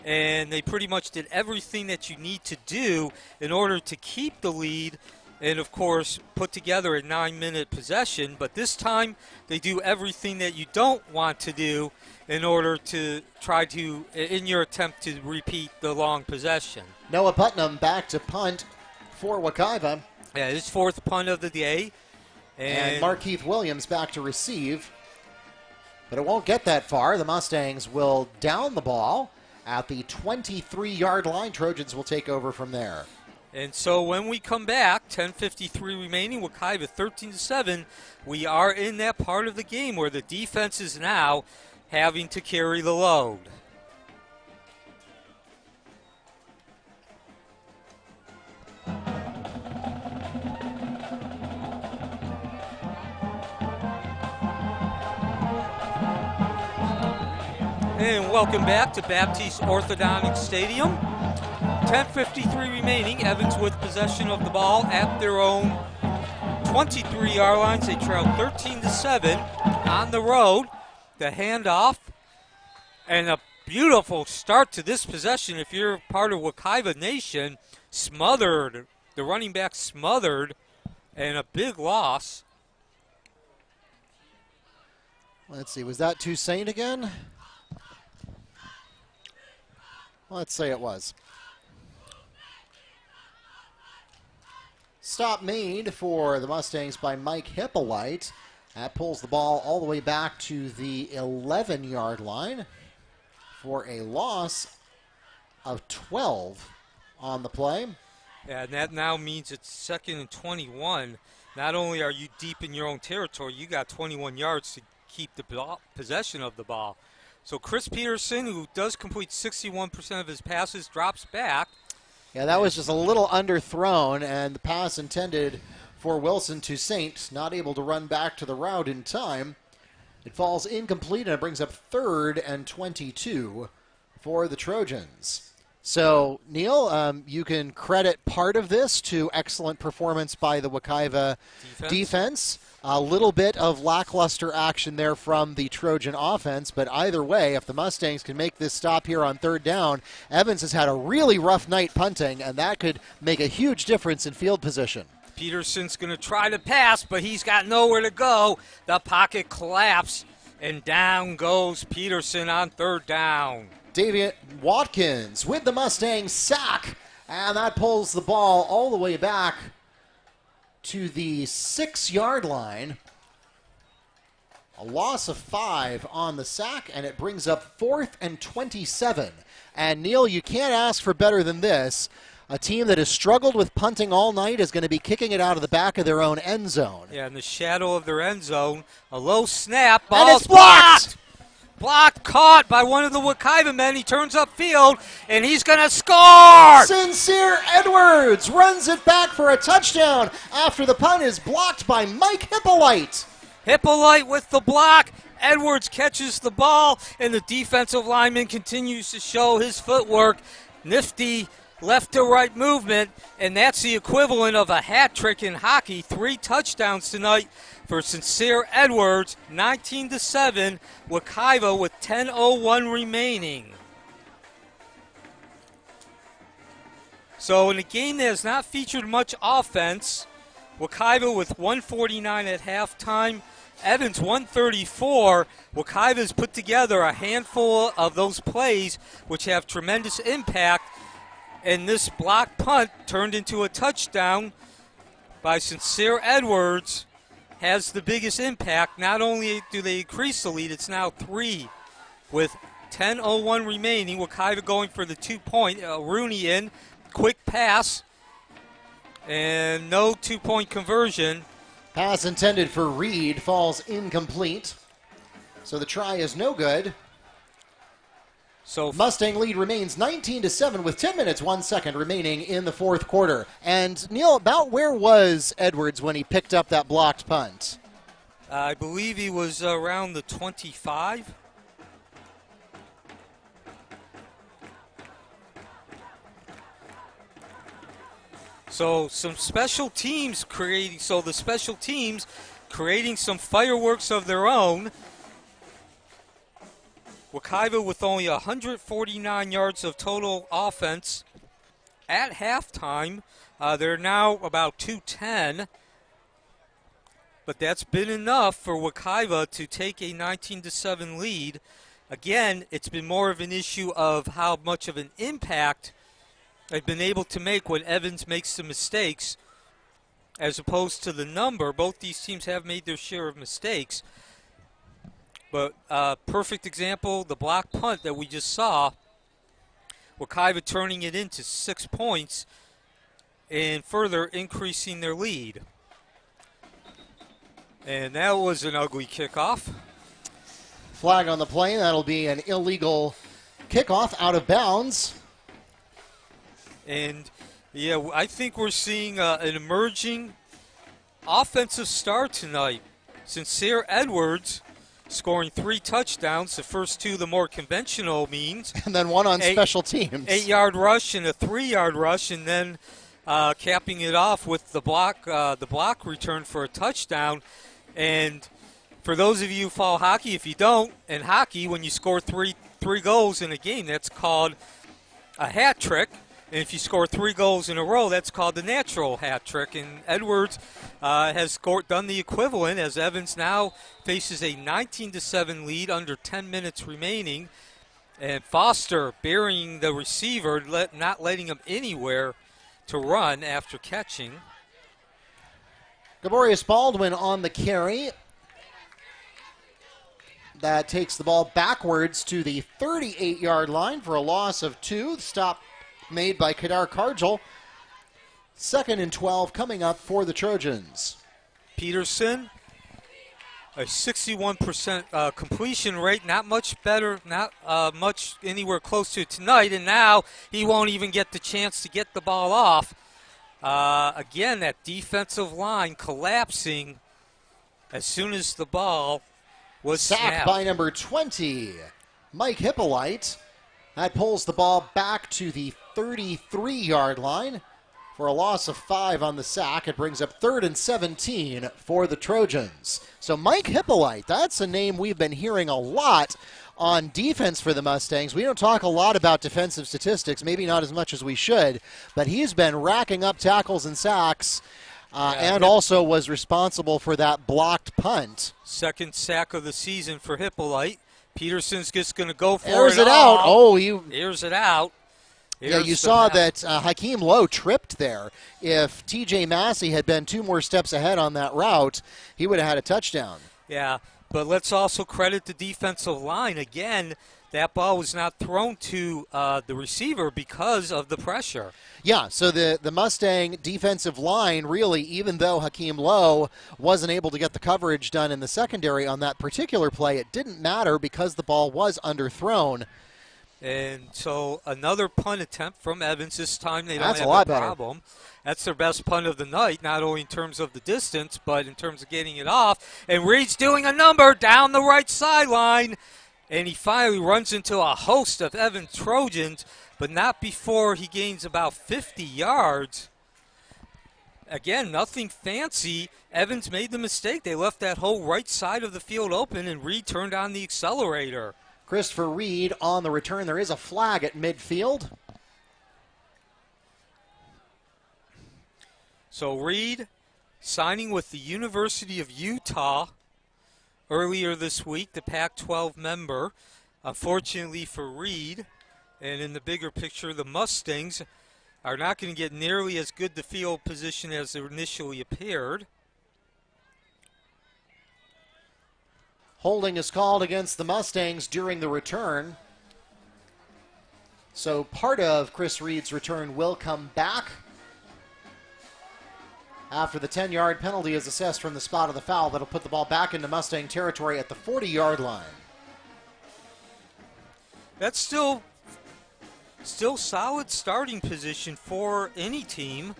and they pretty much did everything that you need to do in order to keep the lead and, of course, put together a 9-minute possession. But this time they do everything that you don't want to do in order to try to, in your attempt to repeat the long possession. Noah Putnam back to punt for Wekiva. Yeah, his 4th punt of the day. And Markeith Williams back to receive. but it won't get that far. The Mustangs will down the ball at the 23-yard line. Trojans will take over from there. And so when we come back, 10:53 remaining, Wekiva 13-7, we are in that part of the game where the defense is now having to carry the load. And welcome back to Baptiste Orthodontic Stadium. 10:53 remaining. Evans with possession of the ball at their own 23-yard lines. They trail 13-7 on the road. The handoff and a beautiful start to this possession. If you're part of Wekiva Nation, smothered. The running back smothered, and a big loss. Let's see. Was that Toussaint again? Let's say it was. Stop made for the Mustangs by Mike Hippolyte. That pulls the ball all the way back to the 11-yard line for a loss of 12 on the play. Yeah, and that now means it's 2nd and 21. Not only are you deep in your own territory, you got 21 yards to keep the possession of the ball. So Chris Peterson, who does complete 61% of his passes, drops back. Yeah, that was just a little underthrown, and the pass intended for Wilson Toussaint, not able to run back to the route in time. It falls incomplete, and it brings up 3rd and 22 for the Trojans. So, Neil, you can credit part of this to excellent performance by the Wekiva defense. A little bit of lackluster action there from the Trojan offense, but either way, if the Mustangs can make this stop here on 3rd down, Evans has had a really rough night punting, and that could make a huge difference in field position. Peterson's going to try to pass, but he's got nowhere to go. The pocket collapsed, and down goes Peterson on 3rd down. David Watkins with the Mustangs sack, and that pulls the ball all the way back to the 6-yard line. A loss of 5 on the sack, and it brings up 4th and 27. And Neil, you can't ask for better than this. A team that has struggled with punting all night is going to be kicking it out of the back of their own end zone. Yeah, in the shadow of their end zone. A low snap. And Ball's it's blocked! Blocked, caught by one of the Wekiva men. He turns upfield, and he's going to score! Sincere Edwards runs it back for a touchdown after the punt is blocked by Mike Hippolyte. Hippolyte with the block. Edwards catches the ball, and the defensive lineman continues to show his footwork. Nifty left to right movement, and that's the equivalent of a hat trick in hockey. 3 touchdowns tonight for Sincere Edwards, 19-7, Wekiva with 10:01 remaining. So in a game that has not featured much offense, Wekiva with 149 at halftime, Evans 134. Wekiva has put together a handful of those plays which have tremendous impact, and this block punt turned into a touchdown by Sincere Edwards has the biggest impact. Not only do they increase the lead, it's now 3 with 10:01 remaining. Wekiva going for the 2-point. Rooney in, quick pass, and no 2-point conversion. Pass intended for Reed falls incomplete. So the try is no good. So Mustang lead remains 19-7 with 10 minutes, 1 second remaining in the 4th quarter. And Neil, about where was Edwards when he picked up that blocked punt? I believe he was around the 25. So some special teams creating, the special teams creating some fireworks of their own. Wekiva with only 149 yards of total offense at halftime. They're now about 210. But that's been enough for Wekiva to take a 19-7 lead. Again, it's been more of an issue of how much of an impact they've been able to make when Evans makes some mistakes, as opposed to the number. Both these teams have made their share of mistakes. But perfect example, the block punt that we just saw, Wekiva turning it into 6 points and further increasing their lead. And that was an ugly kickoff. Flag on the play. That'll be an illegal kickoff out of bounds. And, yeah, I think we're seeing an emerging offensive star tonight. Sincere Edwards scoring 3 touchdowns, the first 2 the more conventional means. And then one on special teams. 8-yard rush and a 3-yard rush, and then capping it off with the block return for a touchdown. And for those of you who follow hockey, if you don't, in hockey, when you score three goals in a game, that's called a hat trick. And if you score 3 goals in a row, that's called the natural hat trick. And Edwards has done the equivalent, as Evans now faces a 19-7 lead under 10 minutes remaining. And Foster burying the receiver, not letting him anywhere to run after catching. Gaborius Baldwin on the carry. That takes the ball backwards to the 38-yard line for a loss of 2. The stop made by Kadar Kargel. 2nd and 12 coming up for the Trojans. Peterson, a 61% completion rate, not much better, not much anywhere close to tonight, and now he won't even get the chance to get the ball off. Again, that defensive line collapsing as soon as the ball was sacked snapped. By number 20, Mike Hippolyte. That pulls the ball back to the 33-yard line for a loss of 5 on the sack. It brings up 3rd and 17 for the Trojans. So Mike Hippolyte, that's a name we've been hearing a lot on defense for the Mustangs. We don't talk a lot about defensive statistics, maybe not as much as we should, but he's been racking up tackles and sacks and also was responsible for that blocked punt. 2nd sack of the season for Hippolyte. Peterson's just going to go for Airs it out. Oh, he airs it out. Yeah, you saw that Hakeem Lowe tripped there. If T.J. Massey had been 2 more steps ahead on that route, he would have had a touchdown. Yeah, but let's also credit the defensive line. Again, that ball was not thrown to the receiver because of the pressure. Yeah, so the Mustang defensive line really, even though Hakeem Lowe wasn't able to get the coverage done in the secondary on that particular play, it didn't matter because the ball was underthrown. And so another punt attempt from Evans. This time they don't That's have a lot a problem. That's their best punt of the night, not only in terms of the distance, but in terms of getting it off. And Reed's doing a number down the right sideline. And he finally runs into a host of Evans Trojans, but not before he gains about 50 yards. Again, nothing fancy. Evans made the mistake. They left that whole right side of the field open, and Reed turned on the accelerator. Christopher Reed on the return. There is a flag at midfield. So Reed signing with the University of Utah earlier this week, the Pac-12 member. Unfortunately for Reed, and in the bigger picture, the Mustangs are not going to get nearly as good the field position as initially appeared. Holding is called against the Mustangs during the return. So part of Chris Reed's return will come back after the 10-yard penalty is assessed from the spot of the foul. That'll put the ball back into Mustang territory at the 40-yard line. That's still solid starting position for any team.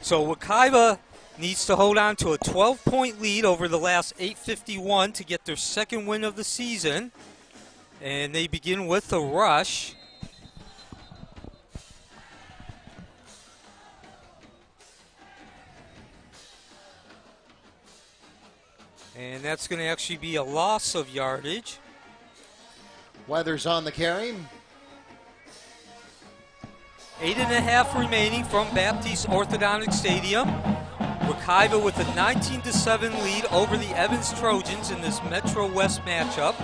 So Wekiva needs to hold on to a 12-point lead over the last 8:51 to get their 2nd win of the season. And they begin with a rush. And that's going to actually be a loss of yardage. Weathers on the carry. 8.5 remaining from Baptiste Orthodontic Stadium. Wekiva with a 19-7 lead over the Evans Trojans in this Metro West matchup.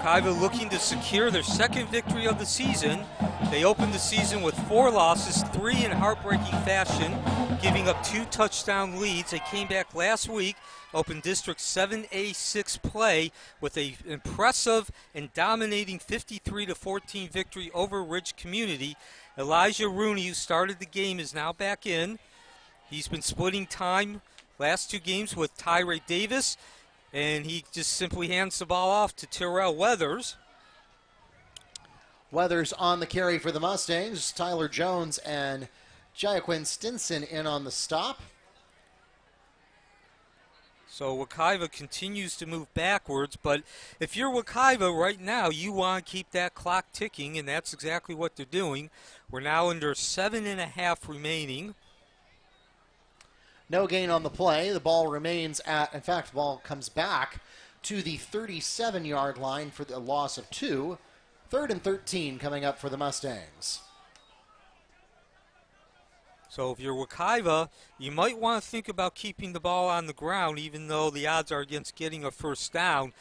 Wekiva looking to secure their second victory of the season. They opened the season with 4 losses, 3 in heartbreaking fashion, giving up 2 touchdown leads. They came back last week, opened District 7A6 play with an impressive and dominating 53-14 victory over Ridge Community. Elijah Rooney, who started the game, is now back in. He's been splitting time last 2 games with Tyree Davis, and he just simply hands the ball off to Terrell Weathers. Weathers on the carry for the Mustangs. Tyler Jones and Jaquin Stinson in on the stop. So Wekiva continues to move backwards, but if you're Wekiva right now, you want to keep that clock ticking, and that's exactly what they're doing. We're now under 7.5 remaining. No gain on the play. The ball remains at, in fact, the ball comes back to the 37-yard line for the loss of 2. 3rd and 13 coming up for the Mustangs. So if you're Wekiva, you might want to think about keeping the ball on the ground, even though the odds are against getting a first down.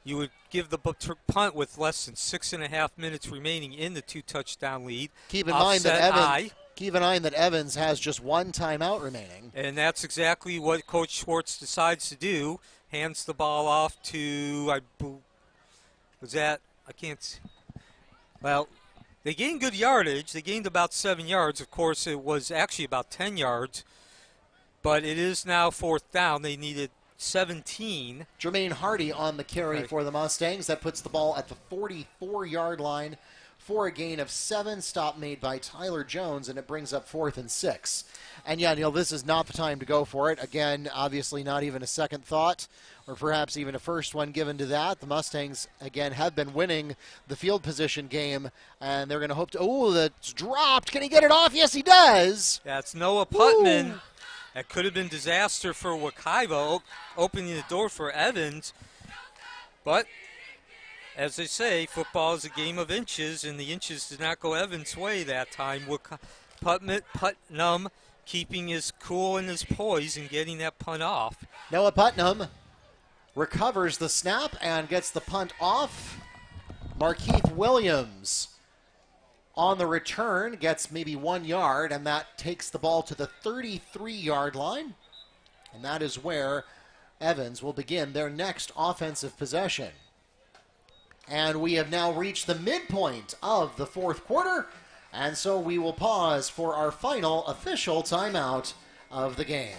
You would give the punt with less than 6.5 minutes remaining in the 2-touchdown lead. Keep in mind that Evans has just 1 timeout remaining. And that's exactly what Coach Schwartz decides to do. Hands the ball off to, well, they gained good yardage. They gained about 7 yards. Of course, it was actually about 10 yards. But it is now 4th down. They needed 17. Jermaine Hardy on the carry for the Mustangs. That puts the ball at the 44-yard line for a gain of 7. Stop made by Tyler Jones, and it brings up 4th and 6. And yeah, Neil, this is not the time to go for it. Again, obviously not even a second thought, or perhaps even a first one given to that. The Mustangs, again, have been winning the field position game, and they're going to hope to, oh, that's dropped. Can he get it off? Yes, he does. That's Noah Putman. Woo. That could have been disaster for Wekiva, opening the door for Evans. But as they say, football is a game of inches, and the inches did not go Evans' way that time. Putnam keeping his cool and his poise and getting that punt off. Noah Putnam recovers the snap and gets the punt off. Markeith Williams on the return gets maybe 1 yard, and that takes the ball to the 33-yard line. And that is where Evans will begin their next offensive possession. And we have now reached the midpoint of the 4th quarter, and so we will pause for our final official timeout of the game.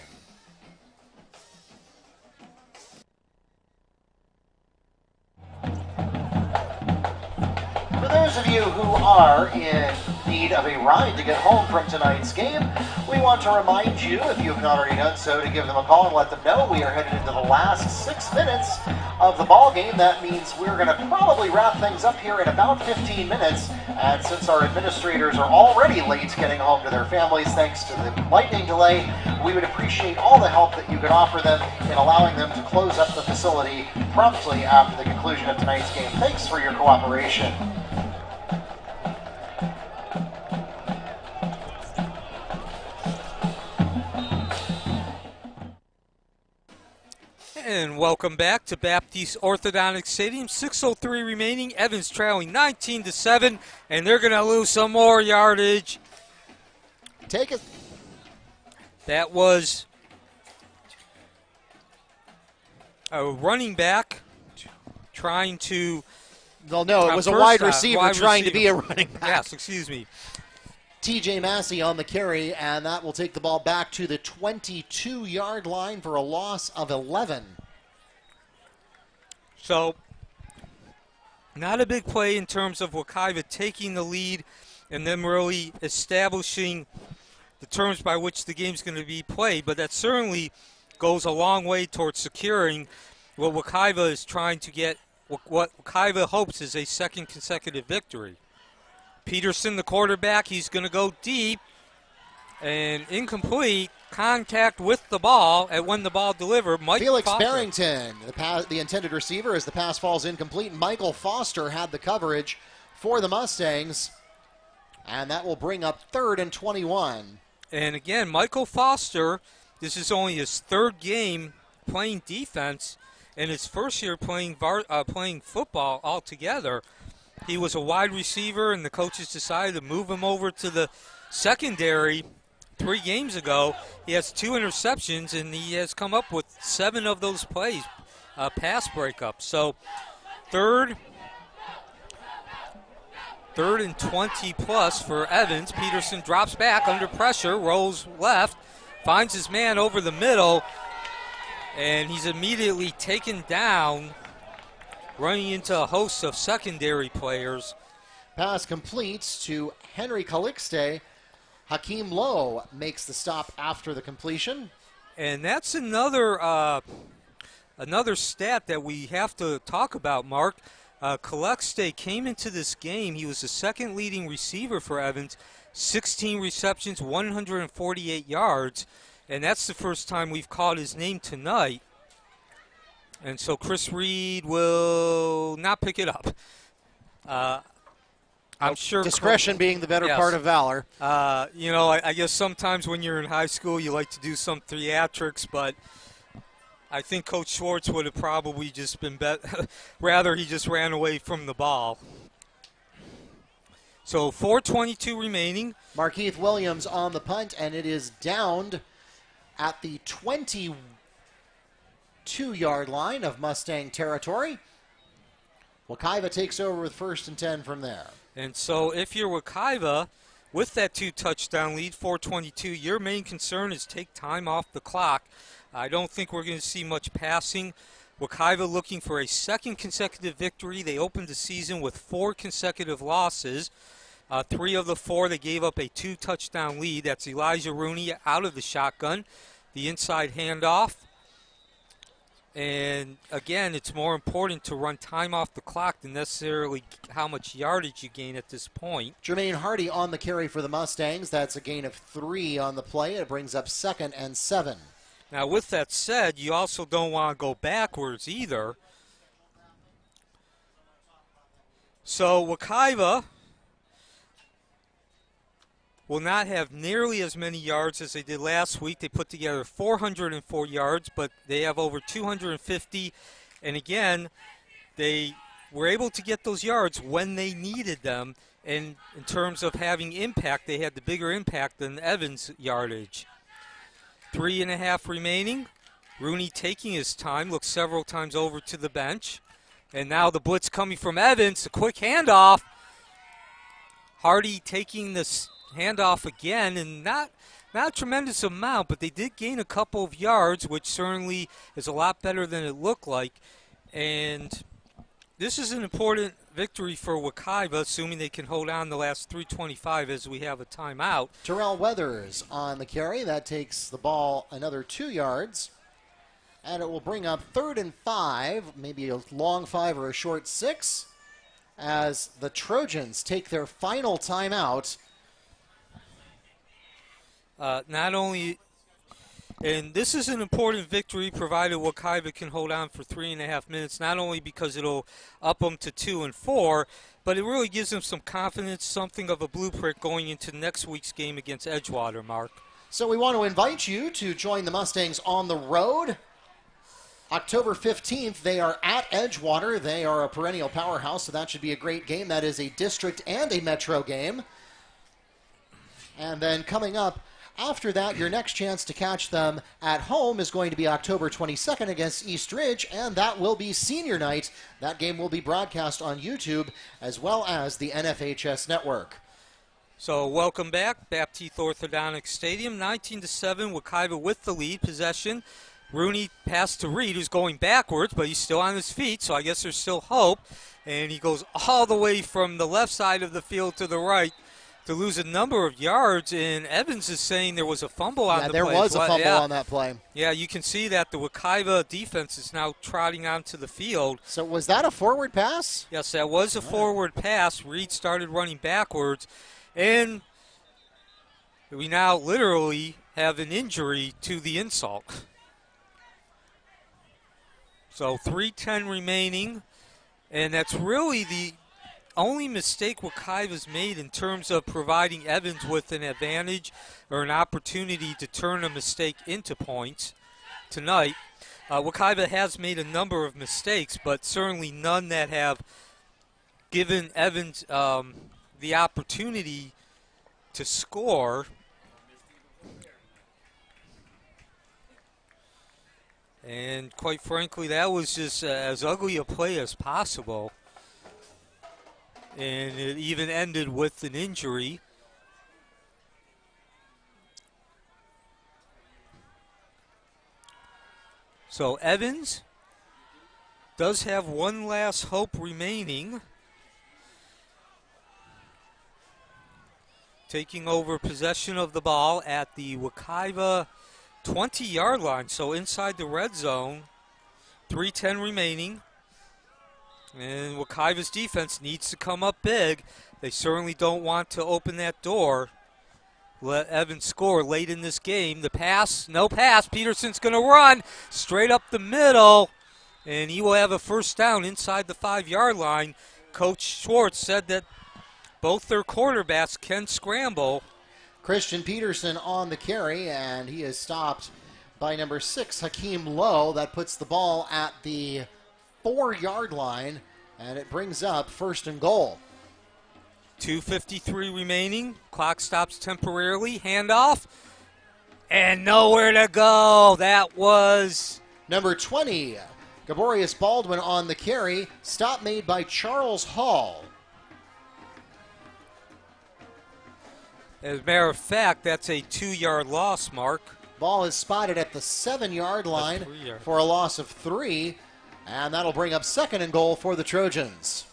For those of you who are in need of a ride to get home from tonight's game, we want to remind you, if you have not already done so, to give them a call and let them know we are headed into the last 6 minutes of the ball game. That means we're going to probably wrap things up here in about 15 minutes. And since our administrators are already late getting home to their families thanks to the lightning delay, we would appreciate all the help that you could offer them in allowing them to close up the facility promptly after the conclusion of tonight's game. Thanks for your cooperation. And welcome back to Baptiste Orthodontic Stadium. 6:03 remaining. Evans trailing 19-7, and they're going to lose some more yardage. Take it. That was a running back trying to. Well, no, it was a wide receiver trying to be a running back. Yes, excuse me. TJ Massey on the carry, and that will take the ball back to the 22-yard line for a loss of 11. So, not a big play in terms of Wekiva taking the lead and then really establishing the terms by which the game's going to be played, but that certainly goes a long way towards securing what Wekiva is trying to get, what Wekiva hopes is a second consecutive victory. Peterson, the quarterback, he's going to go deep and incomplete. Contact with the ball, and when the ball delivered, Felix Barrington, the intended receiver, as the pass falls incomplete. Michael Foster had the coverage for the Mustangs, and that will bring up 3rd and 21. And again, Michael Foster, this is only his 3rd game playing defense, in his first year playing football altogether. He was a wide receiver, and the coaches decided to move him over to the secondary 3 games ago. He has 2 interceptions, and he has come up with 7 of those plays, pass breakups. So third and 20 plus for Evans. Peterson drops back under pressure, rolls left, finds his man over the middle, and he's immediately taken down, running into a host of secondary players. Pass completes to Henry Calixte. Hakeem Lowe makes the stop after the completion. And that's another stat that we have to talk about, Mark. Calixte came into this game. He was the second leading receiver for Evans, 16 receptions, 148 yards. And that's the first time we've called his name tonight. And so Chris Reed will not pick it up. I'm sure discretion being the better part of valor. I guess sometimes when you're in high school you like to do some theatrics, but I think Coach Schwartz would have probably just been rather he just ran away from the ball. So 4:22 remaining. Markeith Williams on the punt, and it is downed at the 22-yard line of Mustang territory. Wekiva takes over with 1st and 10 from there. And so if you're Wekiva, with that 2-touchdown lead, 4:22, your main concern is take time off the clock. I don't think we're going to see much passing. Wekiva looking for a 2nd consecutive victory. They opened the season with 4 consecutive losses. 3 of the 4 they gave up a 2-touchdown lead. That's Elijah Rooney out of the shotgun, the inside handoff. And again, it's more important to run time off the clock than necessarily how much yardage you gain at this point. Jermaine Hardy on the carry for the Mustangs. That's a gain of 3 on the play. It brings up 2nd and 7. Now, with that said, you also don't want to go backwards either. So Wekiva will not have nearly as many yards as they did last week. They put together 404 yards, but they have over 250. And again, they were able to get those yards when they needed them. And in terms of having impact, they had the bigger impact than Evans' yardage. 3.5 remaining. Rooney taking his time, looks several times over to the bench. And now the blitz coming from Evans, a quick handoff. Hardy taking this handoff again, and not a tremendous amount, but they did gain a couple of yards, which certainly is a lot better than it looked like. And this is an important victory for Wekiva, assuming they can hold on the last 3:25 as we have a timeout. Terrell Weathers on the carry. That takes the ball another 2 yards. And it will bring up 3rd and 5, maybe a long 5 or a short 6, as the Trojans take their final timeout. Not only, and this is an important victory provided Wekiva can hold on for 3.5 minutes, not only because it'll up them to 2 and 4, but it really gives them some confidence, something of a blueprint going into next week's game against Edgewater, Mark. So we want to invite you to join the Mustangs on the road. October 15th, they are at Edgewater. They are a perennial powerhouse, so that should be a great game. That is a district and a metro game. And then coming up after that, your next chance to catch them at home is going to be October 22nd against East Ridge, and that will be senior night. That game will be broadcast on YouTube as well as the NFHS network. So welcome back, Baptiste Orthodontic Stadium, 19-7, Wekiva with the lead possession. Rooney passed to Reed, who's going backwards, but he's still on his feet, so I guess there's still hope. And he goes all the way from the left side of the field to the right to lose a number of yards. And Evans is saying there was a fumble on the play. Yeah, there was a fumble on that play. Yeah, you can see that the Wekiva defense is now trotting onto the field. So was that a forward pass? Yes, that was a forward pass. Reed started running backwards. And we now literally have an injury to the insult. So 3:10 remaining, and that's really the only mistake Wekiva's made in terms of providing Evans with an advantage or an opportunity to turn a mistake into points. tonight. Wekiva has made a number of mistakes, but certainly none that have given Evans the opportunity to score. And quite frankly, that was just as ugly a play as possible. And it even ended with an injury. So Evans does have one last hope remaining. Taking over possession of the ball at the Wekiva 20-yard line, so inside the red zone. 3:10 remaining. And Wekiva's defense needs to come up big. They certainly don't want to open that door. Let Evans score late in this game. The pass, no pass. Peterson's going to run straight up the middle, and he will have a first down inside the 5-yard line. Coach Schwartz said that both their quarterbacks can scramble. Christian Peterson on the carry, and he is stopped by number 6, Hakeem Lowe. That puts the ball at the 4-yard line, and it brings up first and goal. 2:53 remaining. Clock stops temporarily. Handoff. And nowhere to go. That was number 20, Gaborius Baldwin on the carry. Stop made by Charles Hall. As a matter of fact, that's a 2-yard loss, Mark. Ball is spotted at the 7-yard line for a loss of 3. And that'll bring up second and goal for the Trojans.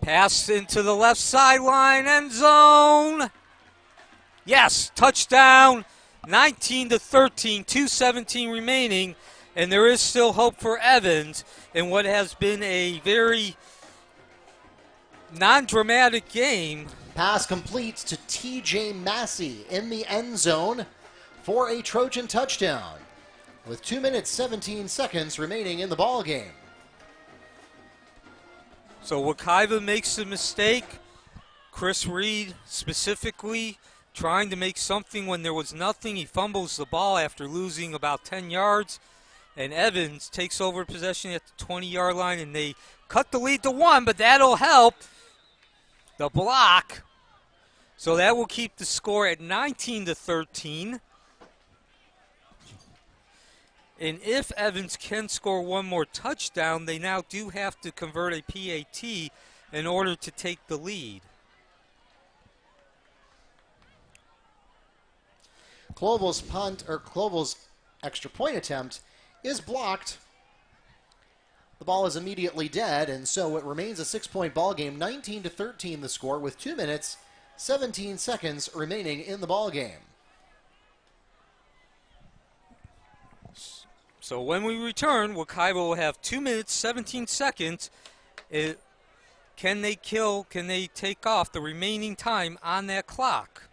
Pass into the left sideline, end zone. Yes, touchdown. 19-13, 2:17 remaining. And there is still hope for Evans in what has been a very non-dramatic game. Pass completes to T.J. Massey in the end zone for a Trojan touchdown with 2 minutes, 17 seconds remaining in the ball game. So Wekiva makes a mistake. Chris Reed specifically trying to make something when there was nothing. He fumbles the ball after losing about 10 yards. And Evans takes over possession at the 20-yard line, and they cut the lead to 1, but that'll help the block. So that will keep the score at 19-13. And if Evans can score one more touchdown, they now do have to convert a PAT in order to take the lead. Clovel's extra point attempt is blocked. The ball is immediately dead, and so it remains a 6-point ball game. 19-13 the score with 2 minutes, 17 seconds remaining in the ball game. So when we return, Wekiva will have 2 minutes, 17 seconds. Can they take off the remaining time on that clock?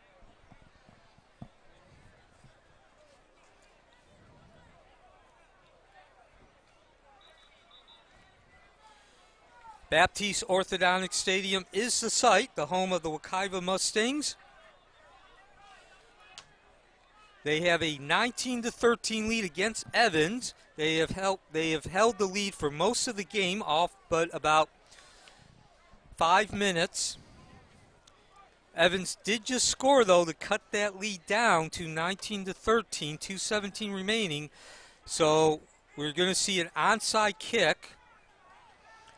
Baptiste Orthodontic Stadium is the site, the home of the Wekiva Mustangs. They have a 19-13 lead against Evans. They have held the lead for most of the game, off but about 5 minutes. Evans did just score, though, to cut that lead down to 19-13, 2:17 remaining. So we're going to see an onside kick.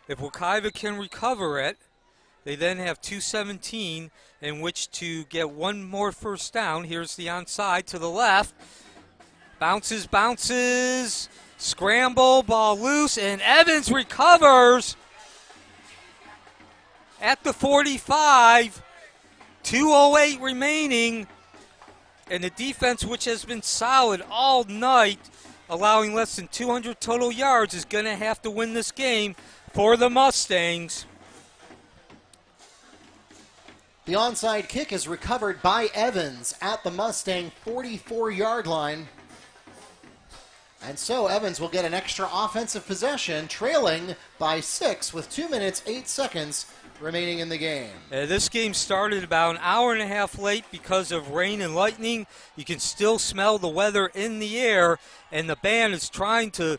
If Wekiva can recover it, they then have 2:17 in which to get one more first down. Here's the onside to the left. Bounces, scramble, ball loose, and Evans recovers at the 45. 2:08 remaining, and the defense, which has been solid all night, allowing less than 200 total yards, is going to have to win this game for the Mustangs. The onside kick is recovered by Evans at the Mustang 44-yard line. And so Evans will get an extra offensive possession, trailing by 6 with 2 minutes, 8 seconds remaining in the game. This game started about an hour and a half late because of rain and lightning. You can still smell the weather in the air, and the band is trying to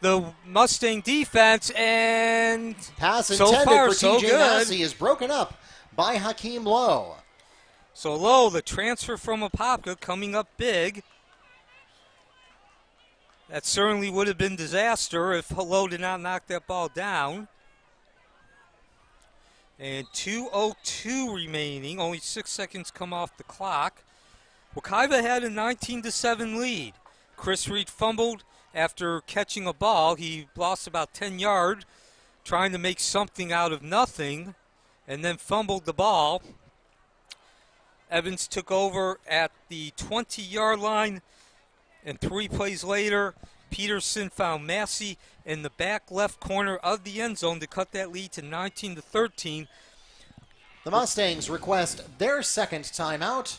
the Mustang defense, and pass so intended far, for so TJ good. Massey is broken up by Hakeem Lowe. So Lowe, the transfer from Apopka, coming up big. That certainly would have been disaster if Lowe did not knock that ball down. And 2:02 remaining, only 6 seconds come off the clock. Wekiva had a 19-7 lead. Chris Reed fumbled after catching a ball. He lost about 10 yards trying to make something out of nothing and then fumbled the ball. Evans took over at the 20-yard line, and 3 plays later, Peterson found Massey in the back left corner of the end zone to cut that lead to 19-13. The Mustangs request their second timeout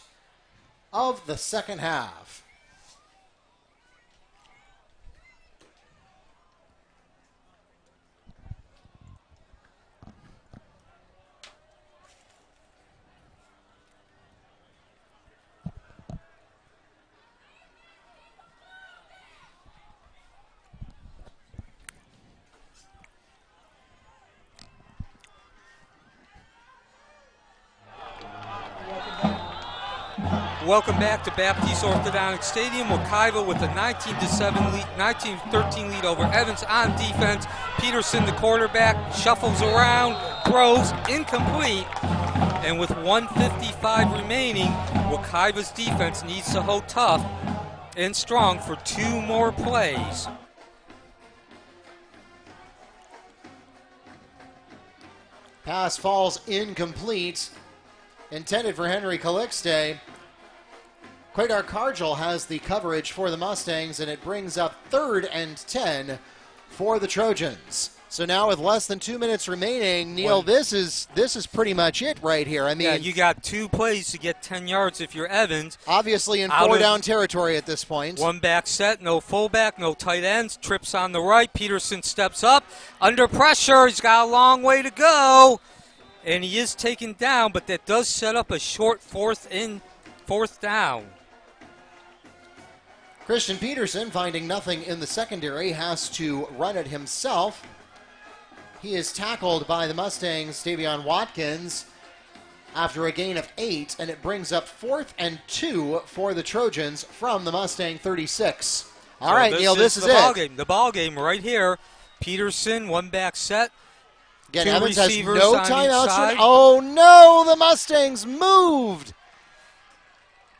of the second half. Welcome back to Baptiste Orthodontic Stadium. Wekiva with a 19-13 lead over Evans on defense. Peterson, the quarterback, shuffles around, throws, incomplete. And with 1:55 remaining, Wekiva's defense needs to hold tough and strong for 2 more plays. Pass falls incomplete. Intended for Henry Calixte. Quaidar Cargill has the coverage for the Mustangs, and it brings up 3rd and 10 for the Trojans. So now with less than 2 minutes remaining, Neil, this is pretty much it right here. I mean, Yeah, you got 2 plays to get 10 yards if you're Evans. Obviously in 4-down territory at this point. 1 back set, no fullback, no tight ends. Trips on the right. Peterson steps up. Under pressure. He's got a long way to go. And he is taken down, but that does set up a short fourth down. Christian Peterson, finding nothing in the secondary, has to run it himself. He is tackled by the Mustangs' Davion Watkins after a gain of 8, and it brings up 4th and 2 for the Trojans from the Mustang 36. All right, Neil, this is it. The ball game right here. Peterson, 1 back set. Again, 2 Evans has receivers no on each timeouts. side. Oh, no, the Mustangs moved.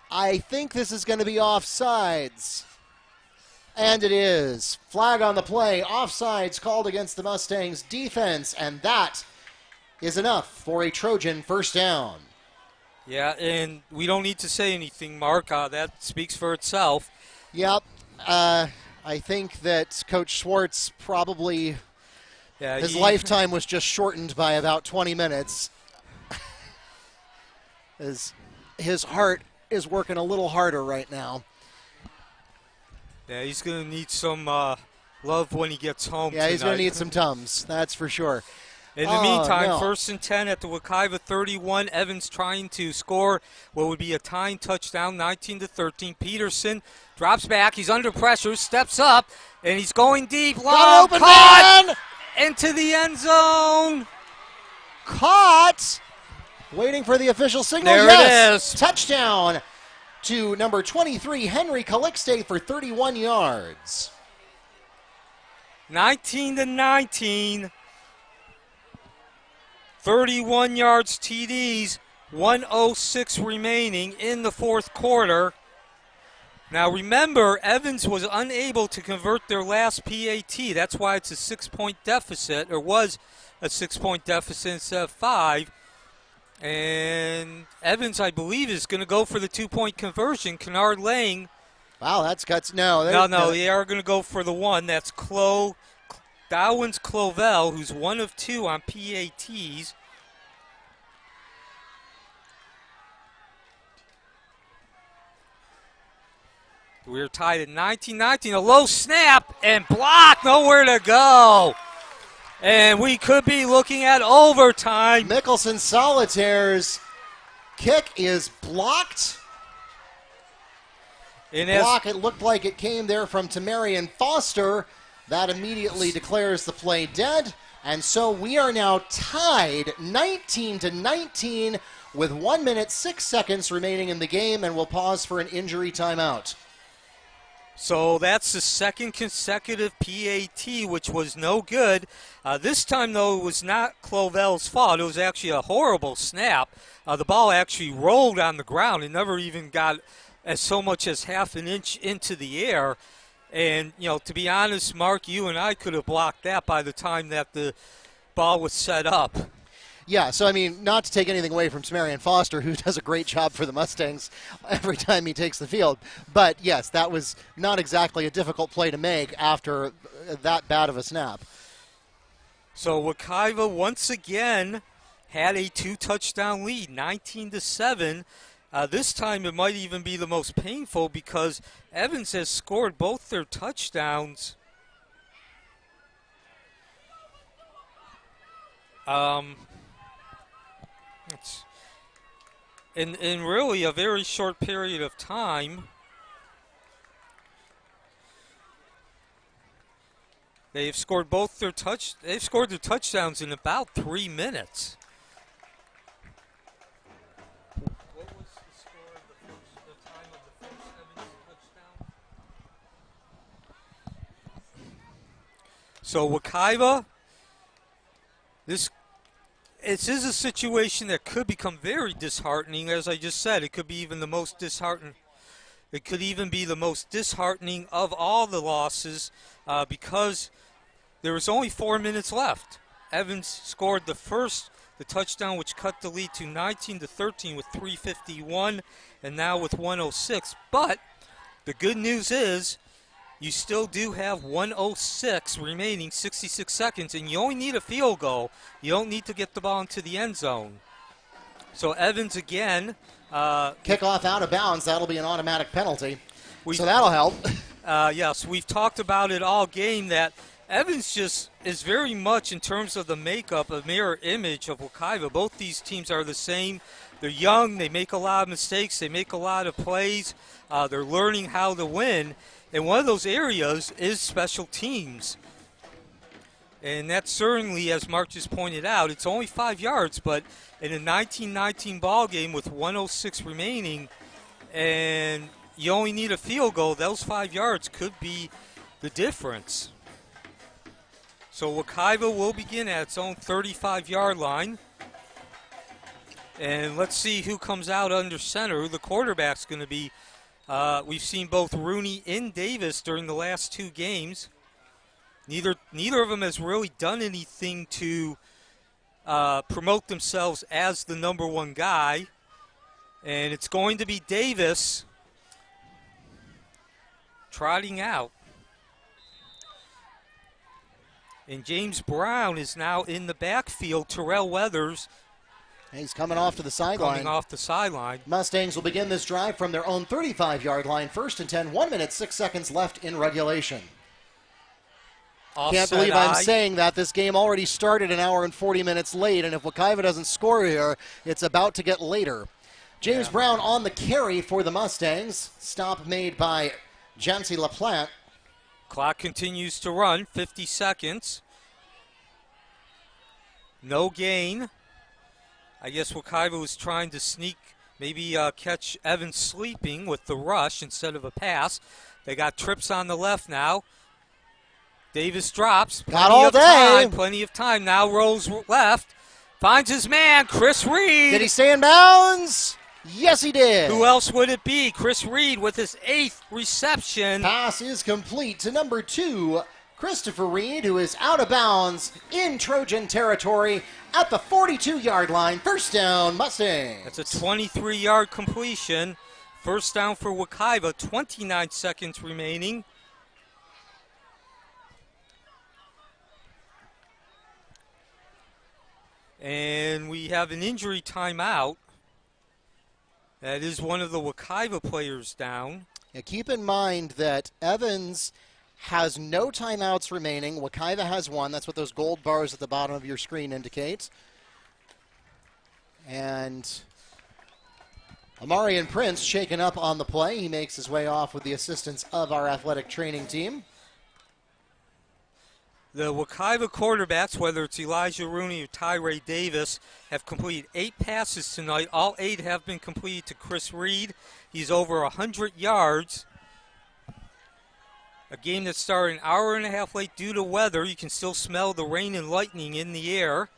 I think this is going to be offsides. And it is. Flag on the play. Offsides called against the Mustangs defense. And that is enough for a Trojan first down. Yeah, and we don't need to say anything, Mark. That speaks for itself. Yep. I think that Coach Schwartz probably, his lifetime was just shortened by about 20 minutes. His heart is working a little harder right now. Yeah, he's going to need some love when he gets home tonight. He's going to need some Tums, that's for sure. In the meantime, 1st and 10 at the Wekiva 31. Evans trying to score what would be a tying touchdown, 19-13. Peterson drops back. He's under pressure, steps up, and he's going deep. Long open caught man! Into the end zone. Caught. Waiting for the official signal. There yes. it is. Touchdown to number 23, Henry Calixte, for 31 yards. 19-19. 31 yards TDs. 1:06 remaining in the 4th quarter. Now remember, Evans was unable to convert their last PAT. That's why it's a 6-point deficit, or was a 6-point deficit instead of 5. And Evans, I believe, is going to go for the 2-point conversion. Kennard Lang. Wow, that's guts. No, they are going to go for the 1. That's Dowens Clovell, who's 1 of 2 on PATs. We're tied at 19-19. A low snap and block. Nowhere to go. And we could be looking at overtime. Mickelson Solitaire's kick is blocked. It looked like it came there from Tamarian Foster. That immediately declares the play dead. And so we are now tied 19-19 with 1 minute, 6 seconds remaining in the game, and we'll pause for an injury timeout. So that's the second consecutive PAT, which was no good. This time, though, it was not Clovell's fault. It was actually a horrible snap. The ball actually rolled on the ground. It never even got as so much as half an inch into the air. And, you know, to be honest, Mark, you and I could have blocked that by the time that the ball was set up. Yeah, so, I mean, not to take anything away from Tamarian Foster, who does a great job for the Mustangs every time he takes the field. But, yes, that was not exactly a difficult play to make after that bad of a snap. So Wekiva once again had a 2-touchdown lead, 19-7. This time it might even be the most painful because Evans has scored both their touchdowns. It's in really a very short period of time. They've scored their touchdowns in about 3 minutes. What was the score of the time of the first Evans touchdown? So Wekiva, this is a situation that could become very disheartening. As I just said, it could be even the most disheartening. It could even be the most disheartening of all the losses because there was only 4 minutes left. Evans scored the touchdown, which cut the lead to 19-13 with 3:51, and now with 1:06. But the good news is you still do have 1:06 remaining, 66 seconds, and you only need a field goal. You don't need to get the ball into the end zone. So Evans again. Kickoff out of bounds. That'll be an automatic penalty. So that'll help. Yes, we've talked about it all game that Evans just is very much, in terms of the makeup, a mirror image of Wekiva. Both these teams are the same. They're young. They make a lot of mistakes. They make a lot of plays. They're learning how to win. And one of those areas is special teams. And that's certainly, as Mark just pointed out, it's only 5 yards, but in a 19-19 ball game with 1:06 remaining, and you only need a field goal, those 5 yards could be the difference. So Wekiva will begin at its own 35-yard line. And let's see who comes out under center. Who the quarterback's going to be. We've seen both Rooney and Davis during the last 2 games. Neither of them has really done anything to promote themselves as the number 1 guy. And it's going to be Davis trotting out. And James Brown is now in the backfield. Terrell Weathers. He's coming off to the sideline. Mustangs will begin this drive from their own 35-yard line. 1st and 10, 1 minute, 6 seconds left in regulation. Can't believe I'm saying that. This game already started an hour and 40 minutes late, and if Wekiva doesn't score here, it's about to get later. James Brown on the carry for the Mustangs. Stop made by Jancy LaPlante. Clock continues to run, 50 seconds. No gain. I guess Wekiva was trying to sneak, maybe catch Evans sleeping with the rush instead of a pass. They got trips on the left now. Davis drops. Plenty of time. Now rolls left. Finds his man, Chris Reed. Did he stay in bounds? Yes, he did. Who else would it be? Chris Reed with his 8th reception. Pass is complete to number 2, Christopher Reed, who is out of bounds in Trojan territory at the 42-yard line. First down, Mustangs. That's a 23-yard completion. First down for Wekiva, 29 seconds remaining. And we have an injury timeout. That is one of the Wekiva players down. Now keep in mind that Evans has no timeouts remaining. Wekiva has one. That's what those gold bars at the bottom of your screen indicate. And Amarian Prince shaken up on the play. He makes his way off with the assistance of our athletic training team. The Wekiva quarterbacks, whether it's Elijah Rooney or Tyree Davis, have completed 8 passes tonight. All 8 have been completed to Chris Reed. He's over 100 yards. A game that started an hour and a half late due to weather. You can still smell the rain and lightning in the air.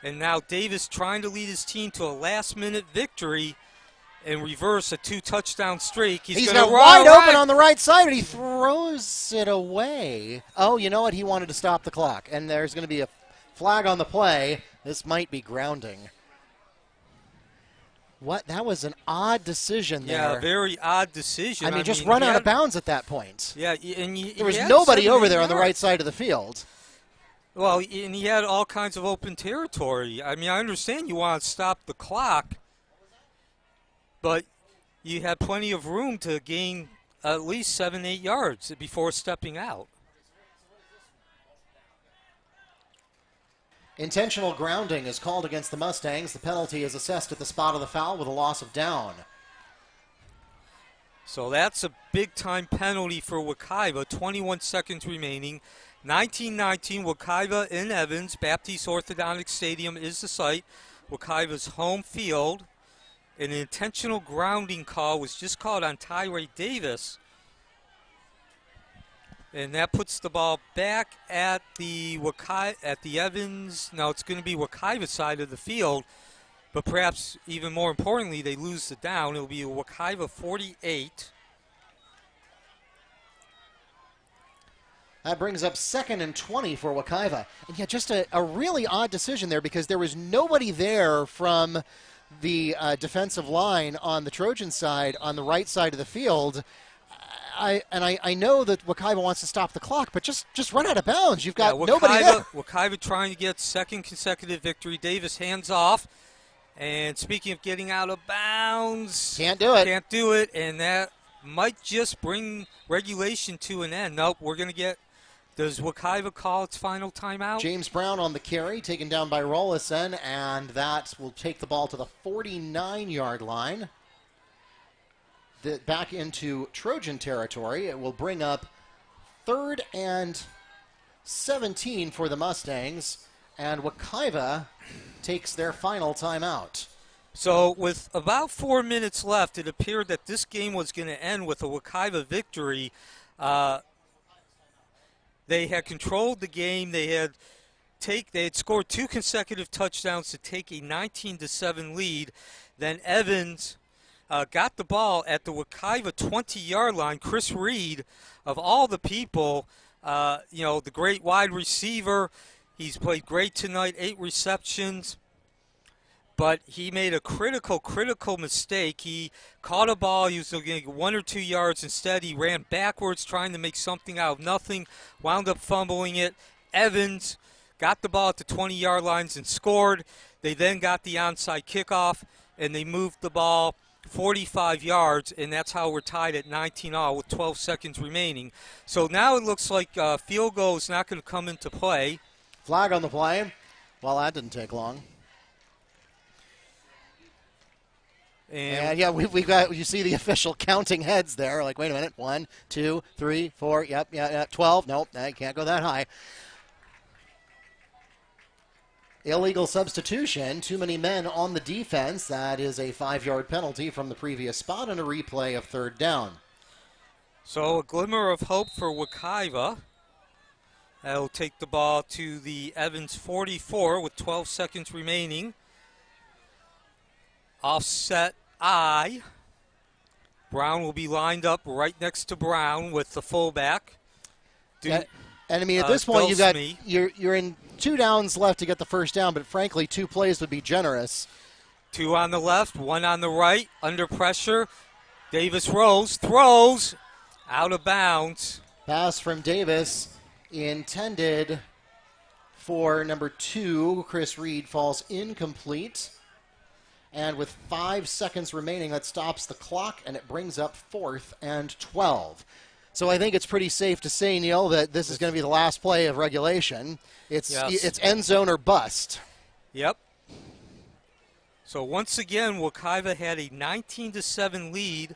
And now Davis trying to lead his team to a last-minute victory and reverse a 2-touchdown streak. He's now wide open on the right side, and he throws it away. Oh, you know what? He wanted to stop the clock, and there's going to be a flag on the play. This might be grounding. What? That was an odd decision there. Yeah, very odd decision. I mean, just run out of bounds at that point. Yeah, and there was nobody over there on the right side of the field. Well, and he had all kinds of open territory. I mean, I understand you want to stop the clock, but you had plenty of room to gain at least 7-8 yards before stepping out. Intentional grounding is called against the Mustangs. The penalty is assessed at the spot of the foul with a loss of down. So that's a big-time penalty for Wekiva. 21 seconds remaining. 19-19, Wekiva in Evans. Baptist Orthodontic Stadium is the site. Wekiva's home field. An intentional grounding call was just called on Tyree Davis. And that puts the ball back at the Evans. Now it's going to be Wekiva side of the field. But perhaps even more importantly, they lose the down. It'll be a Wekiva 48. That brings up 2nd and 20 for Wekiva. And yeah, just a really odd decision there because there was nobody there from the defensive line on the Trojan side on the right side of the field. I know that Wekiva wants to stop the clock, but just run out of bounds. You've got nobody there. Wekiva trying to get second consecutive victory. Davis hands off. And speaking of getting out of bounds. Can't do it. Can't do it. And that might just bring regulation to an end. Nope, we're going to get. Does Wekiva call its final timeout? James Brown on the carry, taken down by Rollison, and that will take the ball to the 49-yard line. Back into Trojan territory. It will bring up 3rd and 17 for the Mustangs, and Wekiva takes their final timeout. So with about 4 minutes left, it appeared that this game was going to end with a Wekiva victory. They had controlled the game. They had scored 2 consecutive touchdowns to take a 19-7 lead. Then Evans got the ball at the Wekiva 20-yard line. Chris Reed, of all the people, the great wide receiver, he's played great tonight, 8 receptions. But he made a critical mistake. He caught a ball. He was going to get 1 or 2 yards. Instead, he ran backwards trying to make something out of nothing, wound up fumbling it. Evans got the ball at the 20-yard lines and scored. They then got the onside kickoff, and they moved the ball 45 yards, and that's how we're tied at 19-all with 12 seconds remaining. So now it looks like field goal is not going to come into play. Flag on the play. Well, that didn't take long. And yeah, we've got, you see the official counting heads there. Like, wait a minute. 1, 2, 3, 4. Yep. 12. Nope, I can't go that high. Illegal substitution. Too many men on the defense. That is a 5-yard penalty from the previous spot and a replay of 3rd down. So a glimmer of hope for Wekiva. That'll take the ball to the Evans 44 with 12 seconds remaining. Offset I. Brown will be lined up right next to Brown with the fullback. And I mean, at this point, you're in 2 downs left to get the 1st down, but frankly, 2 plays would be generous. 2 on the left, 1 on the right, under pressure. Davis throws, out of bounds. Pass from Davis intended for number 2. Chris Reed falls incomplete. And with 5 seconds remaining, that stops the clock, and it brings up 4th and 12. So I think it's pretty safe to say, Neil, that this is going to be the last play of regulation. It's end zone or bust. Yep. So once again, Wekiva had a 19-7 lead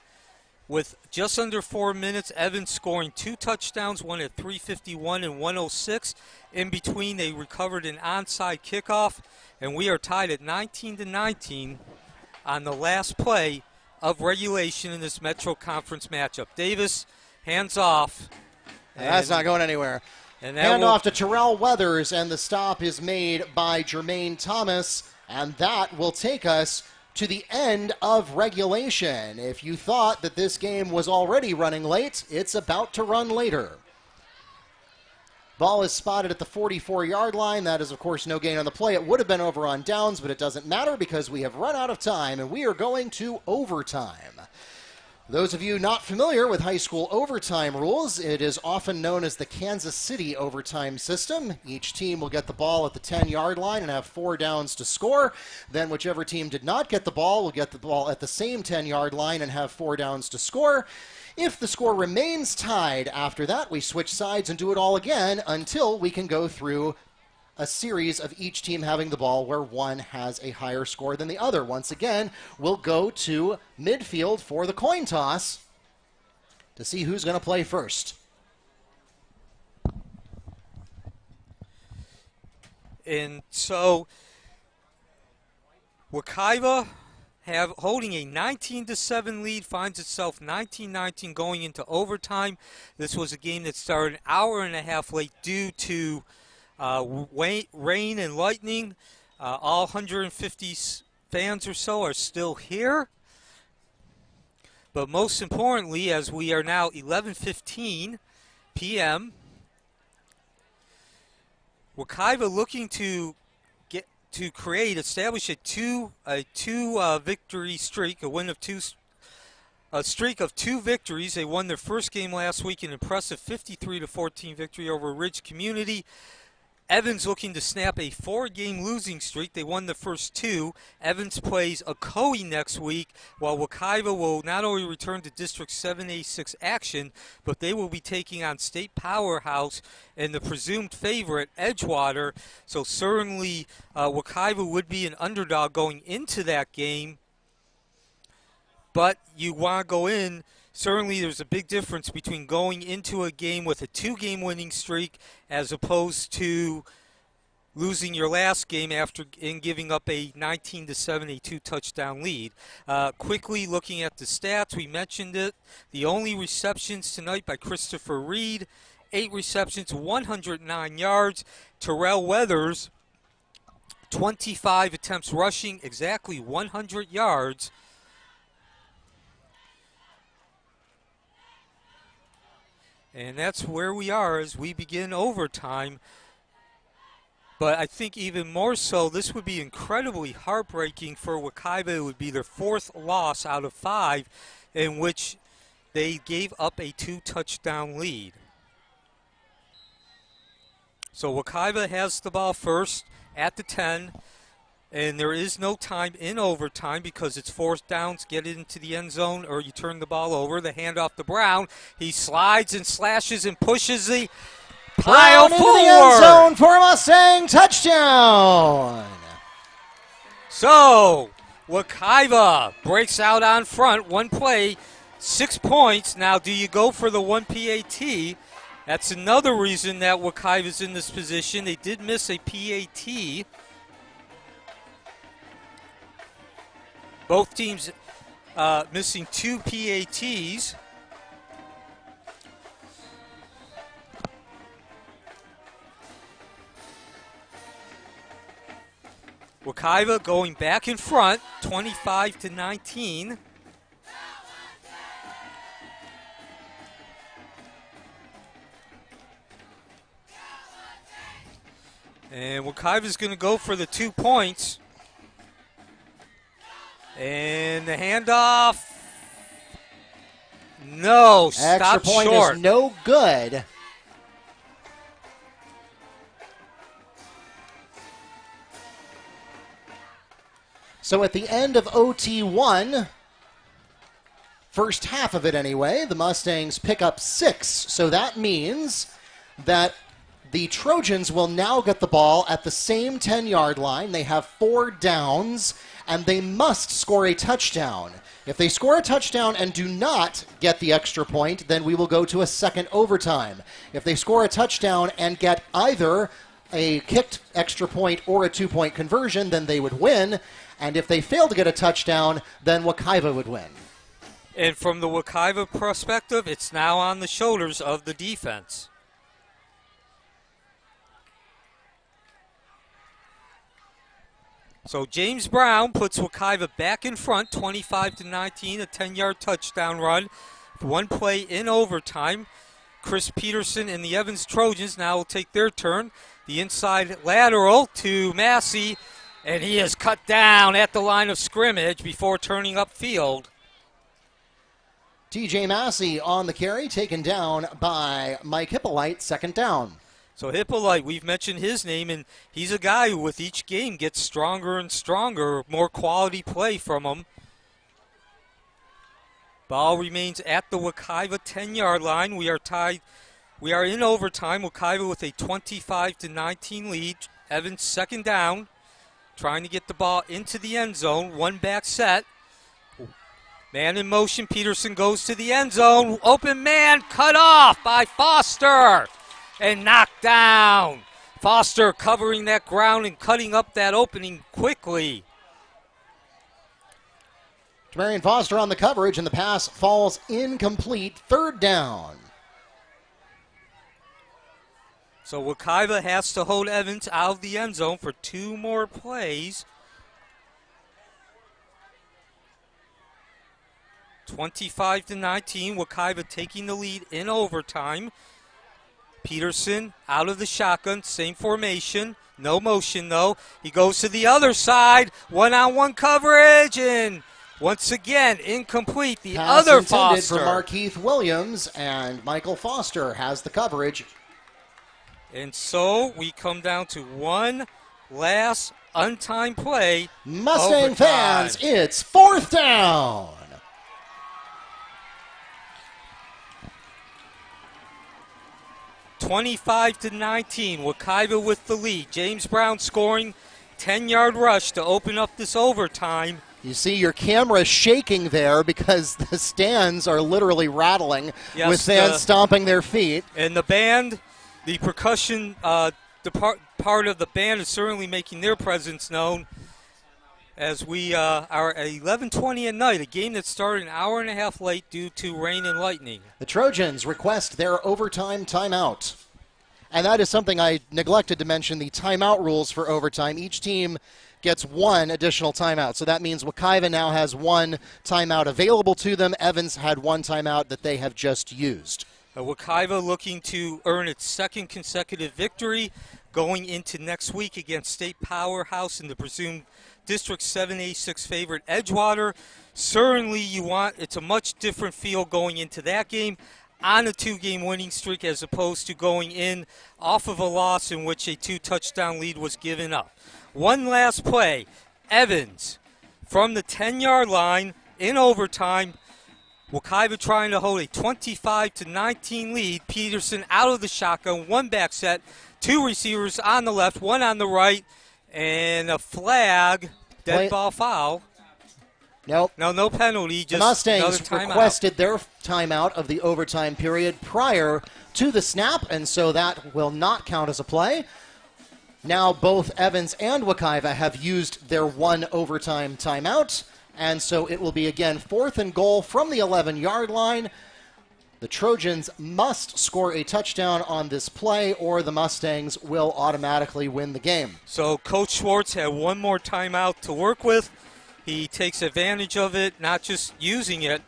with just under 4 minutes. Evans scoring 2 touchdowns, one at 3:51 and 1:06. In between, they recovered an onside kickoff, and we are tied at 19-19 on the last play of regulation in this Metro Conference matchup. Davis, hands off. That's not going anywhere. And hand off to Terrell Weathers, and the stop is made by Jermaine Thomas, and that will take us to the end of regulation. If you thought that this game was already running late, it's about to run later. Ball is spotted at the 44-yard line. That is, of course, no gain on the play. It would have been over on downs, but it doesn't matter because we have run out of time, and we are going to overtime. Those of you not familiar with high school overtime rules, it is often known as the Kansas City overtime system. Each team will get the ball at the 10-yard line and have 4 downs to score. Then whichever team did not get the ball will get the ball at the same 10-yard line and have 4 downs to score. If the score remains tied after that, we switch sides and do it all again until we can go through a series of each team having the ball where one has a higher score than the other. Once again, we'll go to midfield for the coin toss to see who's going to play first. And so Wekiva holding a 19-7 lead, finds itself 19-19 going into overtime. This was a game that started an hour and a half late due to rain and lightning. All 150 fans or so are still here. But most importantly, as we are now 11:15 p.m., Wekiva looking to establish a two victory streak, a streak of 2 victories. They won their first game last week, an impressive 53-14 victory over Ridge Community. Evans looking to snap a 4-game losing streak. They won the first 2. Evans plays Ocoee next week, while Wekiva will not only return to District 7A6 action, but they will be taking on State Powerhouse and the presumed favorite, Edgewater. So certainly Wekiva would be an underdog going into that game. But you want to go in. Certainly there's a big difference between going into a game with a 2-game winning streak as opposed to losing your last game and giving up a 19-7, a 2-touchdown lead. Quickly looking at the stats, we mentioned it. The only receptions tonight by Christopher Reed, 8 receptions, 109 yards. Terrell Weathers, 25 attempts rushing, exactly 100 yards. And that's where we are as we begin overtime. But I think even more so, this would be incredibly heartbreaking for Wekiva. It would be their 4th loss out of 5 in which they gave up a 2-touchdown lead. So Wekiva has the ball first at the 10. And there is no time in overtime because it's 4th downs, get it into the end zone, or you turn the ball over. The handoff to Brown. He slides and slashes and pushes the pile Brown forward. Into the end zone for a Mustang touchdown. So Wekiva breaks out on front. 1 play, 6 points. Now, do you go for the 1 PAT? That's another reason that Wekiva's in this position. They did miss a PAT. Both teams missing 2 PATs. Wekiva going back in front, 25-19. And Wekiva's going to go for the 2 points. And the handoff, no, Extra stopped point short. is no good. So at the end of OT1, first half of it anyway, the Mustangs pick up 6. So that means that the Trojans will now get the ball at the same 10-yard line. They have 4 downs, and they must score a touchdown. If they score a touchdown and do not get the extra point, then we will go to a second overtime. If they score a touchdown and get either a kicked extra point or a 2-point conversion, then they would win. And if they fail to get a touchdown, then Wekiva would win. And from the Wekiva perspective, it's now on the shoulders of the defense. So James Brown puts Wekiva back in front, 25-19, a 10-yard touchdown run. One play in overtime. Chris Peterson and the Evans Trojans now will take their turn. The inside lateral to Massey, and he is cut down at the line of scrimmage before turning upfield. TJ Massey on the carry, taken down by Mike Hippolyte, second down. So Hippolyte, we've mentioned his name, and he's a guy who with each game gets stronger and stronger, more quality play from him. Ball remains at the Wekiva 10-yard line. We are tied. We are in overtime. Wekiva with a 25-19 lead. Evans second down, trying to get the ball into the end zone. One back set. Man in motion. Peterson goes to the end zone. Open man cut off by Foster and knocked down. Foster covering that ground and cutting up that opening quickly. Demarion Foster on the coverage, and the pass falls incomplete. Third down. So Wekiva has to hold Evans out of the end zone for 2 more plays. 25-19, Wekiva taking the lead in overtime. Peterson out of the shotgun, same formation, no motion though. He goes to the other side, one-on-one coverage, and once again incomplete. The Pass other intended Foster. for Markeith Williams, and Michael Foster has the coverage. And so we come down to one last untimed play. Mustang overtime. fans, it's fourth down. (25-19), Wekiva with the lead. James Brown scoring, 10-yard rush to open up this overtime. You see your camera shaking there because the stands are literally rattling with fans stomping their feet. And the band, the percussion part of the band is certainly making their presence known as we are at 11:20 at night, a game that started an hour and a half late due to rain and lightning. The Trojans request their overtime timeout. And that is something I neglected to mention, the timeout rules for overtime. Each team gets 1 additional timeout. So that means Wekiva now has 1 timeout available to them. Evans had 1 timeout that they have just used. Wekiva looking to earn its 2nd consecutive victory going into next week against State Powerhouse in the presumed District 7A6 favorite Edgewater. Certainly it's a much different feel going into that game on a 2-game winning streak as opposed to going in off of a loss in which a 2-touchdown lead was given up. One last play. Evans from the 10-yard line in overtime. Wekiva trying to hold a 25-19 lead. Peterson out of the shotgun, 1 back set, 2 receivers on the left, 1 on the right, and a flag, dead ball foul. Nope. No penalty. Just the Mustangs another requested their timeout of the overtime period prior to the snap, and so that will not count as a play. Now both Evans and Wekiva have used their 1 overtime timeout, and so it will be again 4th and goal from the 11-yard line. The Trojans must score a touchdown on this play, or the Mustangs will automatically win the game. So Coach Schwartz had 1 more timeout to work with. He takes advantage of it, not just using it,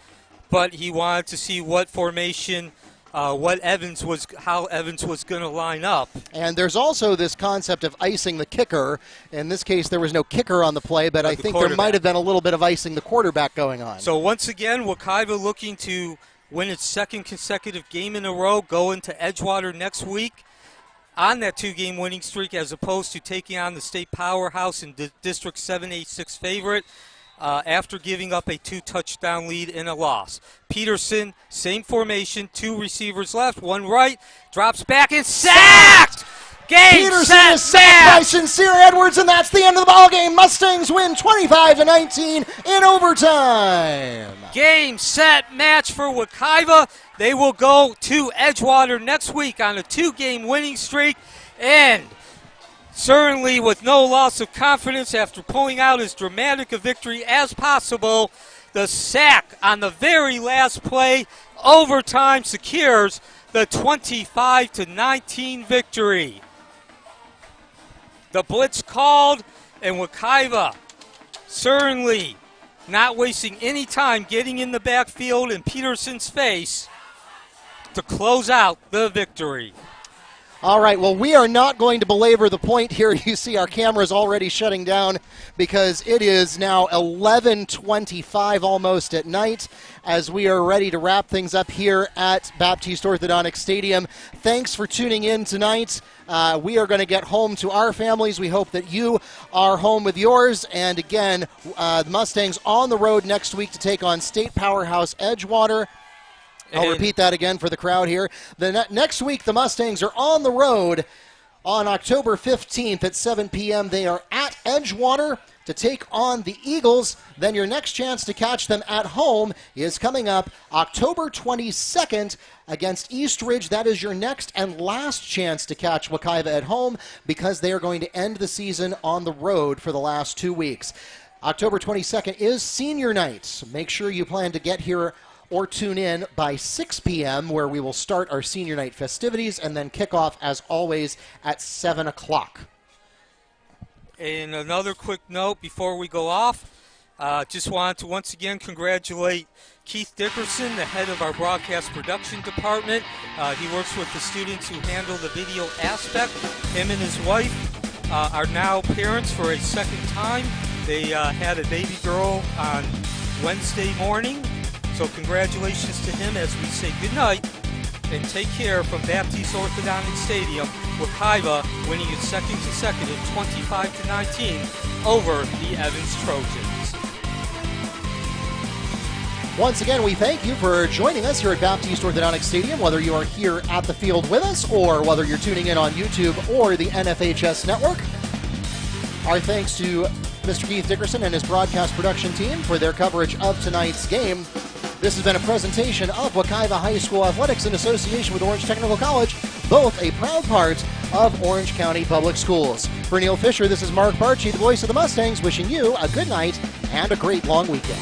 but he wanted to see what formation, how Evans was going to line up. And there's also this concept of icing the kicker. In this case, there was no kicker on the play, but I think there might have been a little bit of icing the quarterback going on. So once again, Wekiva looking to win its 2nd consecutive game in a row, go into Edgewater next week. on that 2-game winning streak as opposed to taking on the state powerhouse and District 786 favorite after giving up a 2-touchdown lead in a loss. Peterson, same formation, 2 receivers left, 1 right, drops back and sacked! Game, Peterson is sacked by Sincere Edwards, and that's the end of the ball game. Mustangs win 25-19 in overtime. Game, set, match for Wekiva. They will go to Edgewater next week on a 2-game winning streak, and certainly with no loss of confidence after pulling out as dramatic a victory as possible. The sack on the very last play, overtime, secures the 25-19 victory. The blitz called, and Wekiva certainly not wasting any time getting in the backfield in Peterson's face to close out the victory. All right, well, we are not going to belabor the point here. You see our cameras already shutting down because it is now 11:25 almost at night as we are ready to wrap things up here at Baptiste Orthodontic Stadium. Thanks for tuning in tonight. We are going to get home to our families. We hope that you are home with yours. And again, the Mustangs on the road next week to take on state powerhouse Edgewater. I'll repeat that again for the crowd here. Next week, the Mustangs are on the road on October 15th at 7 p.m. They are at Edgewater to take on the Eagles. Then your next chance to catch them at home is coming up October 22nd against East Ridge. That is your next and last chance to catch Wekiva at home because they are going to end the season on the road for the last 2 weeks. October 22nd is senior night. Make sure you plan to get here or tune in by 6 p.m. where we will start our senior night festivities and then kick off, as always, at 7 o'clock. And another quick note before we go off, just wanted to once again congratulate Keith Dickerson, the head of our broadcast production department. He works with the students who handle the video aspect. Him and his wife are now parents for a second time. They had a baby girl on Wednesday morning. So congratulations to him as we say goodnight and take care from Baptiste Orthodontic Stadium, Wekiva winning its second consecutive 25-19 over the Evans Trojans. Once again, we thank you for joining us here at Baptiste Orthodontic Stadium, whether you are here at the field with us or whether you're tuning in on YouTube or the NFHS network. Our thanks to Mr. Keith Dickerson and his broadcast production team for their coverage of tonight's game. This has been a presentation of Wekiva High School Athletics in association with Orange Technical College, both a proud part of Orange County Public Schools. For Neil Fisher, this is Mark Barchi, the voice of the Mustangs, wishing you a good night and a great long weekend.